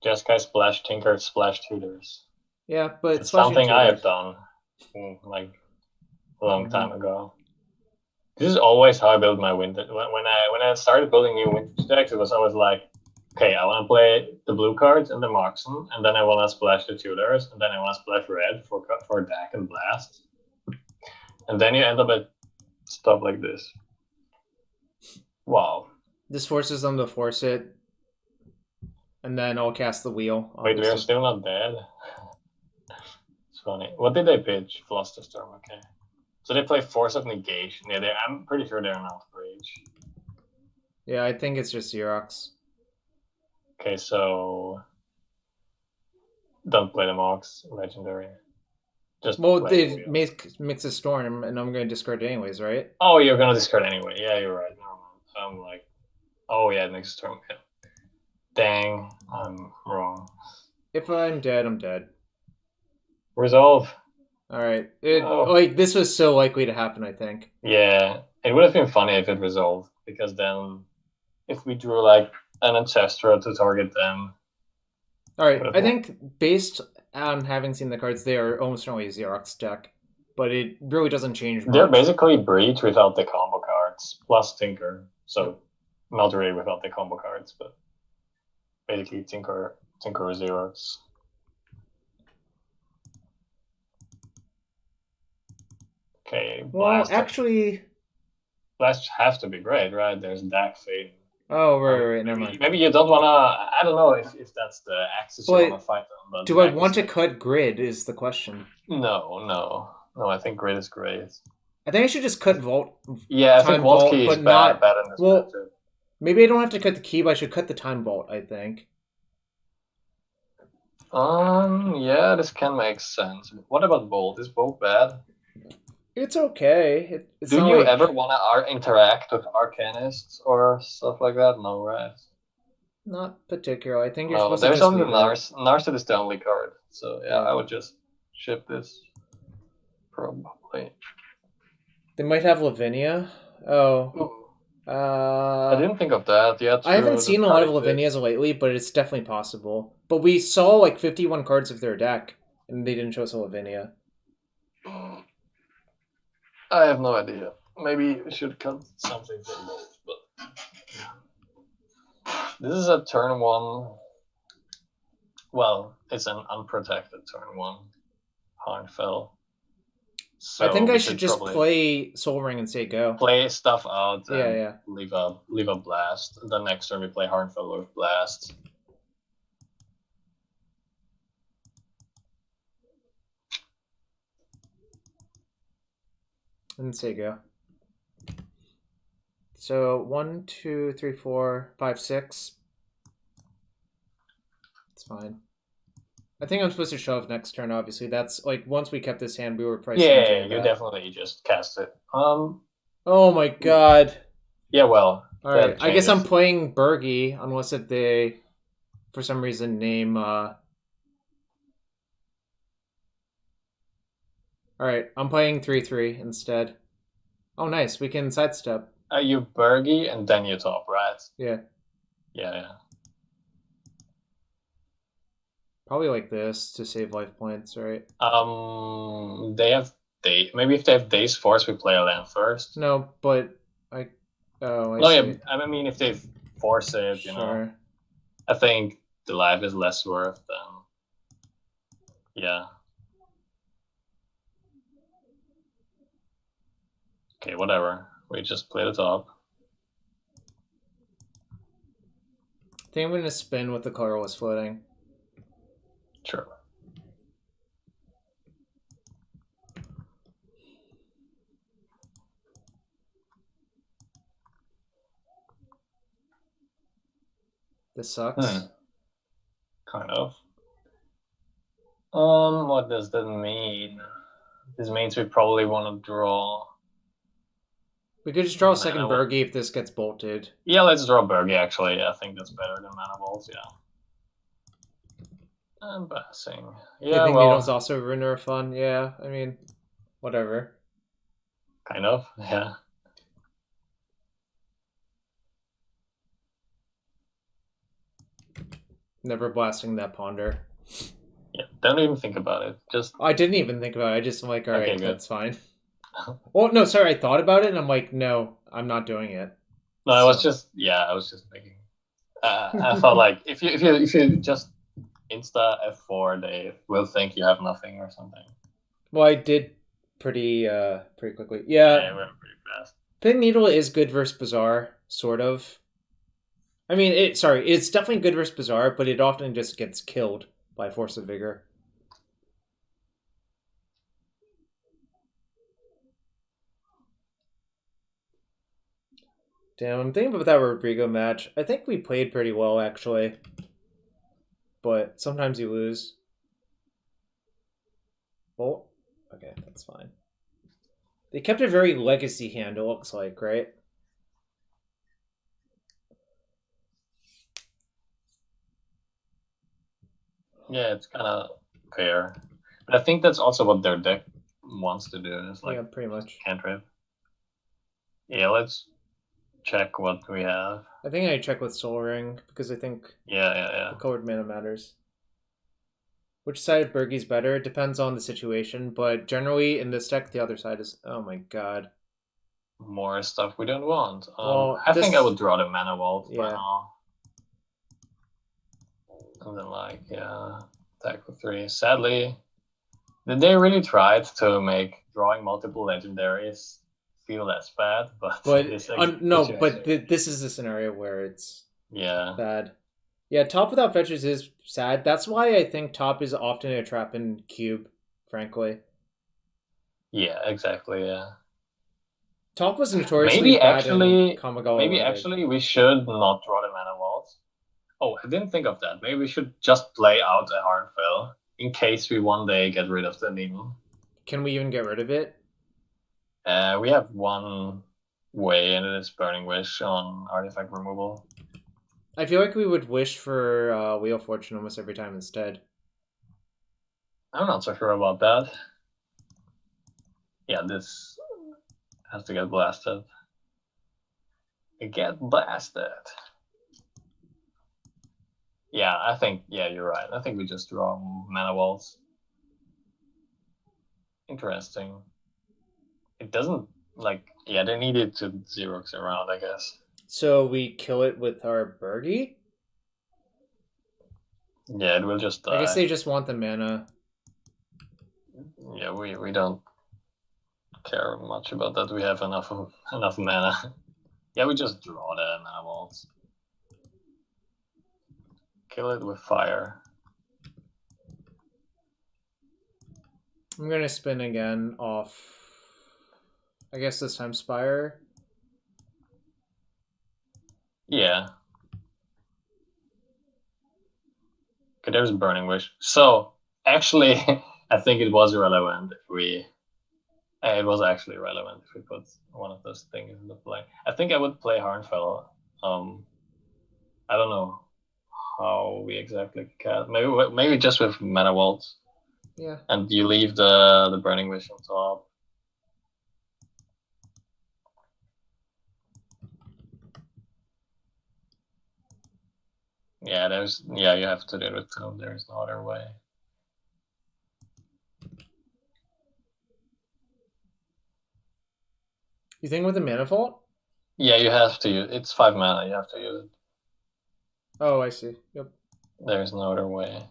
Jeskai Splash Tinker Splash Tutors. Yeah, but It's Splashing something I Tutor- have done like a long time ago. This is always how I build my vintage. When I started building new vintage decks, it was always like, okay, I want to play the blue cards and the marksman, and then I want to splash the tutors, and then I want to splash red for deck and blast, and then you end up at stuff like this. Wow. This forces them to force it, and then I'll cast the wheel. Wait, we're still not dead. It's funny. What did they pitch? Flusterstorm. Okay. So they play Force of Negation. Yeah, I'm pretty sure they're not Rage. Yeah, I think it's just Xerox. Okay, so don't play the Mox Legendary. Just Well, play they mix a storm, and I'm going to discard it anyways, right? Oh, you're gonna discard anyway. Yeah, you're right. I'm like, oh yeah, next storm. Yeah. Dang, I'm wrong. If I'm dead, I'm dead. Resolve. All right. Like this was so likely to happen, I think. Yeah, it would have been funny if it resolved, because then if we drew like an Ancestra to target them. All right, I think based on having seen the cards, they are almost certainly a Xerox deck, but it really doesn't change much. They're basically Breach without the combo cards, plus Tinker. So not really without the combo cards, but basically Tinker Xerox. Okay, Blast. Well, actually... Blasts have to be great, right? There's Dak Fade. Oh, right, never mind. Maybe you don't want to... I don't know if that's the axis you want to fight on. But do I want to cut Grid is the question. No, I think Grid is great. I think I should just cut Vault. Yeah, I think Vault Key is bad in this matchup. Maybe I don't have to cut the key, but I should cut the Time Vault, I think. Yeah, this can make sense. What about Bolt? Is Bolt bad? It's okay. It's Do you ever want to interact with Arcanists or stuff like that? No, right? Not particularly. I think you're supposed to just... There's only Nars. Narset is the only card. So, yeah, I would just ship this. Probably. They might have Lavinia. Oh. I didn't think of that. Yeah, I haven't seen a lot of Lavinias lately, but it's definitely possible. But we saw like 51 cards of their deck, and they didn't show us a Lavinia. I have no idea. Maybe we should cut something from both. But this is a turn 1. Well, it's an unprotected turn 1. Hornfell. So I think I should just play Soul Ring and say go. Play stuff out. And leave a blast. The next turn we play Hornfell with blast. And say go. So 1, 2, 3, 4, 5, 6. It's fine. I think I'm supposed to shove next turn, obviously. That's like once we kept this hand, we were pricing. Yeah, you definitely just cast it. Oh my god. Yeah, well. Alright, I guess I'm playing Birgi, unless if they, for some reason, name Alright, I'm playing 3/3 instead. Oh nice, we can sidestep. You Birgi and then you top, right? Yeah. Yeah. Probably like this to save life points, right? Maybe if they have Days Force, we play a land first. No, but I see. Yeah, I mean if they force it, you know. I think the life is less worth than Okay, whatever. We just play the top. I think I'm gonna spin with the colorless floating. Sure. This sucks. Kind of. What does that mean? This means we probably want to draw. We could just draw a Mana second Vault. Birgi if this gets bolted. Yeah, let's draw Birgi, actually. I think that's better than Mana Vaults, yeah. And passing. Yeah, I think well, Needle's also a ruiner of fun. Yeah, I mean, whatever. kind of, yeah. Never blasting that ponder. Yeah, don't even think about it. Just I didn't even think about it. I just am like, all right, Okay, good. that's fine. Oh no, sorry, I thought about it and I'm like, no, I'm not doing it. no, I was just thinking. I thought like if you just insta F4, they will think you have nothing or something. Well, I did pretty quickly. Yeah, it went pretty fast. Pig Needle is good versus Bizarre, sort of. I mean, it's definitely good versus Bizarre, but it often just gets killed by Force of Vigor. Damn, I'm thinking about that Rodrigo match. I think we played pretty well, actually. But sometimes you lose. Oh, okay, that's fine. They kept a very legacy hand, it looks like, right? Yeah, it's kind of fair. But I think that's also what their deck wants to do. It's like, yeah, pretty much. Cantrip. Yeah, let's check what we have. I think I check with Soul Ring, because I think Yeah. the colored mana matters. Which side of Birgi's better? It depends on the situation, but generally in this deck, the other side is... Oh my god. More stuff we don't want. Well, I think I would draw the Mana Vault by Yeah. now. And then, like, yeah, attack for 3. Sadly, did they really try to make drawing multiple legendaries feel less bad? But this is a scenario where it's bad. Yeah, top without fetches is sad. That's why I think top is often a trap in cube, frankly. Yeah, exactly, yeah. Top was notoriously bad in Kamigawa. Maybe actually we should not draw the Mana Vault. Oh, I didn't think of that. Maybe we should just play out a hard fill in case we one day get rid of the needle. Can we even get rid of it? We have one way, and it is Burning Wish on artifact removal. I feel like we would wish for Wheel of Fortune almost every time instead. I'm not so sure about that. Yeah, this has to get blasted. Get blasted. Yeah, I think, you're right. I think we just draw Mana Vaults. Interesting. It doesn't, they needed to Xerox around, I guess. So we kill it with our Birgi? Yeah, it will just die. I guess they just want the mana. Yeah, we don't care much about that. We have enough mana. Yeah, we just draw the Mana Vaults. Kill it with fire. I'm gonna spin again off, I guess this time Spire. Yeah. Okay, there's Burning Wish. So, actually, I think it was relevant if we... It was actually relevant if we put one of those things into play. I think I would play Harnfell. I don't know how we exactly cast. Maybe just with Mana Vaults. Yeah. And you leave the Burning Wish on top. Yeah, you have to do it with Tomb. There's no other way. You think with the Mana Vault? Yeah, you have to use it's 5 mana, you have to use it. Oh, I see. Yep. There's no other way.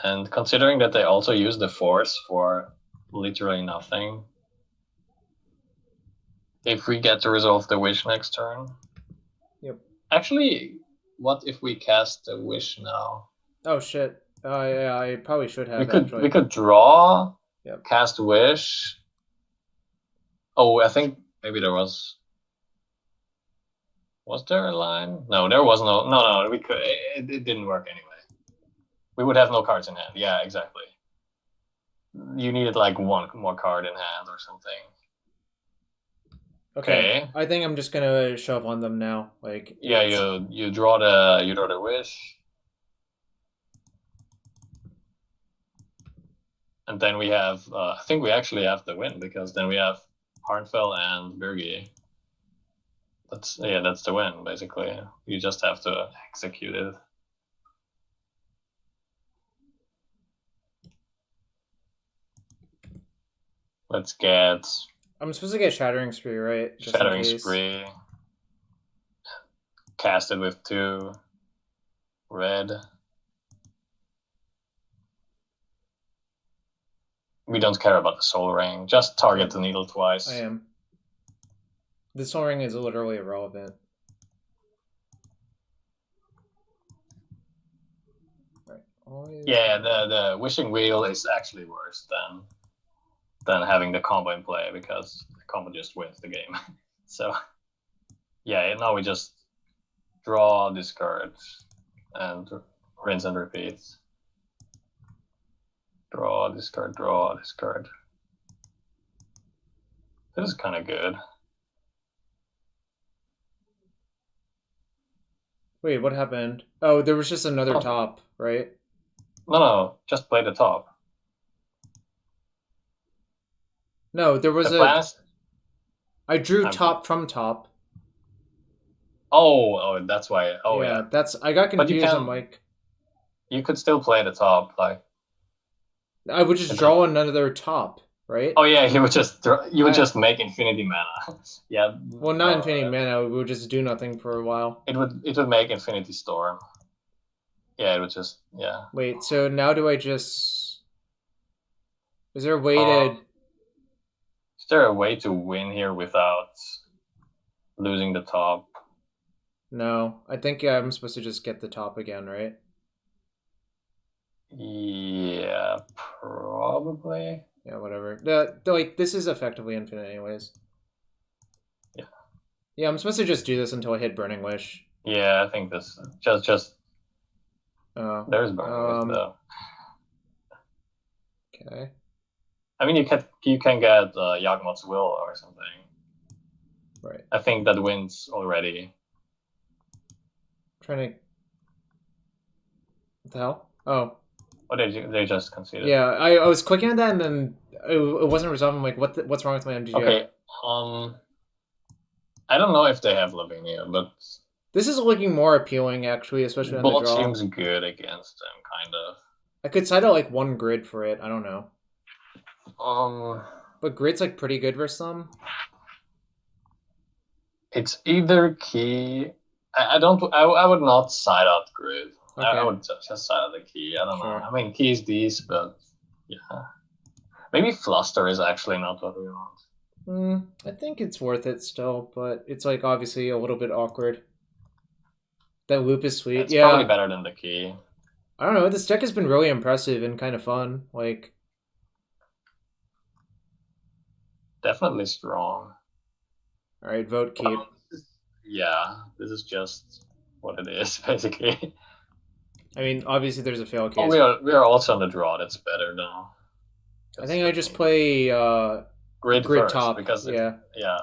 And considering that they also use the Force for literally nothing, if we get to resolve the Wish next turn... Yep. Actually, what if we cast the Wish now? Oh shit. Yeah, I probably should have actually. We could draw, Yep. cast Wish. Oh, I think maybe there was. Was there a line? No, there was no. We could. It didn't work anyway. We would have no cards in hand. Yeah, exactly. You needed like one more card in hand or something. Okay. I think I'm just gonna shove on them now. Like yeah, you draw the Wish, and then we have. I think we actually have the win because then we have Harnfell and Birgi. That's the win basically. You just have to execute it. Let's get I'm supposed to get Shattering Spree, right? Just Shattering Spree. Cast it with 2 red. We don't care about the Soul Ring. Just target the needle twice. I am. The Soul Ring is literally irrelevant. Right. Always... Yeah, the Wishing Wheel is actually worse than having the combo in play because the combo just wins the game. So yeah, now we just draw, discard, and rinse and repeat. Draw, discard, draw, discard. This is kind of good. Wait, what happened? Oh, there was just another top, right? No, just play the top. No, there was I drew top from top. Oh, that's why. Oh yeah. That's I got confused. I'm like, you could still play the top, like. I would just draw another top, right? Oh yeah, you would just make infinity mana. Yeah. Well, not infinity mana. We would just do nothing for a while. It would make Infinity Storm. Yeah, it would just Wait, so now do I just? Is there a way to? Is there a way to win here without losing the top? No, I think I'm supposed to just get the top again, right? Yeah, probably. Yeah, whatever. Like this is effectively infinite, anyways. Yeah. Yeah, I'm supposed to just do this until I hit Burning Wish. Yeah, I think this just. There's Burning Wish though. Okay. I mean, you can get Yawgmoth's Will or something. Right. I think that wins already. Trying to. What the hell? Oh. Oh, they just conceded. Yeah, I was clicking on that and then it wasn't resolved. I'm like, what's wrong with my MTGO? Okay. I don't know if they have Lavinia, but this is looking more appealing actually, especially on the draw. Bolt seems good against them, kind of. I could side out like 1 grid for it. I don't know. But grid's like pretty good versus them. It's either key. I would not side out grid. Okay. I would just side out the key. I don't know. I mean, keys these, but yeah. Maybe Fluster is actually not what we want. I think it's worth it still, but it's like obviously a little bit awkward. That loop is sweet. It's probably better than the key. I don't know. This deck has been really impressive and kind of fun. Like, definitely strong. All right, vote keep. This is just what it is, basically. I mean, obviously there's a fail case. Oh, we are also on the draw. That's better now. I think I just play grid first, top because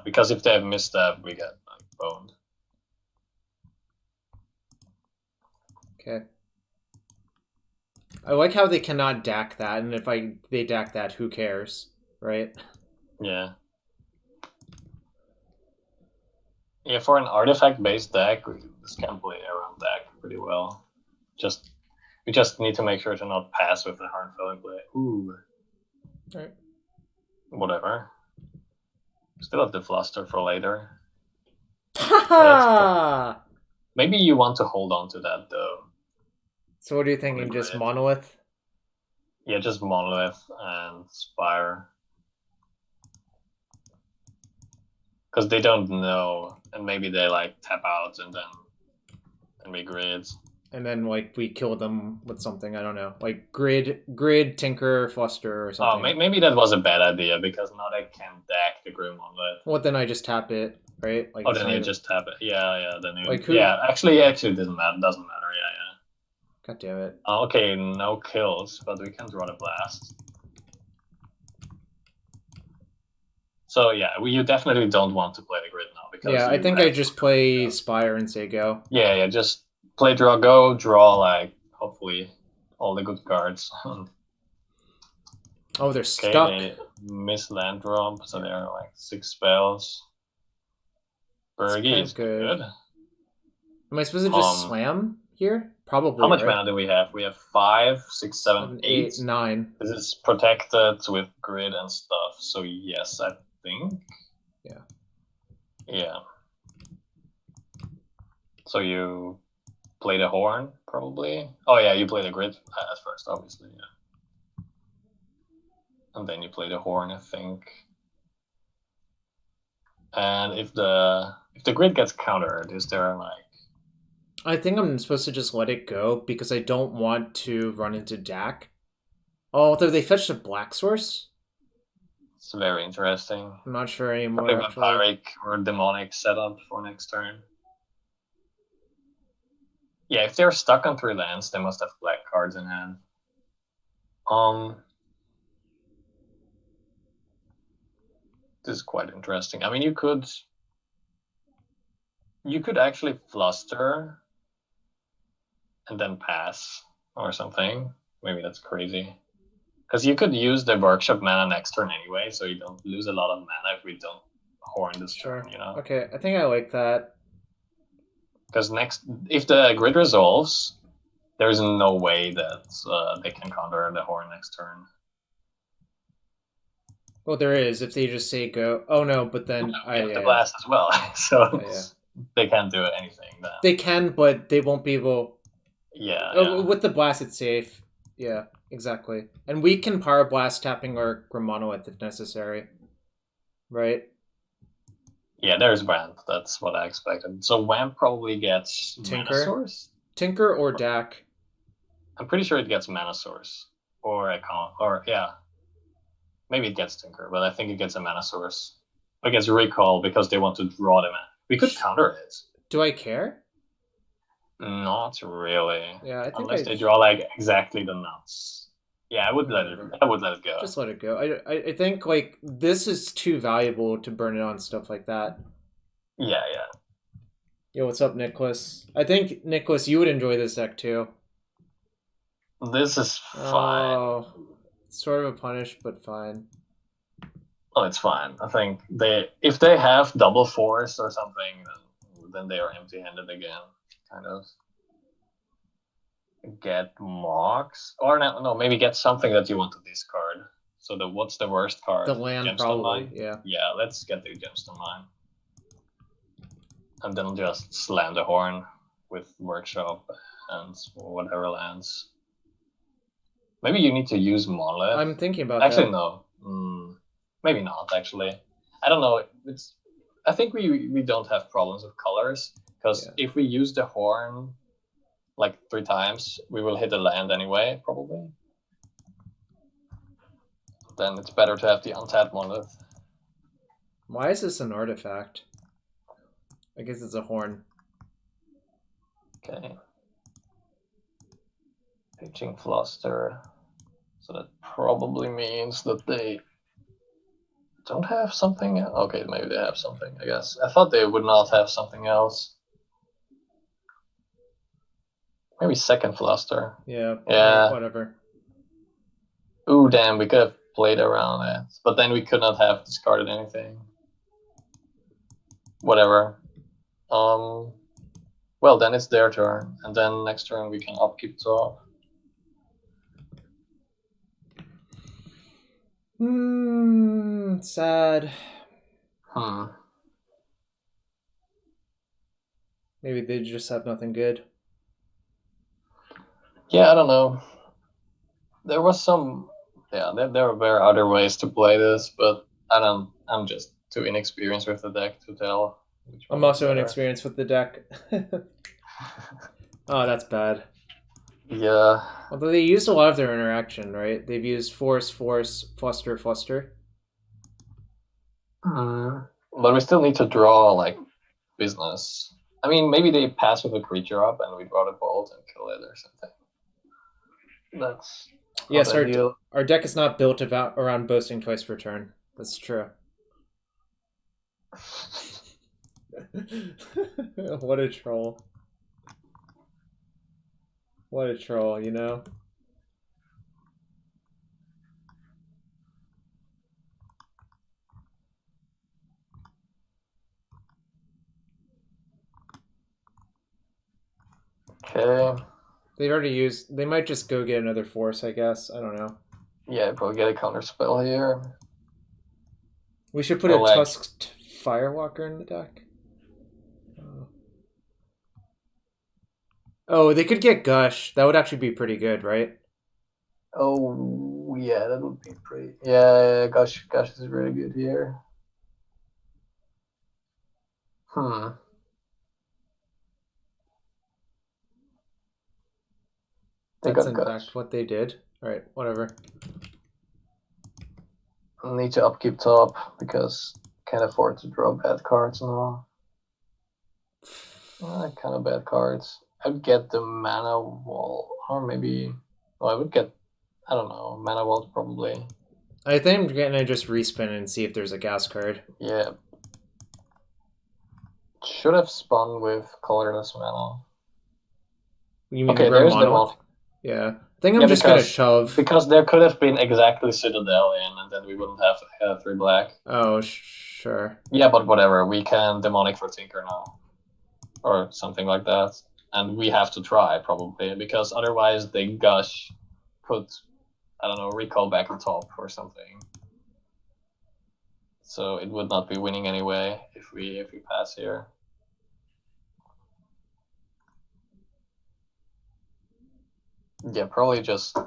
because if they have misstep, we get like boned. Okay. I like how they cannot DAC that, and if they DAC that, who cares, right? Yeah. Yeah, for an artifact-based deck, this can play around deck pretty well. We just need to make sure to not pass with the Harnfell in play. Ooh. Alright. Whatever. Still have the Fluster for later. Maybe you want to hold on to that though. So what are you thinking? Just Monolith? Yeah, just Monolith and Spire. Because they don't know, and maybe they like tap out and then we grids. and then like we kill them with something. I don't know, like grid, tinker, fluster, or Oh, something. maybe that was a bad idea because now they can deck the Grim Monolith. Well, then I just tap it, right? Like Oh, it's then not you even... just tap it. Yeah. Then you. Like who? Yeah, actually, it doesn't matter. Doesn't matter. Yeah. God damn it. Okay, no kills, but we can draw the blast. So yeah, you definitely don't want to play the grid now because Yeah, I think I just play Spire and say go. Yeah, just play draw go, draw like hopefully all the good cards. Oh, they're stuck. They miss land drop, so they're like 6 spells. Birgi is good. Am I supposed to just slam here? Probably. How much right? mana do we have? We have 5, 6, 7, 8, 9. This is protected with grid and stuff, so yes, I think. Yeah. So you play the horn, probably? Oh yeah, you play the grid at first, obviously, yeah. And then you play the horn, I think. And if the grid gets countered, is there like... I think I'm supposed to just let it go because I don't want to run into Dak. Oh, although they fetched a black source? It's very interesting. I'm not sure anymore. Probably vampiric or demonic setup for next turn. Yeah, if they're stuck on 3 lands, they must have black cards in hand. This is quite interesting. I mean, you could actually fluster and then pass or something. Maybe that's crazy. Because you could use the workshop mana next turn anyway, so you don't lose a lot of mana if we don't horn this turn, you know? Okay, I think I like that. Because if the grid resolves, there's no way that they can counter the horn next turn. Well, there is if they just say go. Oh no, but then I have the blast as well, so they can't do anything then. They can, but they won't be able. Yeah. With the blast, it's safe. Yeah, exactly. And we can power blast tapping our Grim Monolith if necessary. Right? Yeah, there's Vamp. That's what I expected. So Vamp probably gets Tinker? Mana Source? Tinker or Dak? I'm pretty sure it gets Mana Source. Yeah. Maybe it gets Tinker, but I think it gets a Mana Source. It gets Recall because they want to draw the mana. We could counter it. Do I care? Not really. Yeah, I think unless they draw like exactly the nuts. Yeah, I would let it go. Just let it go. I think like this is too valuable to burn it on stuff like that. Yeah. Yo, what's up, Nicholas? I think Nicholas, you would enjoy this deck too. This is fine. Oh, sort of a punish, but fine. Oh, it's fine. I think if they have double force or something, then they are empty-handed again, kind of. Get mocks or no, maybe get something that you want to discard. So what's the worst card? The land, Gemstone probably. Mine? Yeah. Yeah, let's get the Gemstone Mine, and then just slam the horn with workshop and whatever lands. Maybe you need to use Monolith. I'm thinking about actually, that. No. Maybe not, actually. I don't know. I think we don't have problems with colors, because if we use the horn like 3 times, we will hit a land anyway, probably. Then it's better to have the untapped Monolith. Why is this an artifact? I guess it's a horn. Okay. Pitching Fluster. So that probably means that they don't have something. Okay, maybe they have something, I guess. I thought they would not have something else. Maybe second Fluster. Yeah. Whatever. Ooh, damn, we could have played around it. But then we could not have discarded anything. Whatever. Well, then it's their turn. And then next turn we can upkeep top. Sad. Maybe they just have nothing good. Yeah, I don't know. There was some... Yeah, there were other ways to play this, but I'm just too inexperienced with the deck to tell. I'm also inexperienced with the deck. Oh, that's bad. Yeah. Although they used a lot of their interaction, right? They've used force, force, fluster, fluster. But we still need to draw like business. I mean, maybe they pass with a creature up and we draw the bolt and kill it or something. That's Yes, our deck is not built around boasting twice per turn. That's true. What a troll. What a troll, you know? Okay. They've already used... They might just go get another force, I guess. I don't know. Yeah, probably get a counter spell here. We should put a tusked Firewalker in the deck. Oh, they could get Gush. That would actually be pretty good, right? Oh, yeah, that would be pretty... Yeah, Gush is really good here. That's in fact what they did. Alright, whatever. I need to upkeep top because can't afford to draw bad cards now. Kind of bad cards. I'd get the mana wall, or maybe... Oh, I would get... I don't know, mana wall probably. I think I'm gonna just respin and see if there's a gas card. Yeah. Should have spun with colorless mana. You mean there's the one? Yeah. I think I'm just gonna shove. Because there could have been exactly Citadel in, and then we wouldn't have 3 black. Oh, sure. Yeah, but whatever. We can Demonic for Tinker now. Or something like that. And we have to try, probably, because otherwise they Gush, put, I don't know, recall back on top or something. So it would not be winning anyway if we pass here. Yeah, probably just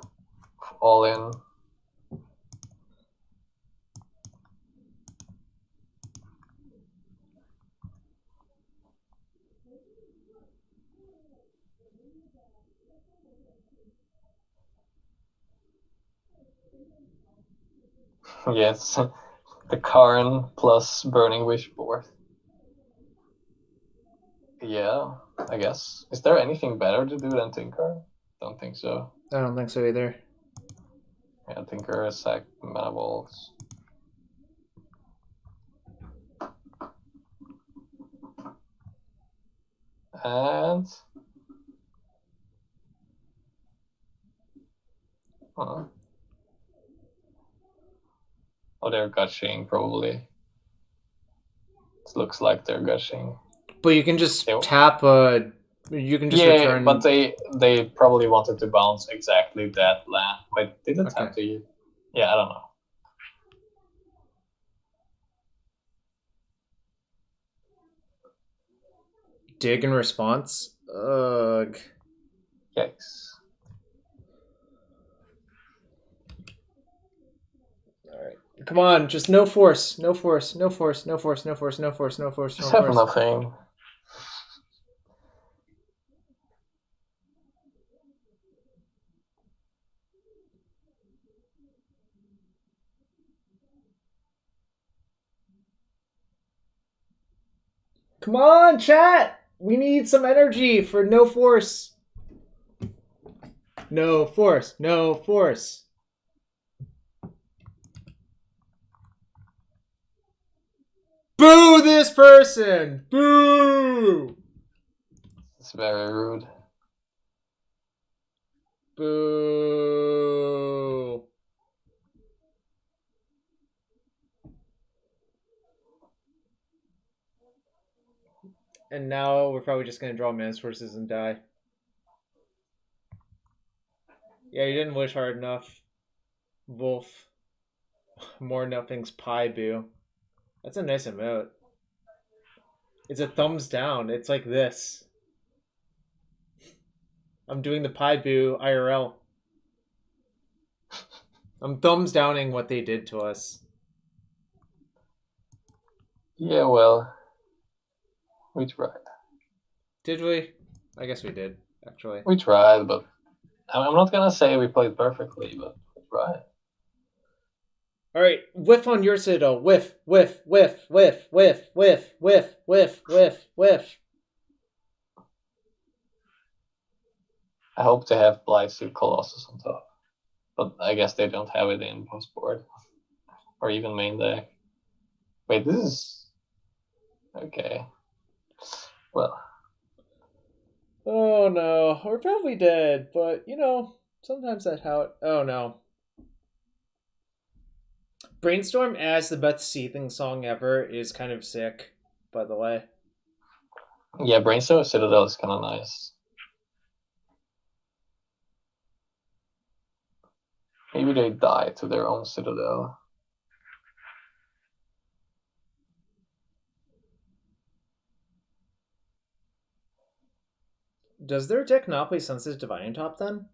all in. Yes, the Karn plus Burning Wish board. Yeah, I guess. Is there anything better to do than Tinker? Don't think so. I don't think so either. Yeah, Tinker, sack, mana bolts. And... Huh. Oh, they're gushing, probably. It looks like they're gushing. But you can just tap a... You can just return... but they probably wanted to bounce exactly that land. Wait, did it tap to you? Yeah, I don't know. Dig in response? Ugh. Yikes. Alright. Come on, just no force. No force. No force. No force. No force. No force. No force. Just have nothing. Come on, chat! We need some energy for no force. No force. No force. Boo this person! Boo! It's very rude. Boo! And now we're probably just gonna draw mana sources and die. Yeah, you didn't wish hard enough. Wolf. More nothing's pie boo. That's a nice emote. It's a thumbs down. It's like this. I'm doing the pie boo IRL. I'm thumbs downing what they did to us. Yeah, well, we tried. Did we? I guess we did. actually. We tried, but I'm not gonna say we played perfectly, but we tried. All right, whiff on your Citadel. Whiff, whiff, whiff, whiff, whiff, whiff, whiff, whiff, whiff, whiff. I hope they have Blightsteel Colossus on top, but I guess they don't have it in post board or even main deck. Wait, this is okay. Well, Oh no, we're probably dead, but you know, sometimes that how it. Oh no. Brainstorm as the best seething song ever is kind of sick, by the way. yeah, Brainstorm Citadel is kind of nice. Maybe they die to their own Citadel. Does their deck not play Sensei's Divine Top then?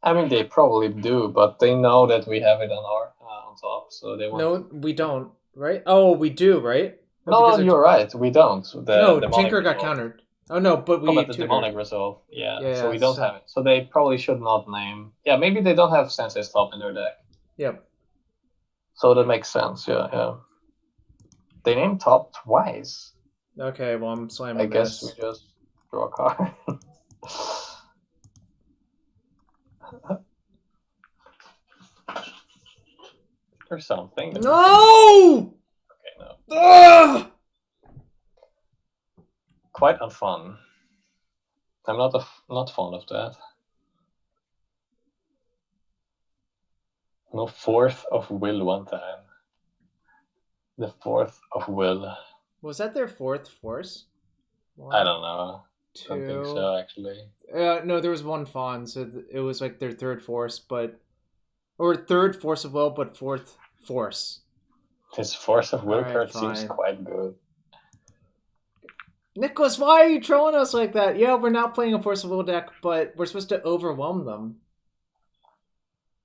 I mean, they probably do, but they know that we have it on our on top, so they want. No, we don't, right? Oh, we do, right? No, you're right. We don't. No, The Tinker demonic got resolve. countered. Oh no, but we but the tutored. demonic resolve, yeah. Yeah, so we don't have it. So they probably should not name. Yeah, maybe they don't have Sensei's top in their deck. Yep. So that makes sense. Yeah. They named top twice. Okay, well I'm slamming I guess this. we just draw a card. Or something. No! Okay, no. Ugh! Quite unfun. I'm not fond of that. No, fourth of will one time. The fourth of will. Was that their fourth force? One, I don't know. Two. I don't think so, actually. No, there was one fawn, so it was like their third force, but or third force of will, but fourth force. His force of will card seems quite good. Nicholas, why are you trolling us like that? Yeah, we're not playing a force of will deck, but we're supposed to overwhelm them.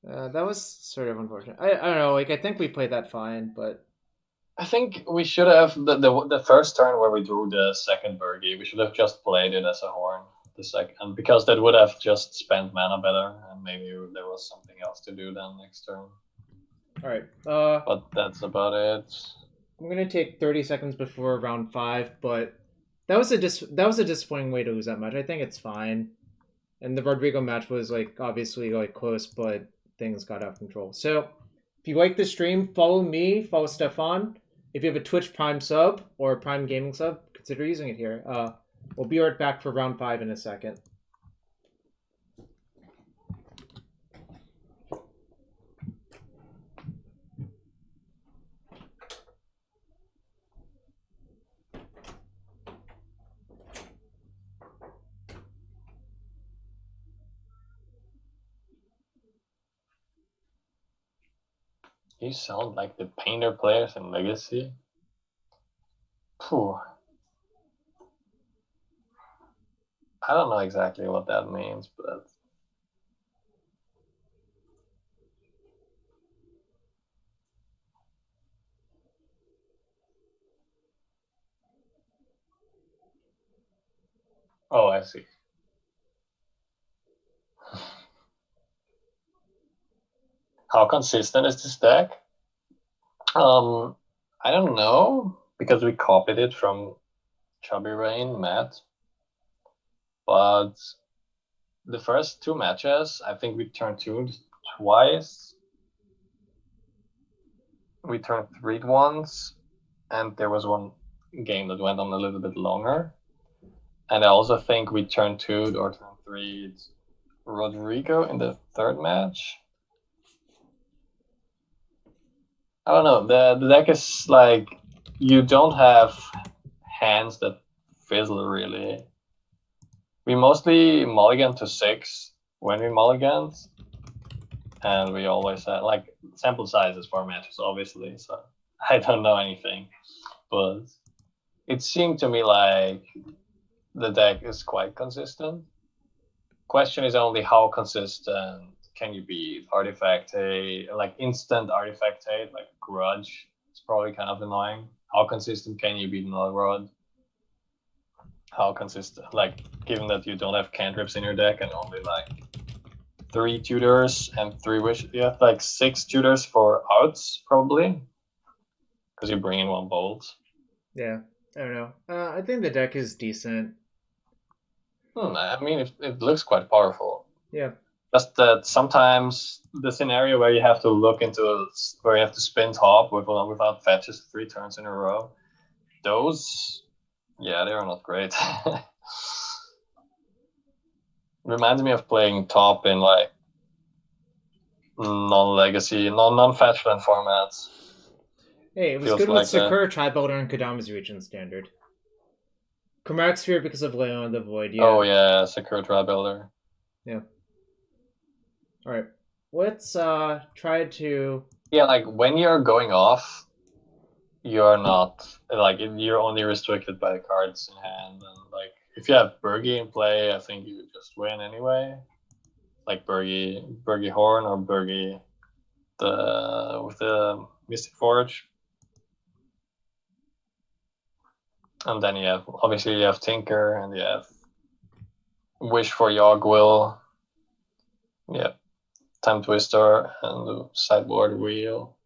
That was sort of unfortunate. I don't know. Like I think we played that fine, but I think we should have the first turn where we drew the second Birgi. We should have just played it as a horn the second, because that would have just spent mana better, and maybe there was something else to do then next turn. All right. But that's about it. I'm gonna take 30 seconds before round 5, but that was a disappointing way to lose that match. I think it's fine, and the Rodrigo match was like obviously like close, but things got out of control. So if you like the stream, follow me, follow Stefan. If you have a Twitch Prime sub or a Prime Gaming sub, consider using it here. We'll be right back for round 5 in a second. You sound like the painter players in Legacy. Phew. I don't know exactly what that means, but oh, I see. How consistent is this deck? I don't know, because we copied it from Chubbyrain, Matt. But the first 2 matches, I think we turned 2 twice. We turned 3 once, and there was one game that went on a little bit longer. And I also think we turned 2 or turned 3 Rodrigo in the 3rd match. I don't know. The deck is like, you don't have hands that fizzle really. We mostly mulligan to 6 when we mulligan, and we always had like sample sizes for matches, obviously. So I don't know anything, but it seemed to me like the deck is quite consistent. Question is only how consistent can you be? Artifact hate, like instant artifact hate, like Grudge. It's probably kind of annoying. How consistent can you be Null Rod? how consistent. Like, given that you don't have cantrips in your deck and only like 3 tutors and 3 wish, you have like 6 tutors for outs probably, because you bring in 1 bolt. Yeah, I don't know. I think the deck is decent. I mean, it looks quite powerful. Yeah. Just that sometimes the scenario where you have to look into where you have to spin top without fetches 3 turns in a row, those, yeah, they are not great. Reminds me of playing top in like non-legacy, non-fetchland formats. Hey, it was Feels good with like that. Sakura Tri-Builder and Kodama's Region Standard. Chromatic Sphere because of Leon of the Void, yeah. Oh yeah, Sakura Tri-Builder. Yeah. Alright. Let's try to... Yeah, like when you're going off, you're not, like, you're only restricted by the cards in hand. And like, if you have Birgi in play, I think you just win anyway. Like Birgi Horn or Birgi with the Mystic Forge. And then you have Tinker, and you have Wish for Yogwill. Yeah, Time Twister and the sideboard wheel.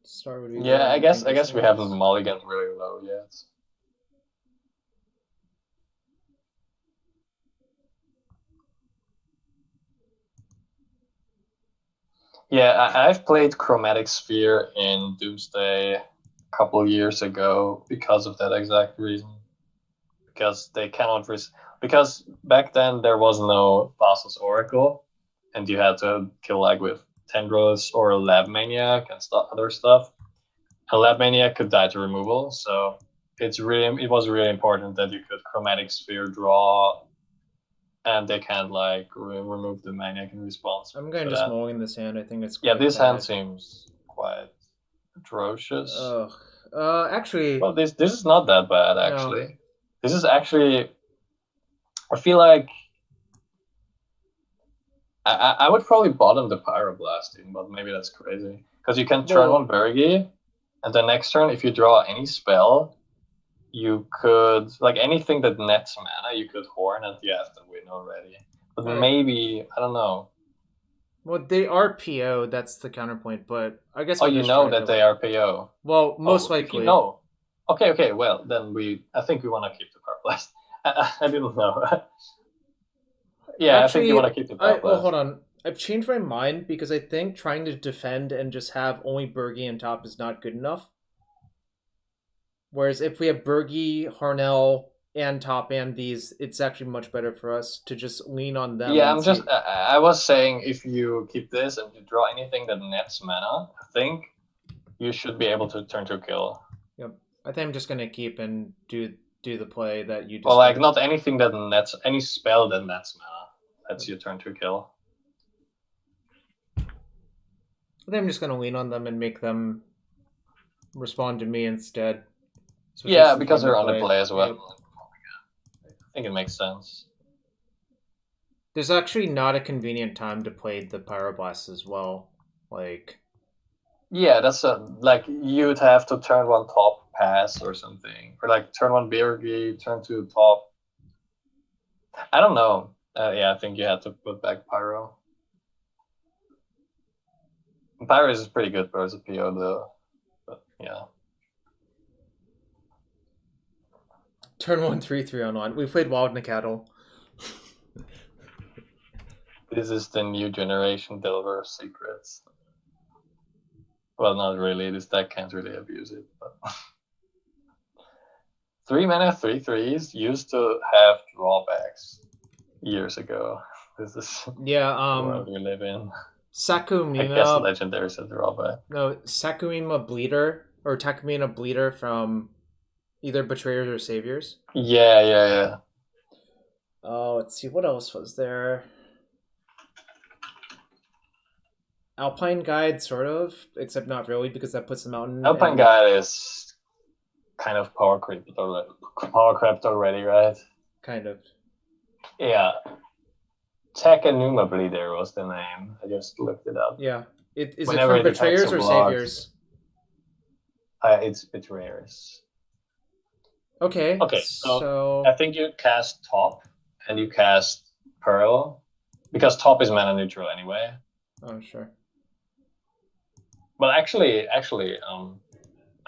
Start with Yeah, I guess we haven't mulliganed really low yet. Yeah, I've played Chromatic Sphere in Doomsday a couple years ago because of that exact reason. Because they cannot because back then there was no Thassa's Oracle, and you had to kill like with Tendrils or Lab Maniac and other stuff. A Lab Maniac could die to removal, so it was really important that you could Chromatic Sphere draw, and they can't like remove the Maniac in response. I'm going to just mulligan this hand. I think it's yeah. This hand seems quite atrocious. Ugh. Actually, well, this is not that bad actually. No. This is actually, I feel like I would probably bottom the Pyroblasting, but maybe that's crazy. Because you can turn 1 Birgi, and the next turn, if you draw any spell, you could, like anything that nets mana, you could Horn and you have to win already. But maybe, I don't know. Well, they are PO, that's the counterpoint, but I guess... Oh, you know that they are PO? Well, most likely. No. Okay, well, then I think we want to keep the Pyroblast. I didn't know. Yeah, actually, I think you want to keep the Pyroblast. Well, hold on. I've changed my mind because I think trying to defend and just have only Birgi on top is not good enough. Whereas if we have Birgi, Harnell, and top and these, it's actually much better for us to just lean on them. Yeah, I was saying if you keep this and you draw anything that nets mana, I think you should be able to turn to a kill. Yep. I think I'm just going to keep and do the play that you just... Well, like, not anything that nets, any spell that nets mana lets you turn to a kill. I think I'm just going to lean on them and make them respond to me instead. Yeah, because they're on the play as well. Yep. I think it makes sense. There's actually not a convenient time to play the Pyroblast as well. Like... Yeah, that's like, you'd have to turn 1 top pass or something. Or like turn 1 Birgi, turn 2 top. I don't know. Yeah, I think you had to put back Pyro. Pyro is pretty good versus a PO though. But yeah. Turn 1, 3 on 1. We played Wild Nicatl. This is the new generation Delver Secrets. Well, not really. This deck can't really abuse it. But 3 mana, 3/3s used to have drawbacks years ago. This is the world we live in. Sakumima. I guess Legendary is a drawback. No, Sakumima Bleeder or Takumina Bleeder from either Betrayers or Saviors. Yeah. Oh, let's see. What else was there? Alpine Guide, sort of, except not really, because that puts them out in... Alpine Guide is kind of power crept already, right? Kind of. Yeah. Takanuma Bleeder was the name. I just looked it up. Yeah. Is it from Betrayers or Saviors? It's Betrayers. Okay, Okay, so I so think you cast top and you cast Pearl because top is mana neutral anyway. oh sure. But I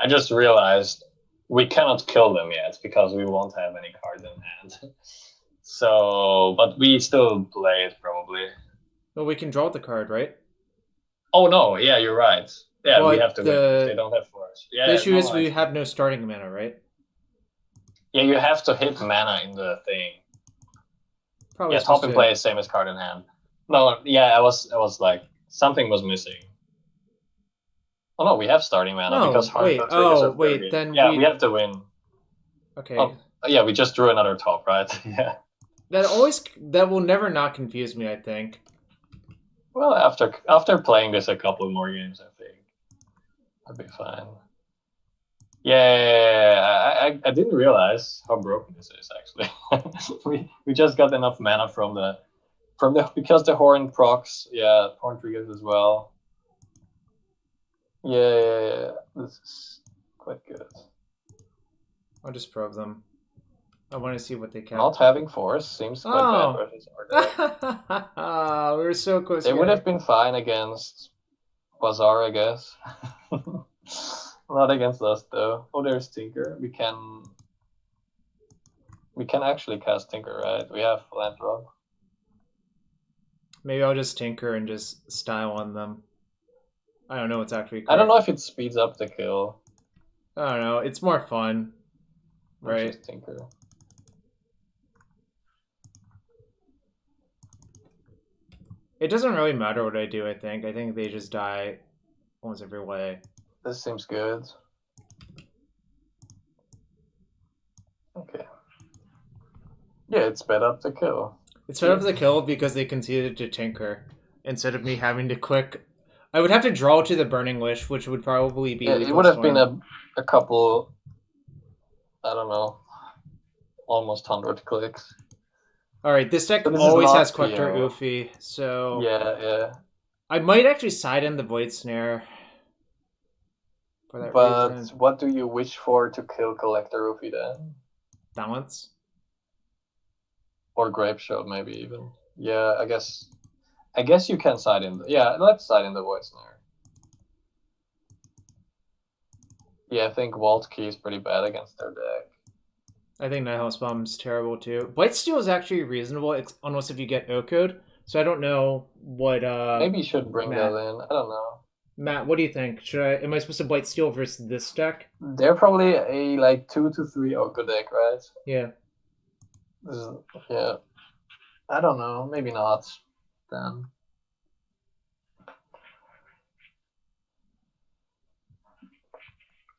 just realized we cannot kill them yet because we won't have any cards in hand. So, but we still play it probably. Well, we can draw the card, right? Oh no, yeah, you're right. Yeah, we have But to win if they don't have force. the Yeah, issue no, is no, we it's have fine. no starting mana, right? Yeah, you have to hit mana in the thing. Probably Yeah, top supposed in to. play is same as card in hand. No, yeah, I was like something was missing. Oh no, we have starting mana because No, wait. Harmful triggers Oh, are wait. Birgi. Then Yeah, we we. have to win. Okay. Oh, yeah, we just drew another top, right? Yeah. That will never not confuse me. I think. Well, after playing this a couple more games, I think I'd be fine. Yeah, I didn't realize how broken this is actually. we just got enough mana from the because the horn procs, yeah, horn triggers as well. Yeah. This is quite good. I'll just probe them. I want to see what they Not kept. having force seems quite bad Oh. versus our deck. We were so close They would have together. been fine against Bazaar, I guess. Not against us though. Oh, there's Tinker. We can actually cast Tinker, right? We have Philanthrope. Maybe I'll just tinker and just style on them. I don't know what's actually I don't know correct. if it speeds up the kill. I don't know. It's more fun, Let's right? just Tinker. It doesn't really matter what I do. I think. I think they just die almost every way. This seems good. Okay. Yeah, it sped up the kill. It's set up the kill because they conceded to tinker instead of me having to click. I would have to draw to the Burning Wish, which would probably be Yeah, it Lethal would have been Storm. a couple, I don't know, almost 100 clicks. All right, this deck But this is always has not Collector PO. Oofy, so Yeah. I might actually side in the Void Snare for that But reason. what do you wish for to kill Collector Rufy then? Balance. Or Grape Shot maybe even. Yeah, I guess you can side in. Yeah, let's side in the Void Snare. Yeah, I think Vault Key is pretty bad against their deck. I think Nighthouse Bomb's terrible too. Blight Steel is actually reasonable, unless if you get O code. So I don't know what. Maybe you should bring Matt. that in. I don't know. Matt, what do you think? Should I? Am I supposed to Blight Steel versus this deck? They're probably a like 2 to 3 Oko deck, right? Yeah. This is, yeah. I don't know. Maybe not. Then.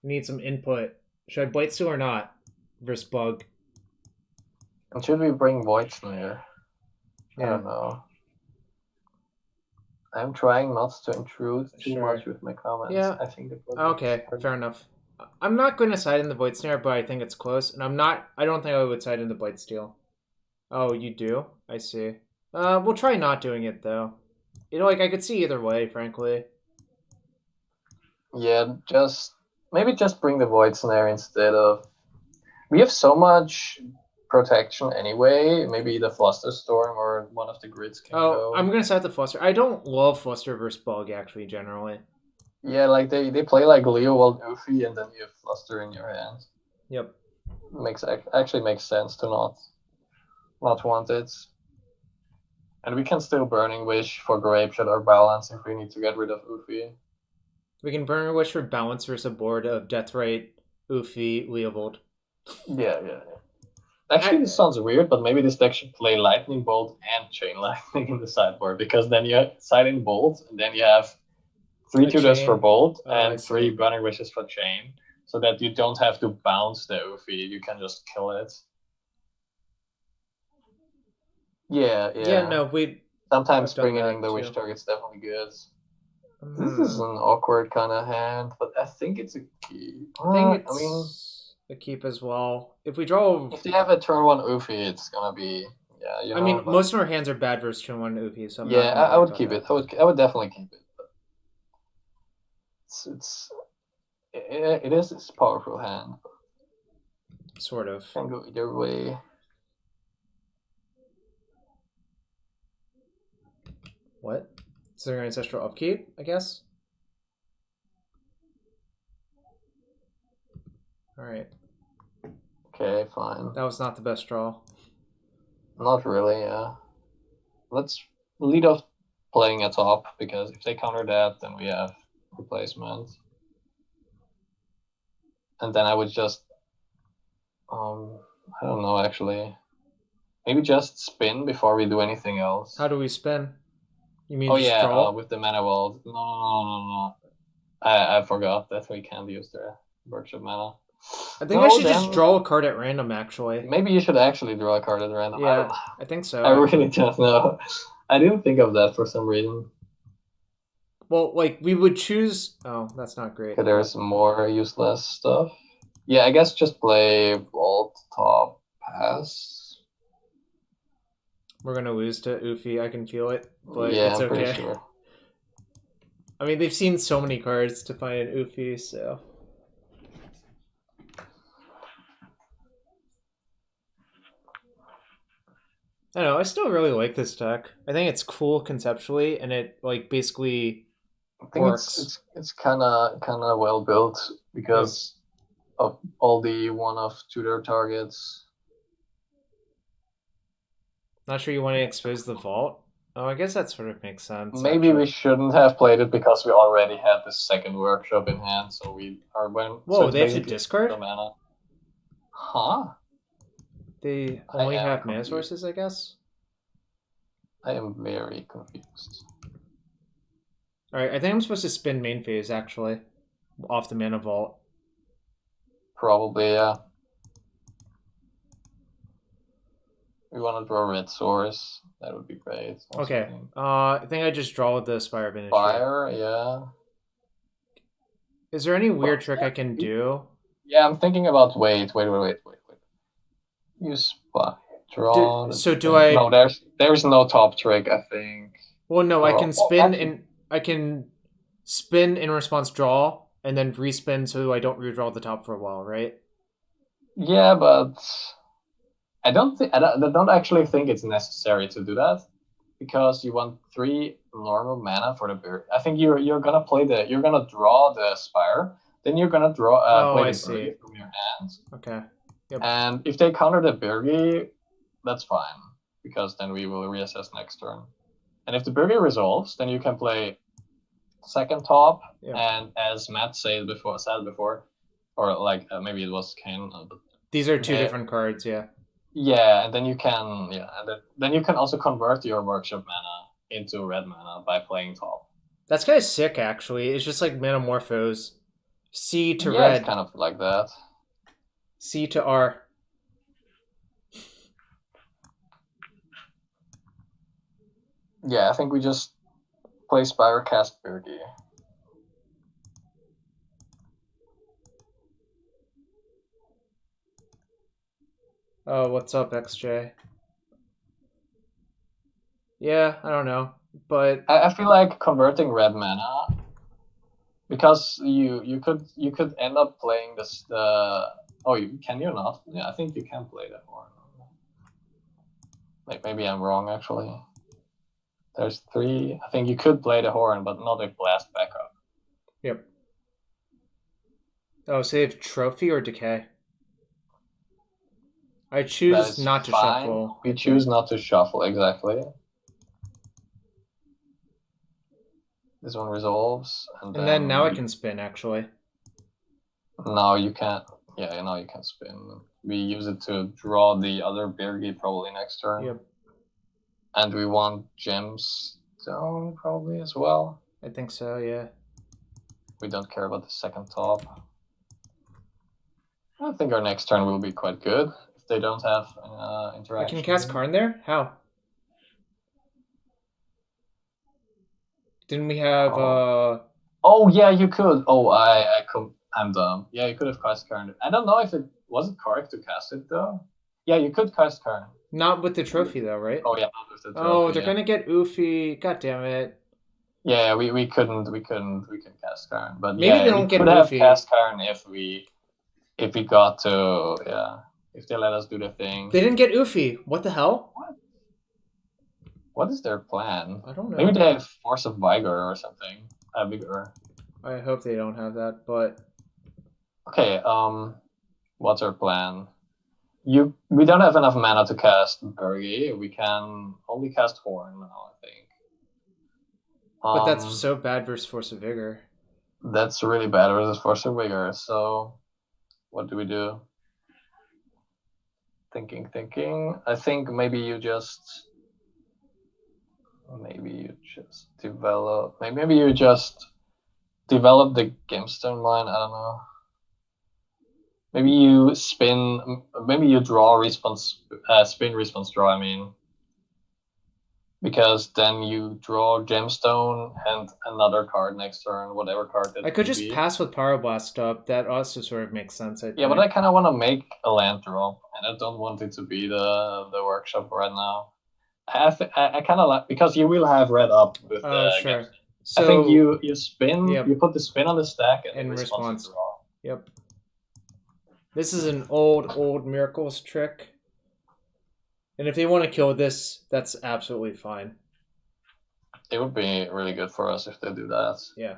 Need some input. Should I Blight Steel or not? Versus Bug. And should we bring Void Snare? I Yeah. don't know. I'm trying not to intrude too Sure. much with my comments. Yeah. I think Okay, fair enough. I'm not going to side in the Void Snare, but I think it's close. And I don't think I would side in the Blight Steel. Oh, you do? I see. We'll try not doing it, though. I could see either way, frankly. Yeah, maybe just bring the Void Snare instead of. We have so much protection anyway. Maybe the Fluster Storm or one of the grids can go. I'm gonna side the Fluster. I don't love Fluster versus Bug, actually, generally. Yeah, like they play like Leovold Ufi and then you have Fluster in your hand. Yep. Actually makes sense to not want it. And we can still Burning Wish for Grape Shot or Balance if we need to get rid of Ufi. We can Burning Wish for balance versus a board of Deathrite, Ufi, Leovold. Yeah. Actually, this sounds weird, but maybe this deck should play Lightning Bolt and Chain Lightning in the sideboard because then you side in Bolt and then you have 3 tutors for Bolt and 3 Burning Wishes for Chain, so that you don't have to bounce the Ufi. You can just kill it. Yeah. No, we sometimes bringing in the Wish target's definitely good. This is an awkward kind of hand, but I think it's a keep. I mean, a keep as well. If we draw, if they have a turn 1 Ufi, it's gonna be I mean, most of our hands are bad versus turn 1 Ufi, so I would keep it. I would definitely keep it. But it is a powerful hand. Sort of. Can go either way. What? Is there an ancestral upkeep, I guess? Alright. Okay, fine. That was not the best draw. Not really, yeah. Let's lead off playing at top, because if they counter that, then we have replacement. And then I would just, I don't know actually. Maybe just spin before we do anything else. How do we spin? You mean Oh just yeah, draw? with the mana vault. No. I forgot that we can't use the workshop mana. I think I should just draw a card at random, actually. Maybe you should actually draw a card at random. Yeah, I think so. I really don't know. I didn't think of that for some reason. Well, like, we would choose... Oh, that's not great. Okay, there's more useless stuff. Yeah, I guess just play vault, top, pass. We're gonna lose to Ufi, I can feel it, but yeah, it's I'm okay. pretty sure. I mean, they've seen so many cards to find an Ufi, so... I don't know, I still really like this deck. I think it's cool conceptually, and it, like, basically I think works. it's kind of well built because of all the one-off tutor targets. Not sure you want to expose the vault? Oh, I guess that sort of makes sense. Maybe actually. we shouldn't have played it because we already had the second workshop in hand, so we are when. Whoa, so they have to discard? The mana. Huh? They only have mana confused. sources, I guess? I am very confused. Alright, I think I'm supposed to spin main phase, actually. Off the mana vault. Probably, yeah. We want to draw red source. That would be great. Okay. I think I just draw with the Spire of Ministry. Fire, yeah. Is there any weird trick I can do? Yeah, I'm thinking about wait. Use spy. Draw. Do I? No, there's no top trick, I think. Well, no, I can spin and I can spin in response draw and then respin so I don't redraw the top for a while, right? Yeah, but I don't actually think it's necessary to do that because you want 3 normal mana for the bird. I think you're gonna draw the Spire, then you're gonna draw play the Birgi from your hands. Okay. Yep. And if they counter the Birgi, that's fine because then we will reassess next turn. And if the Birgi resolves, then you can play second top, and as Matt said before, or like maybe it was Kane. These are 2 different cards, yeah. Yeah, and then you can then you can also convert your workshop mana into red mana by playing top. That's kind of sick, actually. It's just like Metamorphose. C to red. Yeah, it's kind of like that. C to R. Yeah, I think we just play Spire, cast Birgi. Oh, what's up, XJ? Yeah, I don't know, but I feel like converting red mana because you could end up playing this. Can you not? Yeah, I think you can play that horn. Maybe I'm wrong actually. There's 3. I think you could play the horn, but not a blast backup. Yep. Oh, save trophy or decay? I choose not to shuffle. We choose not to shuffle, exactly. This one resolves. And then now I can spin, actually. No, you can't. Yeah, now you can spin. We use it to draw the other Birgi probably next turn. Yep. And we want Gemstone probably as well. I think so, yeah. We don't care about the second top. I think our next turn will be quite good if they don't have interaction. I can cast Karn there? How? Didn't we have Oh yeah, you could. Oh, I'm dumb. Yeah, you could have cast Karn. I don't know if it was correct to cast it though. Yeah, you could cast Karn. Not with the trophy though, right? Oh yeah, not with the trophy. Oh, they're gonna get Ufi. God damn it. Yeah, we couldn't cast Karn, but maybe they don't get could Ufi. have cast Karn if we got to if they let us do the thing. They didn't get Oofy. What the hell? What is their plan? I don't know. Maybe they have Force of Vigor or something. Vigor. I hope they don't have that, but... Okay, what's our plan? We don't have enough mana to cast Birgi. We can only cast Horn now, I think. But that's so bad versus Force of Vigor. That's really bad versus Force of Vigor, so... What do we do? Thinking. I think maybe you just develop... Maybe you just develop the Gemstone Mine, I don't know. Maybe you spin... Maybe you draw response... spin response draw, I mean. Because then you draw Gemstone and another card next turn, whatever card that I could would just be. pass with Pyroblast up. That also sort of makes sense, I think. Yeah, but I kind of want to make a land drop, and I don't want it to be the workshop right now. I kind of like, because you will have red up with the sure. Gemstone. So, I think you spin, yep. you put the spin on the stack, and In the response draw. Yep. This is an old Miracles trick. And if they want to kill this, that's absolutely fine. It would be really good for us if they do that. Yeah.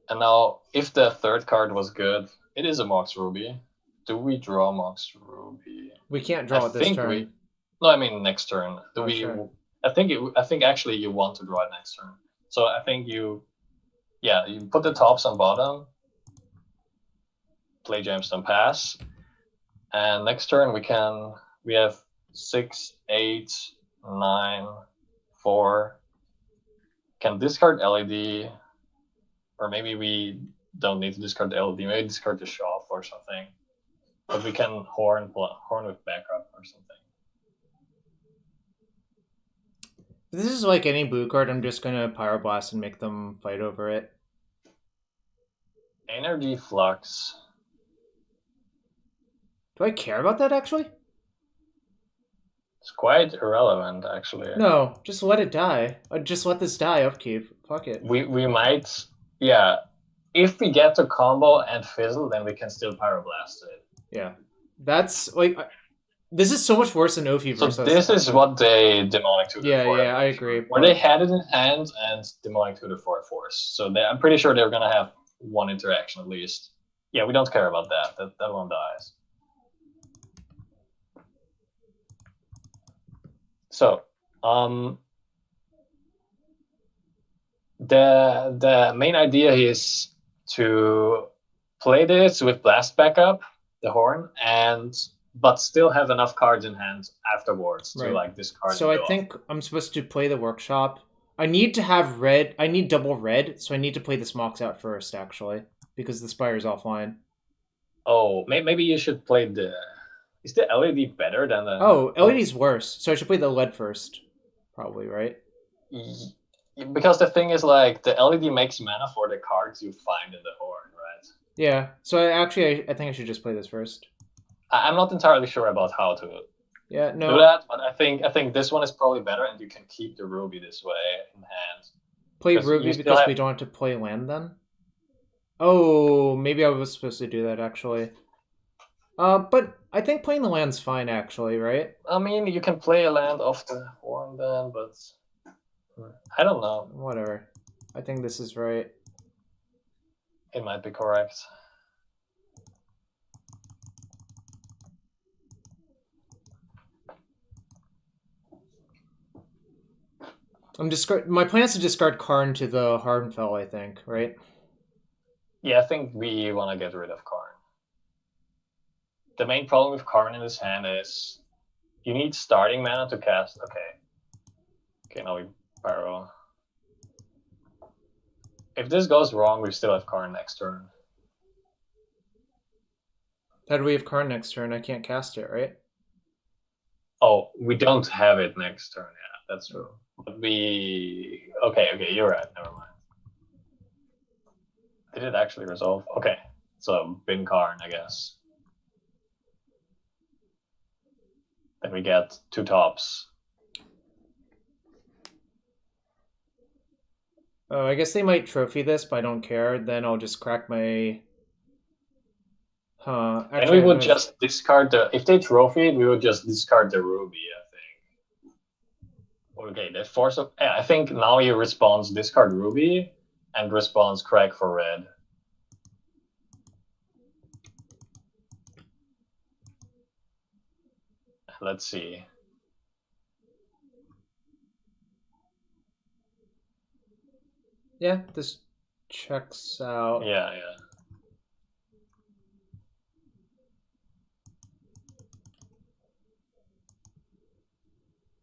And now, if the third card was good, it is a Mox Ruby. Do we draw Mox Ruby? We can't draw it this turn. No, I mean next turn. Sure. I think actually you want to draw it next turn. So I think you put the tops on bottom, play Gemstone Pass, and next turn we have 6, 8, 9, 4. Can discard LED, or maybe we don't need to discard the LED. Maybe discard the Shop or something. But we can horn with backup or something. This is like any blue card. I'm just gonna Pyroblast and make them fight over it. Energy Flux. Do I care about that actually? It's quite irrelevant, actually. No, just let it die. Just let this die upkeep. Fuck it. We might, yeah. If we get to combo and fizzle, then we can still Pyroblast it. Yeah, that's like. This is so much worse than Ophi versus. So this is what they Demonic Tutor for. Yeah, I agree. Where they had it in hand and Demonic Tutor for Force. So I'm pretty sure they're gonna have one interaction at least. Yeah, we don't care about that. That one dies. So, the main idea is to play this with Blast Backup, the Horn, but still have enough cards in hand afterwards to like discard. So I think I'm supposed to play the Workshop. I need to have red. I need double red, so I need to play this Mox out first, actually, because the Spire's offline. Oh, maybe you should play the... Is the LED better than the... Oh, LED's worse, so I should play the LED first. Probably, right? Because the thing is, like, the LED makes mana for the cards you find in the Horn, right? Yeah, so I think I should just play this first. I'm not entirely sure about how to do that, but I think this one is probably better, and you can keep the Ruby this way in hand. Play Ruby because we don't have to play land then? Oh, maybe I was supposed to do that, actually. But I think playing the land's fine, actually, right? I mean, you can play a land off the Horn then, but... I don't know. Whatever. I think this is right. It might be correct. My plan is to discard Karn to the Hardenfell, I think, right? Yeah, I think we want to get rid of Karn. The main problem with Karn in this hand is you need starting mana to cast. Okay, now we Pyro. If this goes wrong, we still have Karn next turn. How do we have Karn next turn? I can't cast it, right? Oh, we don't have it next turn, yeah, that's true. But we... Okay, you're right, never mind. Did it actually resolve? Okay, so bin Karn, I guess. Then we get 2 tops. Oh, I guess they might trophy this, but I don't care. Then I'll just crack my... Huh. And Actually, we would just discard the... If they trophy it, we would just discard the ruby, I think. Okay, the force of... I think now you response discard ruby and response crack for red. Let's see. Yeah, this checks out. Yeah.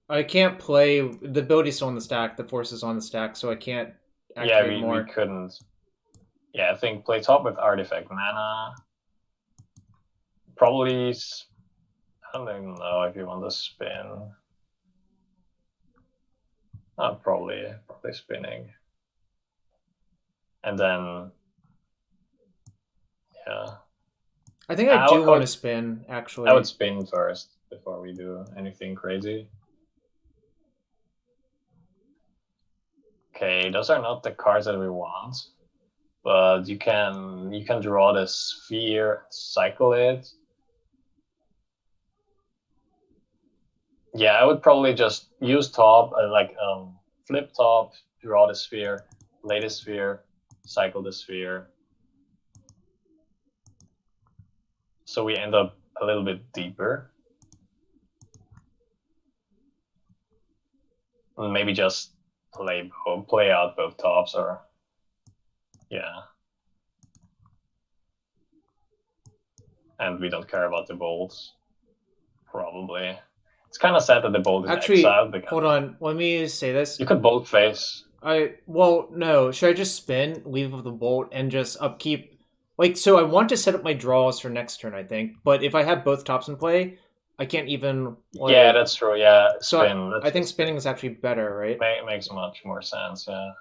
I can't play... The ability's still on the stack. The force is on the stack, so I can't activate more. We couldn't. Yeah, I think play top with artifact mana. Probably... I don't even know if you want to spin. Oh, probably spinning. And then... Yeah. I think I do want to spin, actually. I would spin first before we do anything crazy. Okay, those are not the cards that we want, but you can draw the sphere, cycle it. Yeah, I would probably just use top, flip top, draw the sphere, play the sphere, cycle the sphere. So we end up a little bit deeper. And maybe just play out both tops, or yeah. And we don't care about the bolts, probably. It's kind of sad that the bolt is exiled. Because hold on, let me say this. You could bolt face. Well, no. Should I just spin, leave with the bolt, and just upkeep? Like, so I want to set up my draws for next turn, I think. But if I have both tops in play, I can't even... Yeah, that's true, yeah. So I think spinning is actually better, right? It makes much more sense, yeah.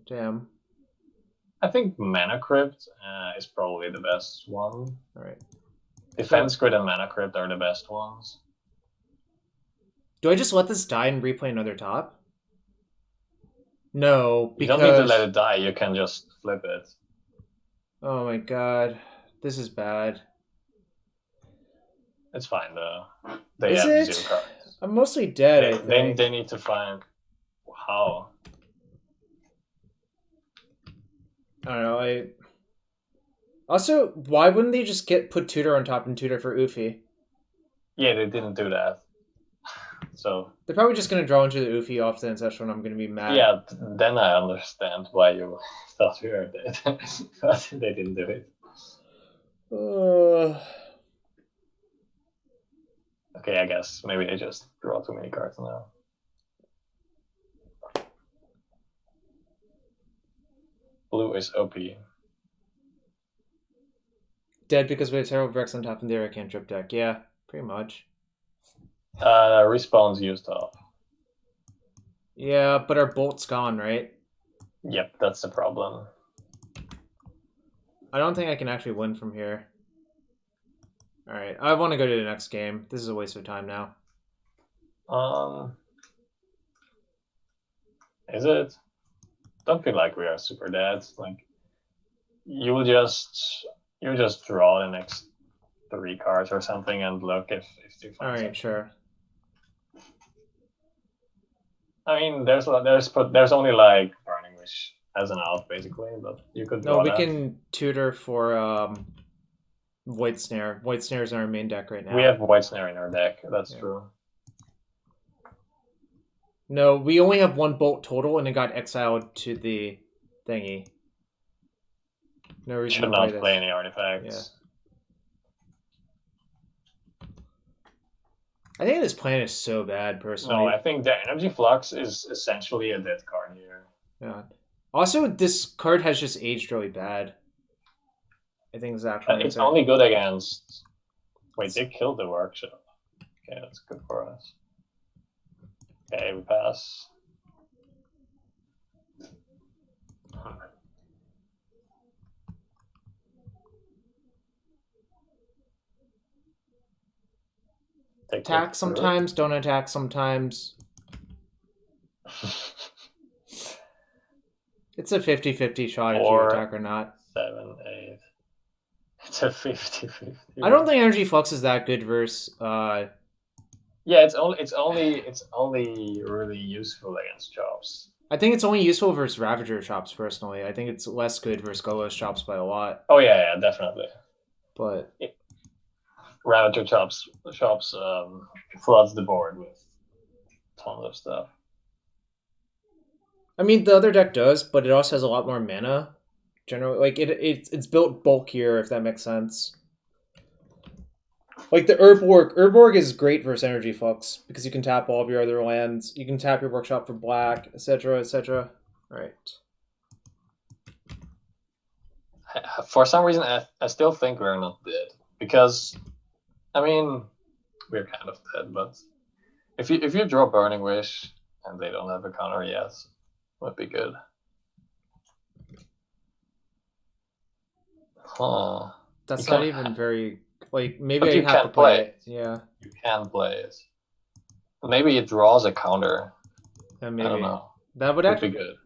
Damn. I think Mana Crypt is probably the best one. Alright. Defense Grid and Mana Crypt are the best ones. Do I just let this die and replay another top? No, because... You don't need to let it die, you can just flip it. Oh my god. This is bad. It's fine, though. They have 0 cards. I'm mostly dead, I think. They need to find... How? I don't know, Also, why wouldn't they just put tutor on top and tutor for Oofy? Yeah, they didn't do that. So they're probably just going to draw into the Oofy off the inception. I'm going to be mad. Yeah, then I understand why you thought we were dead. But they didn't do it. Okay, I guess maybe they just draw too many cards now. Blue is OP. Dead because we have Herald Rex on top and there I can't trip deck. Yeah, pretty much. Respawns used top. Yeah, but our bolt's gone, right? Yep, that's the problem. I don't think I can actually win from here. Alright, I want to go to the next game. This is a waste of time now. Is it? Don't feel like we are super dead. Like, you just draw the next 3 cards or something and look if you find something. Sure. I mean, there's only like Burning Wish as an out basically, but you could draw we can tutor for Void Snare. Void Snare is in our main deck right now. We have Void Snare in our deck. That's true. No, we only have 1 bolt total, and it got exiled to the thingy. No reason Should not play any artifacts. Yeah. I think this plan is so bad, personally. No, I think the Energy Flux is essentially a dead card here. Yeah. Also, this card has just aged really bad. I think it's actually... It's only good against... Wait, they killed the workshop. Okay, that's good for us. Okay, we pass. Attack sometimes, don't attack sometimes. It's a 50-50 shot if you attack or not. 7, 8. It's a 50-50. I don't think Energy Flux is that good versus Yeah, it's only really useful against Chops. I think it's only useful versus Ravager Chops personally. I think it's less good versus Golos Chops by a lot. Oh yeah, definitely. But Ravager Chops floods the board with tons of stuff. I mean, the other deck does, but it also has a lot more mana. Generally, like it's built bulkier, if that makes sense. Like the Urborg. Urborg is great versus Energy Flux because you can tap all of your other lands. You can tap your Workshop for black, etc., etc. Right. For some reason, I still think we're not dead because, I mean, we're kind of dead. But if you draw Burning Wish and they don't have a counter yet, would be good. Huh. That's not even very. Like, maybe But I you have to can't play play it. Yeah. You can play it. Maybe it draws a counter. Maybe. I don't know. That would Would actually be good.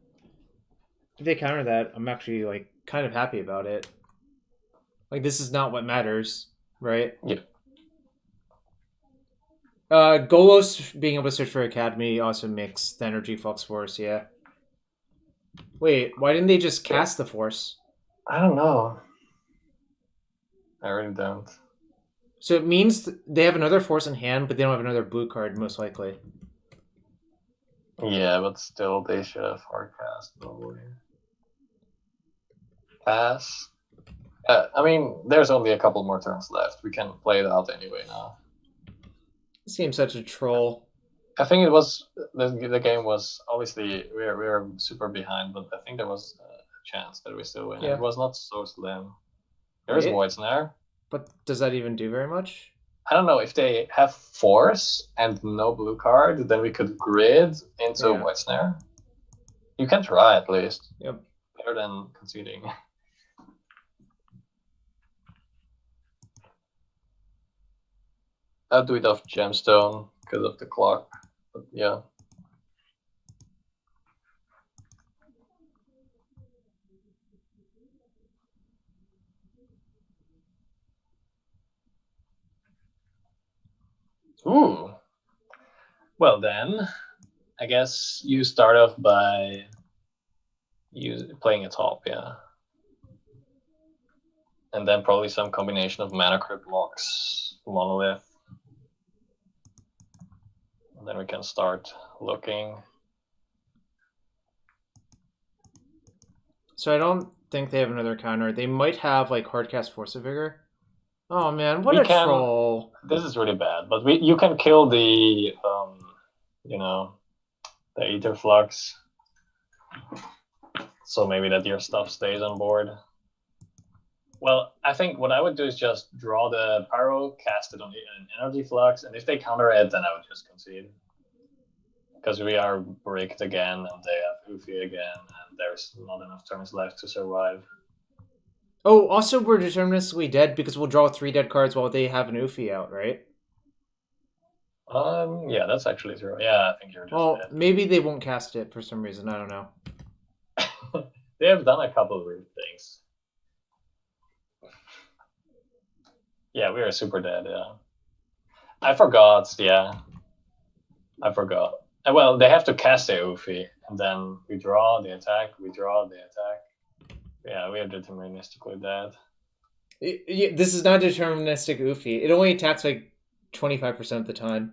If they counter that, I'm actually like kind of happy about it. Like this is not what matters, right? Yeah. Golos being able to search for Academy also makes the Energy Flux Force, yeah. Wait, why didn't they just cast the Force? I don't know. I really don't. So it means they have another Force in hand, but they don't have another blue card, most likely. Yeah, but still, they should have hardcast probably. Pass. I mean, there's only a couple more turns left. We can play it out anyway now. This game's such a troll. I think it was the game was obviously we were super behind, but I think there was a chance that we still win. Yeah. It was not so slim. There's Void Snare. But does that even do very much? I don't know if they have Force and no blue card, then we could grid into Void Snare. You can try at least. Yep. Better than conceding. I'll do it off Gemstone because of the clock, but yeah. Ooh. Well then, I guess you start off by playing a top, yeah. And then probably some combination of Mana Crypt blocks, Monolith. And then we can start looking. So I don't think they have another counter. They might have like Hardcast Force of Vigor. Oh man, what a troll! This is really bad, but you can kill the the Aether Flux. So maybe that your stuff stays on board. Well, I think what I would do is just draw the Pyro, cast it on an Energy Flux, and if they counter it, then I would just concede. Because we are bricked again, and they have Ufi again, and there's not enough turns left to survive. Oh, also we're deterministically dead because we'll draw 3 dead cards while they have an Ufi out, right? Yeah, that's actually true. Yeah, I think you're just dead. Maybe they won't cast it for some reason. I don't know. They have done a couple of weird things. Yeah, we are super dead, yeah. I forgot, yeah. I forgot. Well, they have to cast the Ufi, and then we draw, the attack, we draw, the attack. Yeah, we are deterministically dead. This is not deterministic Ufi. It only attacks like 25% of the time.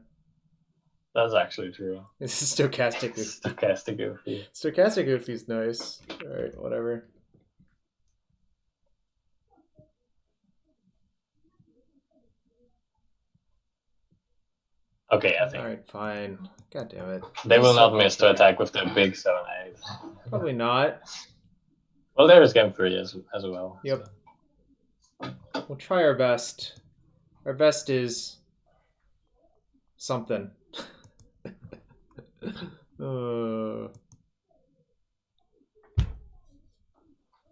That's actually true. This is stochastic Ufi. Stochastic Ufi. Stochastic Ufi's nice. Alright, whatever. Okay, I think. Alright, fine. God damn it. They will not miss to attack with the big 7/8. Probably not. Well, there is game 3 as well. Yep. So. We'll try our best. Our best is something.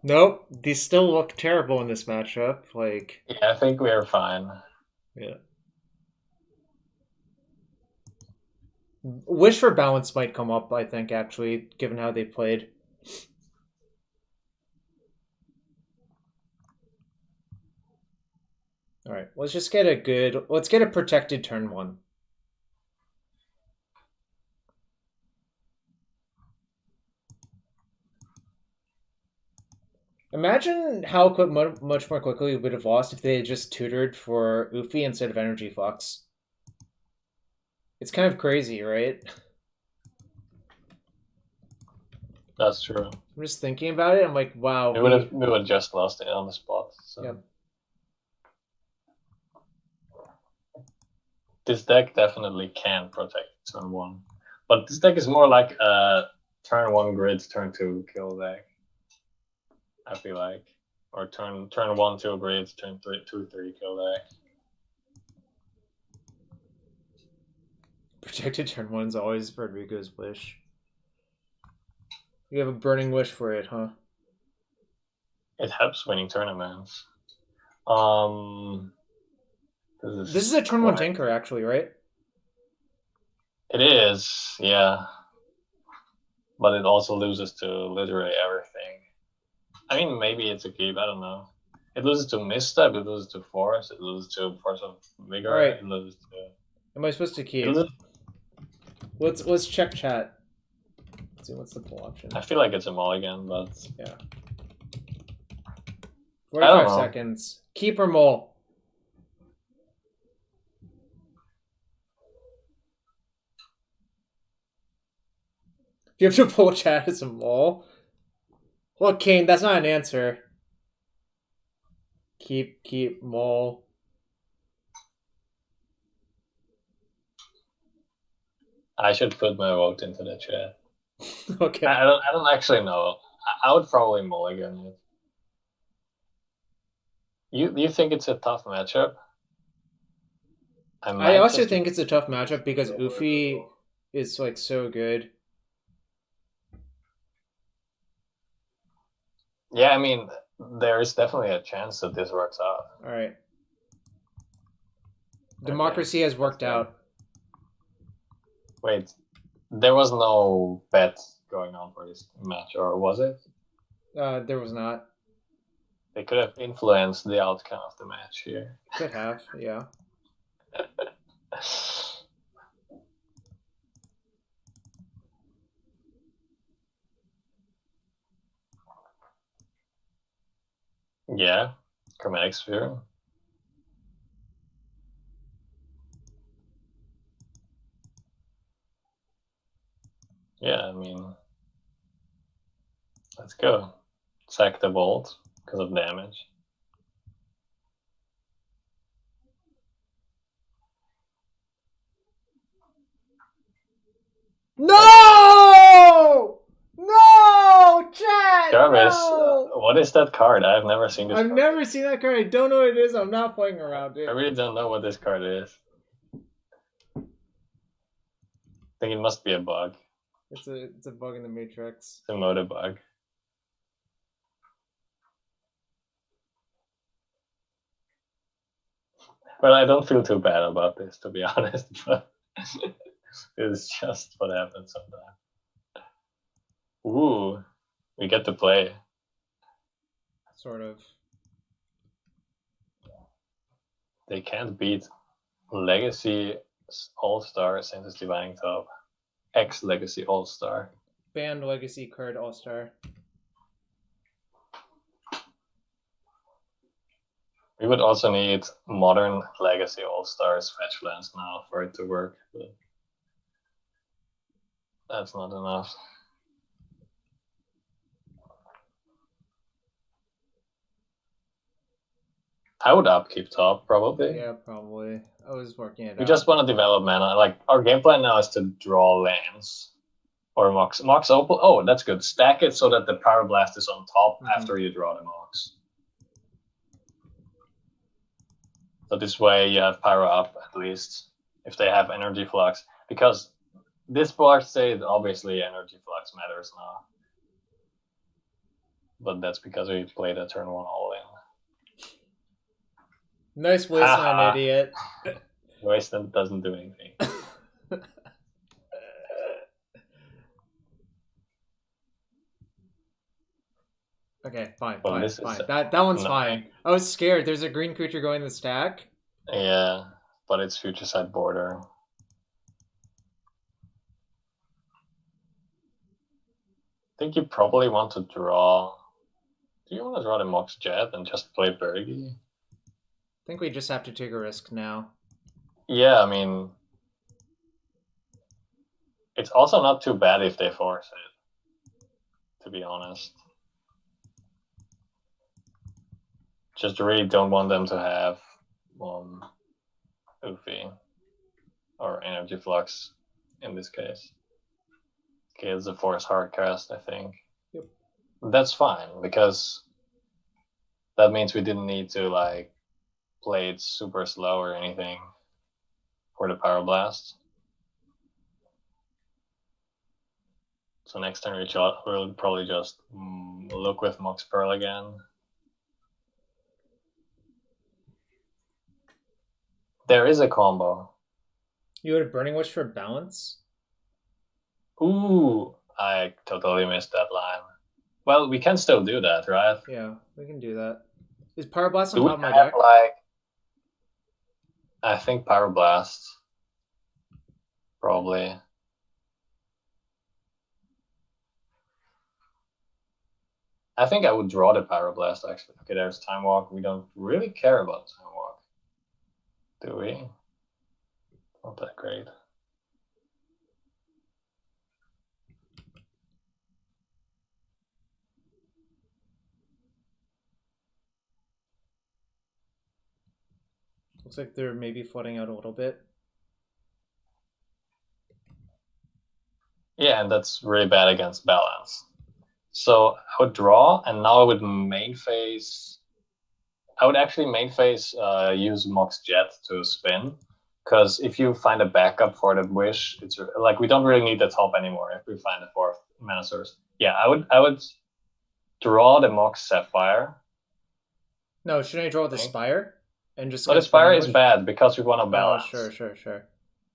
Nope. These still look terrible in this matchup. Like. Yeah, I think we are fine. Yeah. Wish for Balance might come up, I think, actually, given how they played. All right, let's just get a good. Let's get a protected turn 1. Imagine how much more quickly we would have lost if they had just tutored for Ufi instead of Energy Flux. It's kind of crazy, right? That's true. I'm just thinking about it. I'm like, wow. We would have just lost it on the spot. So. Yep. This deck definitely can protect turn 1, but this deck is more like a turn 1 grid, turn 2 kill deck. I feel like, or turn 1 2 grid, turn 2 3 kill deck. Protected turn 1's always Frederico's wish. You have a burning wish for it, huh? It helps winning tournaments. This is a turn 1 tanker, actually, right? It is, yeah. But it also loses to literally everything. I mean, maybe it's a keep, I don't know. It loses to Misstep, it loses to Force, it loses to Force of Vigor, right. It loses to... Am I supposed to keep? Let's check chat. Let's see what's the pull option. I feel like it's a mulligan, but... Yeah. 45 seconds. Keep or mull? You have to pull chat as a mull? Well, Kane, that's not an answer. Keep, mull. I should put my vote into the chat. Okay. I don't actually know. I would probably mulligan it. You think it's a tough matchup? I also think it's a tough matchup because Ufi is like so good. Yeah, I mean, there is definitely a chance that this works out. All right. Democracy has worked out. Wait, there was no bet going on for this match, or was it? There was not. They could have influenced the outcome of the match here. Could have, yeah. Yeah, Chromatic Sphere. Yeah, I mean, let's go. Sack the Bolt because of damage. No! No! Chat! Jarvis, no! what is that card? I've never seen this I've card. never seen that card. I don't know what it is. I'm not playing around, dude. I really don't know what this card is. I think it must be a bug. It's a bug in the Matrix. It's a moda bug. Well, I don't feel too bad about this, to be honest, but it's just what happens sometimes. Ooh, we get to play. Sort of. They can't beat Legacy All-Star Sense's Divining Top. X-Legacy All-Star. Banned Legacy card All-Star. We would also need modern Legacy All-Stars fetch lands now for it to work, but that's not enough. I would upkeep top, probably. Yeah, probably. I was working it out. We just want to develop mana. Like, our game plan now is to draw lands. Or Mox. Mox Opal. Oh, that's good. Stack it so that the Power Blast is on top after you draw the Mox. So this way you have Pyro up, at least, if they have Energy Flux. Because this board said, obviously, Energy Flux matters now. But that's because we played a turn 1 all-in. Nice wasteland, idiot. Wasteland doesn't do anything. Okay, fine, Well, fine, this fine. is That one's annoying. fine. I was scared. There's a green creature going in the stack. Yeah, but it's future side border. I think you probably want to draw. Do you want to draw the Mox Jet and just play Birgi? I think we just have to take a risk now. Yeah, I mean, it's also not too bad if they force it, to be honest. Just really don't want them to have Oofy or Energy Flux in this case. Okay, it's a force hard cast, I think. Yep. That's fine, because that means we didn't need to like play it super slow or anything for the Power Blast. So next turn we'll probably just look with Mox Pearl again. There is a combo. You had a Burning Wish for balance? Ooh, I totally missed that line. Well, we can still do that, right? Yeah, we can do that. Is Power Blast on Do we top of my have, deck? like, I think Power Blast. Probably. I think I would draw the Power Blast, actually. Okay, there's Time Walk. We don't really care about Time Walk. Do we? Not that great. Looks like they're maybe flooding out a little bit. Yeah, and that's really bad against balance. So I would draw, and now I would main phase. I would actually main phase use Mox Jet to spin, because if you find a backup for the Wish, it's like we don't really need the top anymore if we find a fourth mana source. Yeah, I would draw the Mox Sapphire. No, shouldn't I draw the Spire? And just but the Spire is bad because we want to balance. Oh, sure.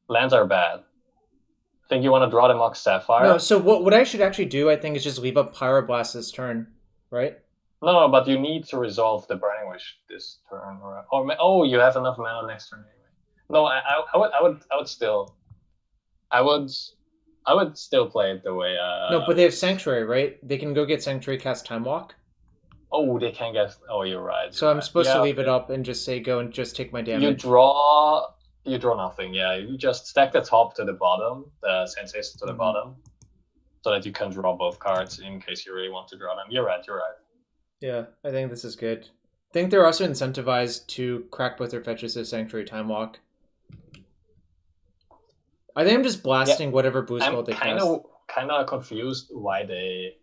Lands are bad. I think you want to draw the Mox Sapphire. No, so what I should actually do, I think, is just leave up Pyroblast this turn, right? No, but you need to resolve the Burning Wish this turn. Or you have enough mana next turn anyway. No, I would still play it the way. No, but they have Sanctuary, right? They can go get Sanctuary, cast Time Walk. Oh, they can get. Oh, you're right. So I'm supposed to leave it up and just say go and just take my damage. You draw nothing. Yeah, you just stack the top to the bottom, the Sensei's to the bottom, so that you can draw both cards in case you really want to draw them. You're right. Yeah, I think this is good. I think they're also incentivized to crack both their fetches as Sanctuary Time Walk. I think I'm just blasting whatever blue spell they cast. I'm kind of confused why they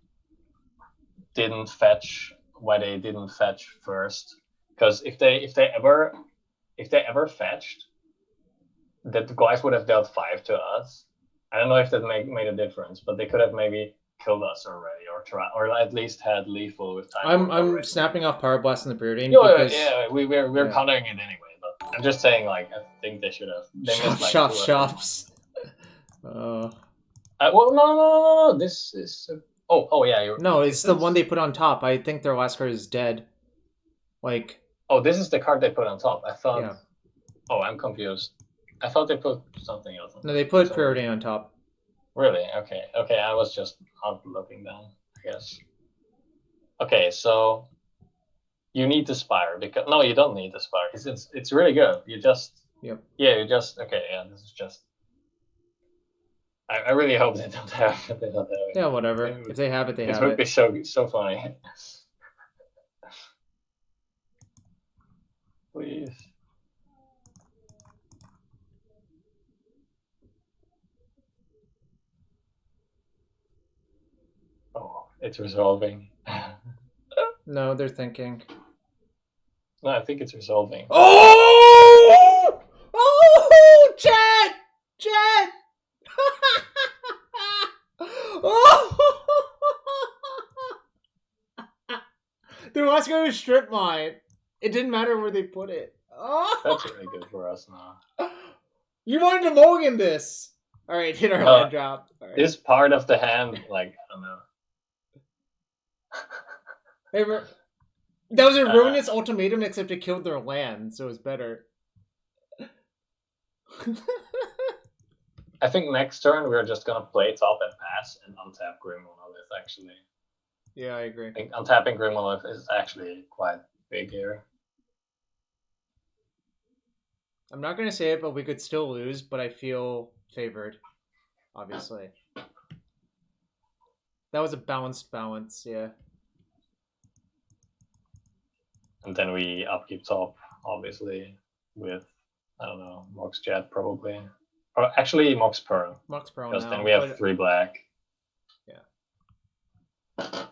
didn't fetch. Why they didn't fetch first? Because if they ever fetched, that the guys would have dealt 5 to us. I don't know if that made a difference, but they could have maybe killed us already, or at least had lethal with time. I'm snapping off Power Blast in the Preordain. Yeah, we're countering it anyway. But I'm just saying, like, I think they should have. Shops. Well, no. This is. Oh yeah. No, it's the one they put on top. I think their last card is dead. Like. Oh, this is the card they put on top. I thought. Yeah. Oh, I'm confused. I thought they put something else on top. No, they put Preordain on top. Really? Okay. I was just not looking down, I guess. Okay, so you need the Spire because no, you don't need the Spire. It's really good. You just Yep. Yeah, you just okay. Yeah, this is just. I really hope they don't have it. Yeah, whatever. If they have it, they have it. It would be so funny. Please. Oh, it's resolving. No, they're thinking. No, I think it's resolving. Oh! Chat! Their last guy was Strip Mine. It didn't matter where they put it. That's really good for us now. You wanted to mulligan this. Alright, hit our land drop. Right. This part of the hand, like, I don't know. That was a ruinous ultimatum, except it killed their land, so it's better. I think next turn we're just gonna play top and pass and untap Grim Monolith, actually. Yeah, I agree. I think untapping Grim Monolith is actually quite big here. I'm not going to say it, but we could still lose, but I feel favored, obviously. That was a balanced balance, yeah. And then we upkeep top, obviously, with, I don't know, Mox Jet probably. Or actually, Mox Pearl. Mox Pearl because now. Then we have 3 black. Yeah.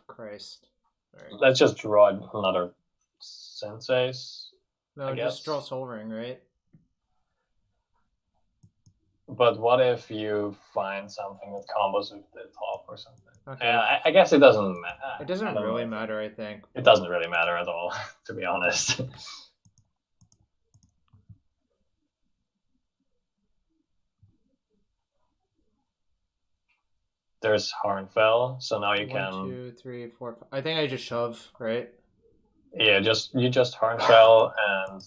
Christ. Right. Let's just draw another Sensei's. No, just draw Soul Ring, right? But what if you find something that combos with the top or something? Okay. I guess it doesn't matter. It doesn't really matter, I think. It doesn't really matter at all, to be honest. There's Harnfell, so now you can... 1, 2, 3, 4, 5. I think I just shove, right? Yeah, you just Harnfell and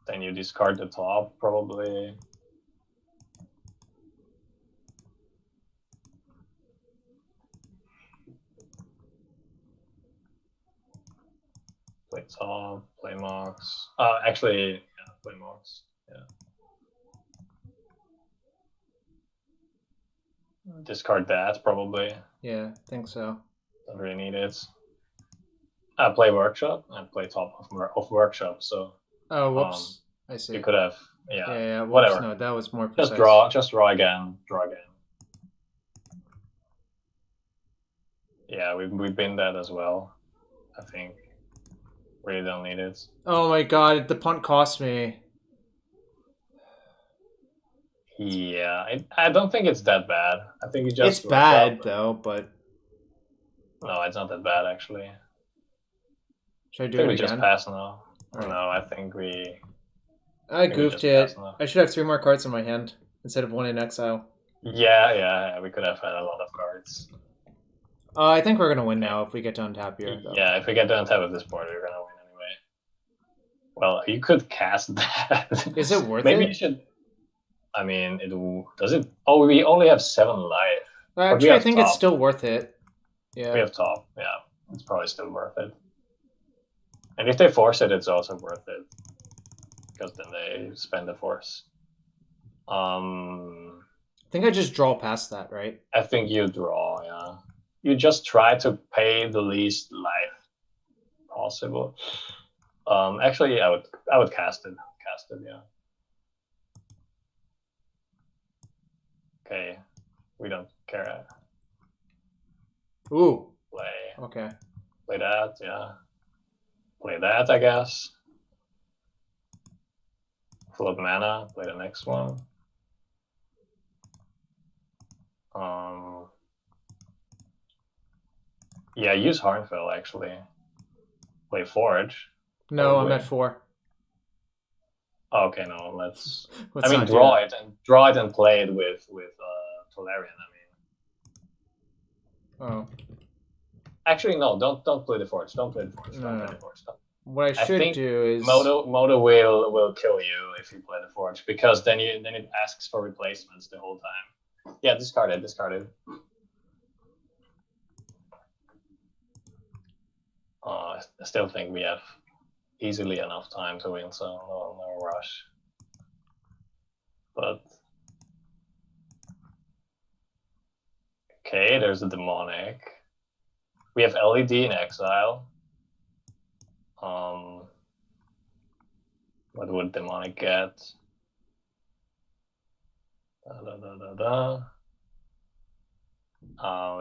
then you discard the top, probably. Play top, play Mox. Actually, yeah, play Mox. Yeah. Discard that, probably. Yeah, I think so. Don't really need it. Play Workshop and play top of Workshop, so... Oh, whoops. I see. You could have, yeah, whoops, whatever. No, that was more precise. Just draw again, Yeah, we've been that as well, I think. Really don't need it. Oh my god, the punt cost me. Yeah, I don't think it's that bad. I think you just... It's bad, though, but... No, it's not that bad, actually. Should I do it again? We just pass now. Right. No, I think we... I goofed it. I should have 3 more cards in my hand instead of 1 in exile. Yeah, we could have had a lot of cards. I think we're gonna win now if we get to untap here. Though. Yeah, if we get to untap at this point, we're gonna win anyway. Well, you could cast that. Is it worth Maybe it? You should... I mean, does it... Oh, we only have 7 life. Actually, I think it's still worth it. Yeah. We have top, yeah. It's probably still worth it. And if they force it, it's also worth it. Because then they spend the force. I think I just draw past that, right? I think you draw, yeah. You just try to pay the least life possible. Actually, I would cast it. Yeah. Okay, we don't care. Ooh. Play. Okay. Play that, yeah. Play that, I guess. Float mana, play the next one. Yeah, use Harnfell, actually. Play Forge. No, probably. I'm at 4. Oh, okay, no, let's draw it and play it with Tolarian, I mean. Oh. Actually, no, don't play the Forge. Don't play the Forge. No. What I should do is Moto will kill you if you play the Forge, because then it asks for replacements the whole time. Yeah, discard it. I still think we have easily enough time to win, so no rush. But okay, there's a demonic. We have LED in exile. What would demonic get?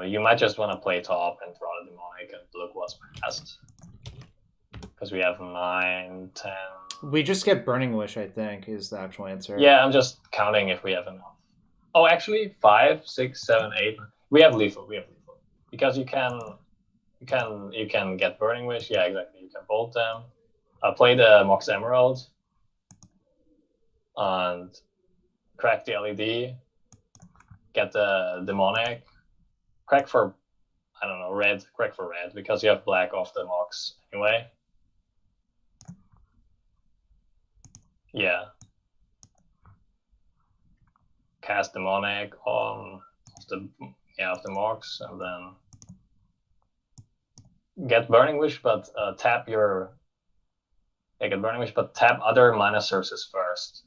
You might just want to play top and draw the demonic and look what's passed. Because we have 9, 10... We just get Burning Wish, I think, is the actual answer. Yeah, I'm just counting if we have enough. Oh, actually, 5, 6, 7, 8. We have lethal. Because you can get Burning Wish. Yeah, exactly. You can bolt them. Play the Mox Emerald. And crack the LED. Get the demonic. Crack for, I don't know, red, correct for red, because you have black off the mocks anyway. Yeah. Cast demonic on the marks, and then get Burning Wish, but tap your. Yeah, get Burning Wish, but tap other mana sources first,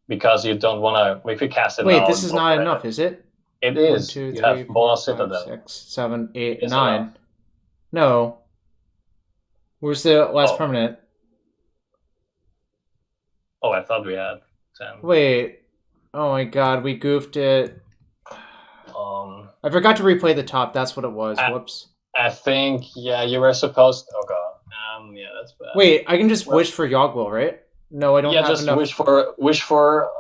because you don't want to. If you cast it Wait, now, this is not enough, is it? It is. 1, 2, you 3, have 4, Bolas 5, Citadel. 6, 7, 8, Is 9. enough. No. Where's the last permanent? Oh, I thought we had 10. Wait. Oh my god, we goofed it. I forgot to replay the top. That's what it was. Whoops. I think, yeah, you were supposed. Oh god. Yeah, that's bad. Wait, I can just wish for Yogg-Will, right? No, I don't have enough. Yeah, just wish for.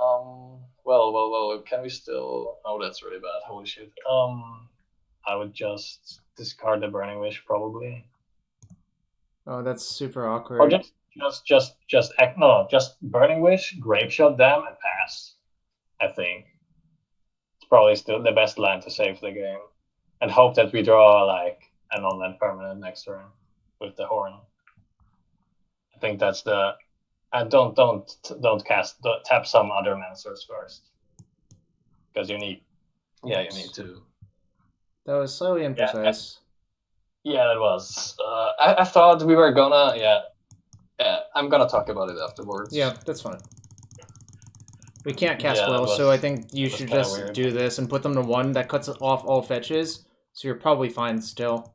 Well. Can we still? Oh, that's really bad. Holy shit. I would just discard the Burning Wish probably. Oh, that's super awkward. Or just Burning Wish, Grape Shot them, and pass. I think it's probably still the best line to save the game, and hope that we draw like a non-land permanent next turn with the horn. I think that's the. And don't tap some other mana source first, because you need. Yeah, you need to. That was slightly imprecise. Yeah, it was. I thought we were gonna. Yeah, I'm gonna talk about it afterwards. Yeah, that's fine. We can't cast Will, so I think you should just do this and put them to 1. That cuts off all fetches, so you're probably fine still.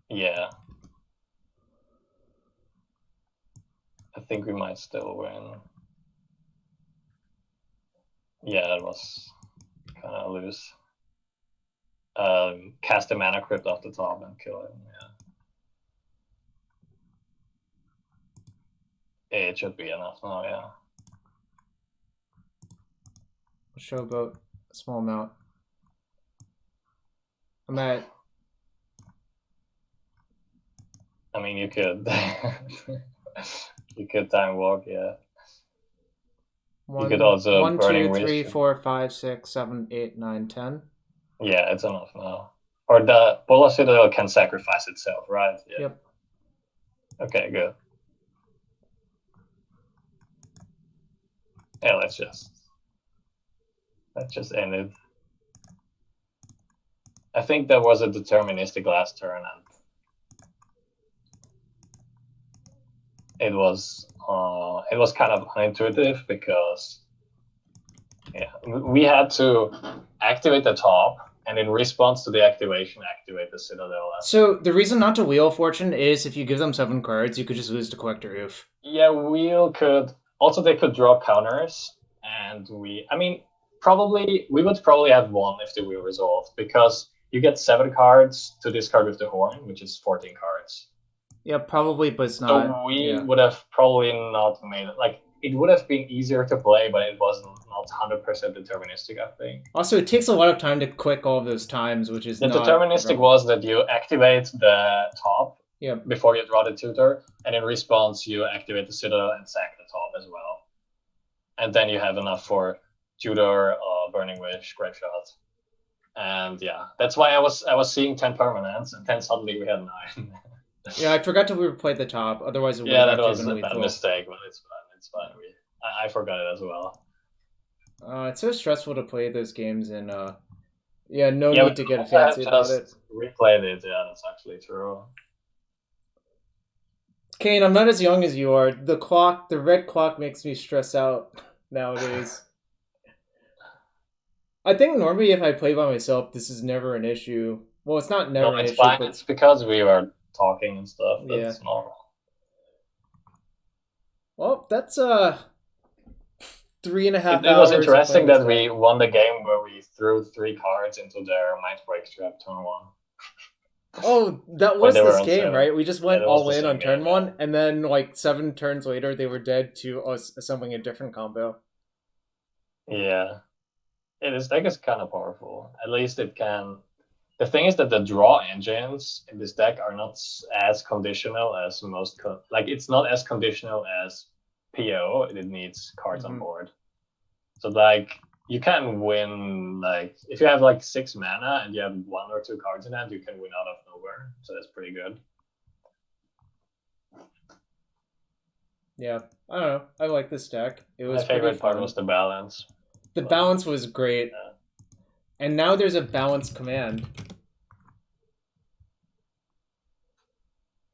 Yeah. I think we might still win. Yeah, it was kind of loose. Cast a mana crypt off the top and kill him. Yeah. It should be enough now. Yeah. Showboat, a small amount. I'm at. I mean, you could. You could time walk, yeah. You could also 1, 2, 3, 4, 5, 6, 7, 8, 9, 10. Yeah, it's enough now. Or the Bolas Citadel can sacrifice itself, right? Yeah. Yep. Okay, good. Yeah, let's just end it. I think that was a deterministic last turn, and it was kind of unintuitive because we had to activate the top, and in response to the activation, activate the Citadel. So the reason not to Wheel Fortune is if you give them 7 cards, you could just lose to Collector Oof. Yeah, Wheel could. Also, they could draw counters, and we would probably have 1 if the Wheel resolved, because you get 7 cards to discard with the Horn, which is 14 cards. Yeah, probably, but it's not. So we would have probably not made it. Like, it would have been easier to play, but it wasn't not 100% deterministic, I think. Also, it takes a lot of time to click all of those times, which is the deterministic was that you activate the top before you draw the tutor, and in response you activate the Citadel and sack the top as well. And then you have enough for tutor, Burning Wish, Grape Shot. And yeah, that's why I was seeing 10 permanents, and then suddenly we had 9. Yeah, I forgot to replay the top. Otherwise, it would have that was a bad mistake, but it's fine. It's fine. I forgot it as well. It's so stressful to play those games, and no need to get fancy about it. Replayed it. Yeah, that's actually true. Kane, I'm not as young as you are. The red clock makes me stress out nowadays. I think normally if I play by myself, this is never an issue. Well, it's not never an issue. Fine. It's because we were talking and stuff. That's normal. Well, that's 3.5 hours. It was interesting that we won the game where we threw 3 cards into their Mind Break Trap turn 1. Oh, that was this game, right? We just went all in on turn 1, and then like 7 turns later, they were dead to us assembling a different combo. Yeah, this deck is kind of powerful. At least it can. The thing is that the draw engines in this deck are not as conditional as most. It's not as conditional as PO. It needs cards on board. So you can win, like, if you have like 6 mana and you have 1 or 2 cards in hand, you can win out of nowhere. So that's pretty good. Yeah, I don't know. I like this deck. It My was pretty favorite part fun. was the balance. The balance was great. Yeah. And now there's a balanced command.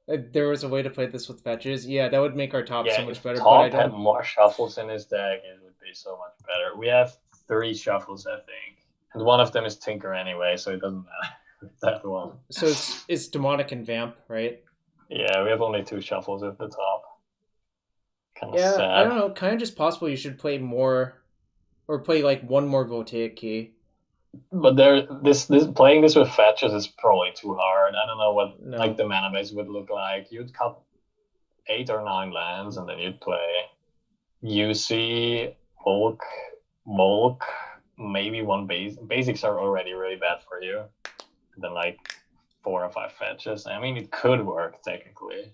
There was a way to play this with fetches. Yeah, that would make our top so much if better. Top But I had don't. more shuffles in his deck, it would be so much better. We have 3 shuffles, I think. And one of them is Tinker anyway, so it doesn't matter with that one. So it's demonic and vamp, right? Yeah, we have only 2 shuffles at the top. Kind of Yeah, sad. I don't know. Kind of just possible you should play more, or play like one more Voltaic key. But this playing this with fetches is probably too hard. I don't know what like the mana base would look like. You'd cut 8 or 9 lands, and then you'd play UC, Mulk, maybe 1 base. Basics are already really bad for you. And then like 4 or 5 fetches. I mean, it could work technically,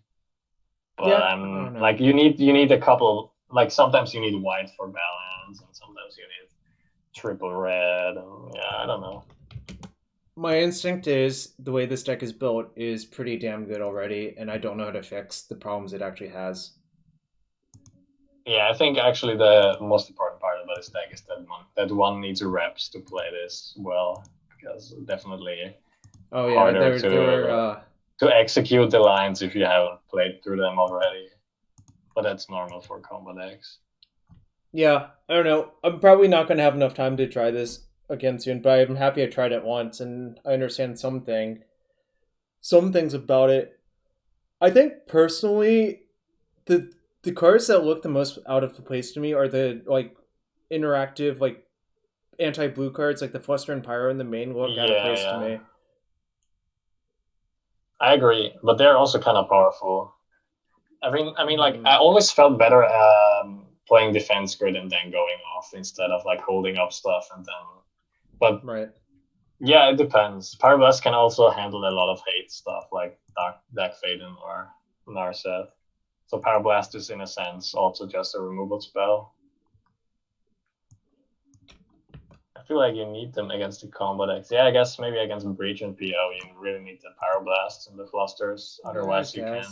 but Yeah, like you need a couple. Like sometimes you need white for balance, and sometimes you need triple red. And yeah, I don't know. My instinct is the way this deck is built is pretty damn good already, and I don't know how to fix the problems it actually has. Yeah, I think actually the most important part about this deck is that one needs reps to play this well, because definitely harder to execute the lines if you haven't played through them already. But that's normal for combo decks. Yeah, I don't know. I'm probably not going to have enough time to try this again soon, but I'm happy I tried it once, and I understand some things about it. I think personally, the cards that look the most out of place to me are the like interactive, like anti-blue cards, like the Fluster and Pyro and the main look out of place to me. I agree, but they're also kind of powerful. I mean, like I always felt better playing defense grid and then going off instead of like holding up stuff and then. But right. Yeah, it depends. Pyroblast can also handle a lot of hate stuff like Dark Faden or Narset. So Pyroblast is in a sense also just a removal spell. I feel like you need them against the combo decks. Yeah, I guess maybe against Breach and PO you really need the Pyroblasts and the Flusters. Otherwise you can.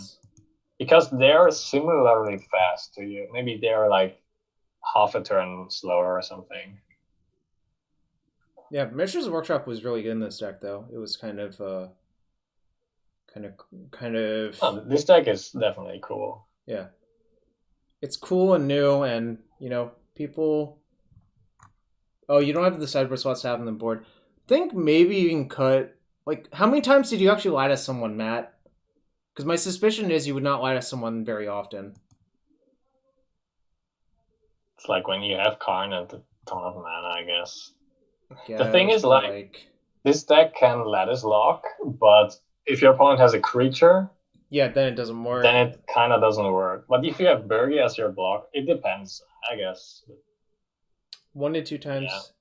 Because they're similarly fast to you. Maybe they're like half a turn slower or something. Yeah, Mishra's Workshop was really good in this deck, though. It was kind of. Oh, this deck is definitely cool. Yeah, it's cool and new, and people. Oh, you don't have to decide which slots to have on the board. I think maybe you can cut. Like, how many times did you actually lattice someone, Matt? Because my suspicion is you would not lattice someone very often. It's like when you have Karn and a ton of mana, I guess. The thing is, like, this deck can lattice lock, but if your opponent has a creature, then it doesn't work. Then it kind of doesn't work. But if you have Birgi as your block, it depends, I guess. 1 to 2 times.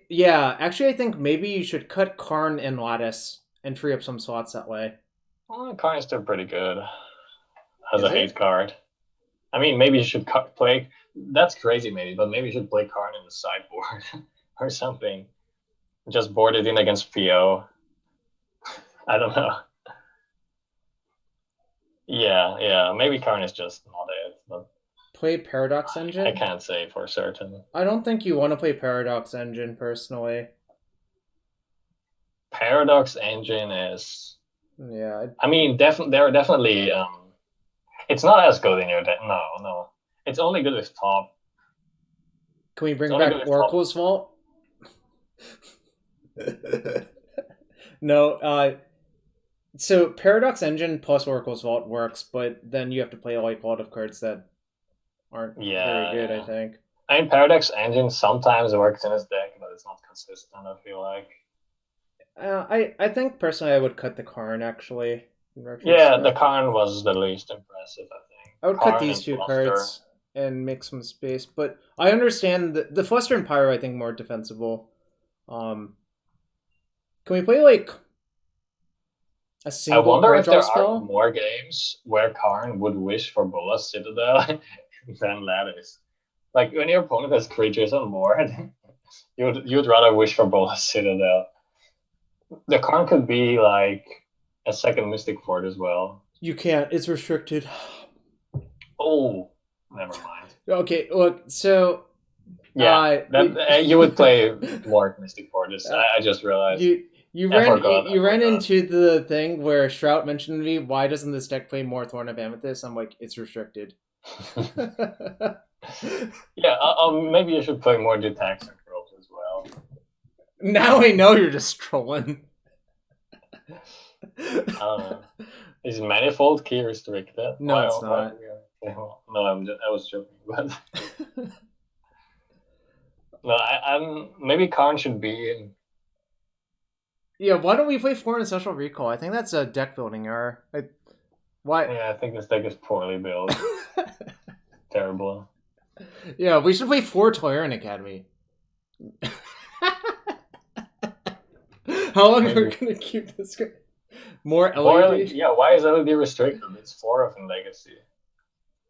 Yeah. Actually, I think maybe you should cut Karn and lattice and free up some slots that way. Well, Karn is still pretty good as a hate card. I mean, maybe you should play. That's crazy, maybe, but maybe you should play Karn in the sideboard or something. Just board it in against PO. I don't know. Yeah. Maybe Karn is just not it. But play Paradox Engine? I can't say for certain. I don't think you want to play Paradox Engine, personally. Paradox Engine is... Yeah. I mean, there are definitely... it's not as good in your deck. No. It's only good with top. Can we bring back Oracle's Vault? No. So Paradox Engine plus Oracle's Vault works, but then you have to play like a lot of cards that aren't very good, I think. I mean, Paradox Engine sometimes works in his deck, but it's not consistent, I feel like. I think personally I would cut the Karn, actually. Yeah, the Karn was the least impressive, I think. I would cut these 2 cards and make some space, but I understand the Fluster and Pyro, I think, more defensible. Can we play like a single I wonder if there spell? are more games where Karn would wish for Bolas Citadel than Lattice. Like when your opponent has creatures on board, you'd rather wish for Bolas Citadel. The card could be like a second Mystic Fort as well. You can't. It's restricted. Oh, never mind. Okay, look. So Yeah, you would play more Mystic Fortress. I just realized. You ran into the thing where Shroud mentioned to me, why doesn't this deck play more Thorn of Amethyst? I'm like, it's restricted. Yeah, maybe you should play more Detect Controls as well. Now I know you're just trolling. I don't know. Is Manifold key restricted? No, it's not. No, I was joking, but no, I'm maybe Karn should be in. Yeah, why don't we play Foreign Social Recall? I think that's a deck building error. Why? Yeah, I think this deck is poorly built. Terrible. Yeah, we should play 4 Tolarian Academy. How long are we going to keep this going? More LED? Yeah, why is LED restricted? It's 4 of in Legacy.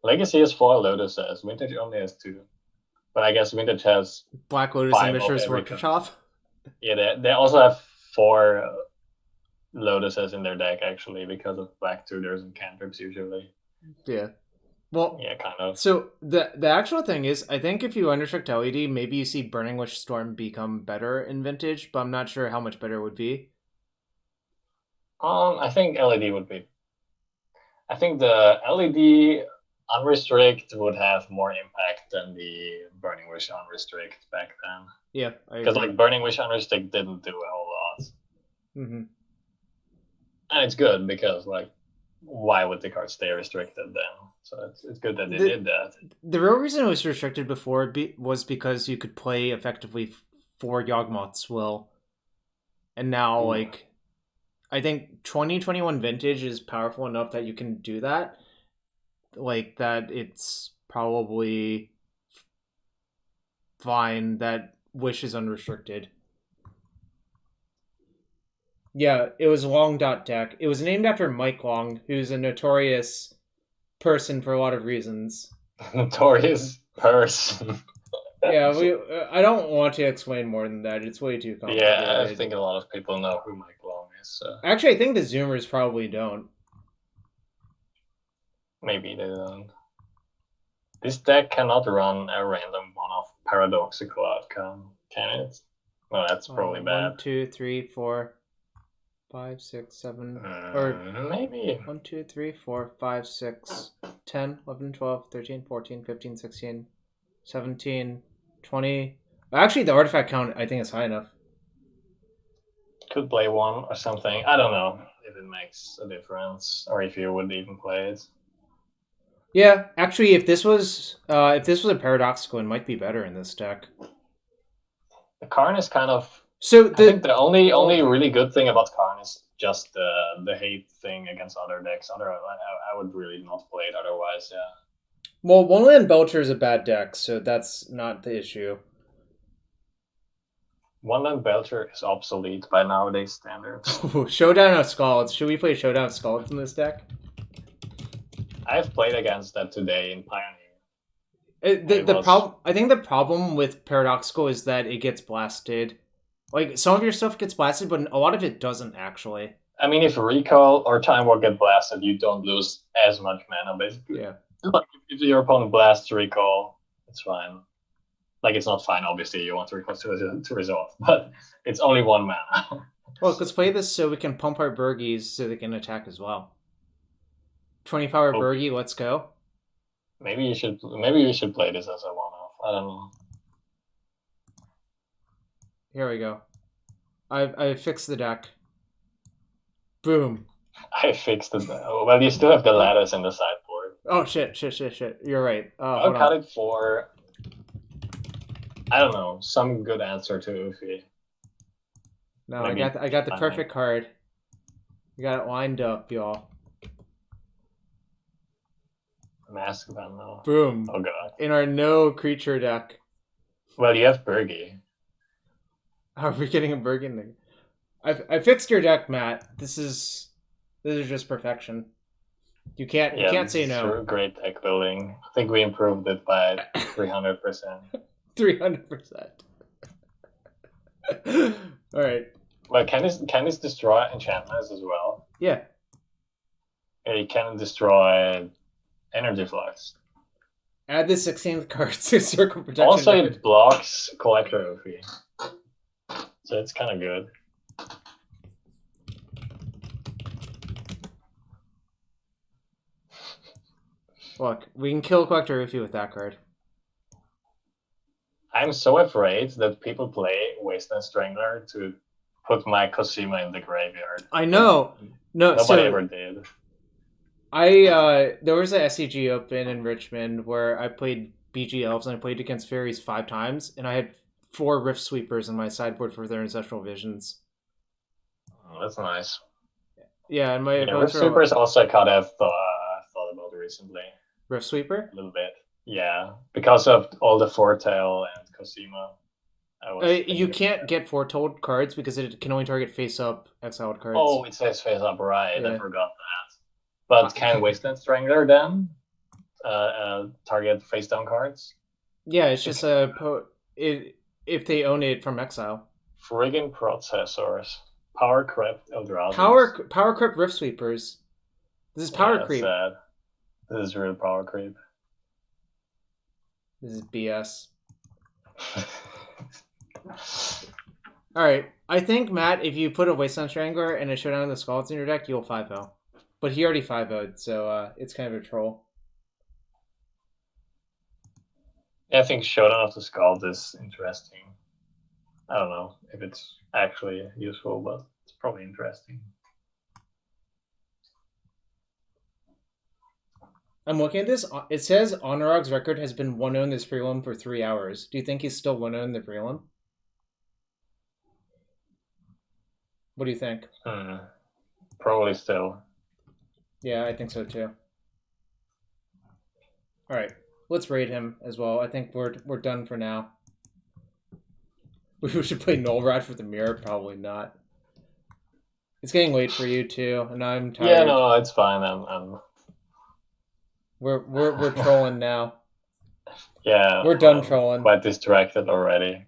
Legacy has 4 Lotuses. Vintage only has 2. But I guess Vintage has Black Lotus and Mishra's Workshop. Yeah, they also have 4 Lotuses in their deck, actually, because of Black Tutors and Cantrips usually. Yeah. Well, yeah, kind of. So the actual thing is, I think if you unrestrict LED, maybe you see Burning Wish Storm become better in Vintage, but I'm not sure how much better it would be. I think LED would be. I think the LED unrestrict would have more impact than the Burning Wish unrestrict back then. Yeah, because like Burning Wish unrestrict didn't do a whole lot. Mm-hmm. And it's good because like, why would the card stay restricted then? So it's good that they did that. The real reason it was restricted before was because you could play effectively 4 Yawgmoth's Will, and now like. I think 2021 Vintage is powerful enough that you can do that. Like, that it's probably fine that Wish is unrestricted. Yeah, it was Long Dot deck. It was named after Mike Long, who's a notorious person for a lot of reasons. Notorious person. Yeah, I don't want to explain more than that. It's way too complicated. Yeah, I think a lot of people know who Mike Long is. So. Actually, I think the Zoomers probably don't. Maybe they don't. This deck cannot run a random one-off paradoxical outcome, can it? No, that's probably bad. 1, 2, 3, 4, 5, 6, 7, or maybe 1, 2, 3, 4, 5, 6, 10, 11, 12, 13, 14, 15, 16, 17, 20. Actually, the artifact count I think is high enough. Could play 1 or something. I don't know if it makes a difference or if you would even play it. Yeah, actually, if this was a paradoxical, it might be better in this deck. The Karn is kind of. So I think the only really good thing about Karn is just the hate thing against other decks. I would really not play it otherwise. Yeah. Well, One Land Belcher is a bad deck, so that's not the issue. One Land Belcher is obsolete by nowadays standards. Showdown of Scalds. Should we play Showdown of Scalds in this deck? I've played against that today in Pioneer. I think the problem with Paradoxical is that it gets blasted. Like, some of your stuff gets blasted, but a lot of it doesn't actually. I mean, if Recall or Time War get blasted, you don't lose as much mana, basically. Yeah. Like, if your opponent blasts Recall, it's fine. Like, it's not fine, obviously, you want Recall to resolve, but it's only 1 mana. Well, let's play this so we can pump our Birgies so they can attack as well. 20 power Birgi, let's go. Maybe you should play this as a one-off. I don't know. Here we go. I fixed the deck. Boom. I fixed it. Well, you still have the lattice in the sideboard. Oh shit! You're right. I'll cut it for. I don't know, some good answer to Ufi. No, maybe I got the perfect card. You got it lined up, y'all. Mask Vandal. Boom. Oh god. In our no creature deck. Well, you have Birgi. Are we getting a Birgi in there? I fixed your deck, Matt. This is just perfection. You can't this say is no. true. Great deck building. I think we improved it by 300%. 300%. All right. But can this destroy enchantments as well? Yeah. It can destroy energy flux. Add the 16th card to circle protection. Also, damage. it blocks collector OP. So it's kind of good. Look, we can kill Collector Rufy with that card. I'm so afraid that people play Wasteland Strangler to put my Cosima in the graveyard. I know. No, Nobody ever did. There was a SCG Open in Richmond where I played BG Elves and I played against Fairies 5 times, and I had 4 Rift Sweepers in my sideboard for their Ancestral Visions. Oh, that's nice. Yeah, and my Rift Sweepers also I kind of thought about recently. Rift Sweeper? A little bit. Yeah, because of all the Foretail and Cosima. You can't get Foretold cards because it can only target face-up exiled cards. Oh, it says face-up, right. Yeah. I forgot that. But can Wasteland Strangler then target face-down cards? Yeah, it's just if they own it from exile. Friggin' processors. Power Crept Eldrazi. Power Crept Rift Sweepers. This is power creep. Sad. This is real power creep. This is BS. Alright, I think, Matt, if you put a Wasteland Strangler and a Showdown of the Scalds in your deck, you'll 5-0. But he already 5-0'd, so it's kind of a troll. Yeah, I think Showdown of the Scalds is interesting. I don't know if it's actually useful, but it's probably interesting. I'm looking at this. It says Honorog's record has been 1-0 this prelim for 3 hours. Do you think he's still 1-0 in the prelim? What do you think? Probably still. Yeah, I think so too. Alright, let's raid him as well. I think we're done for now. We should play Null Rod for the mirror? Probably not. It's getting late for you too, and I'm tired. Yeah, no, it's fine. I'm... We're trolling now. Yeah. We're done trolling. Quite distracted already.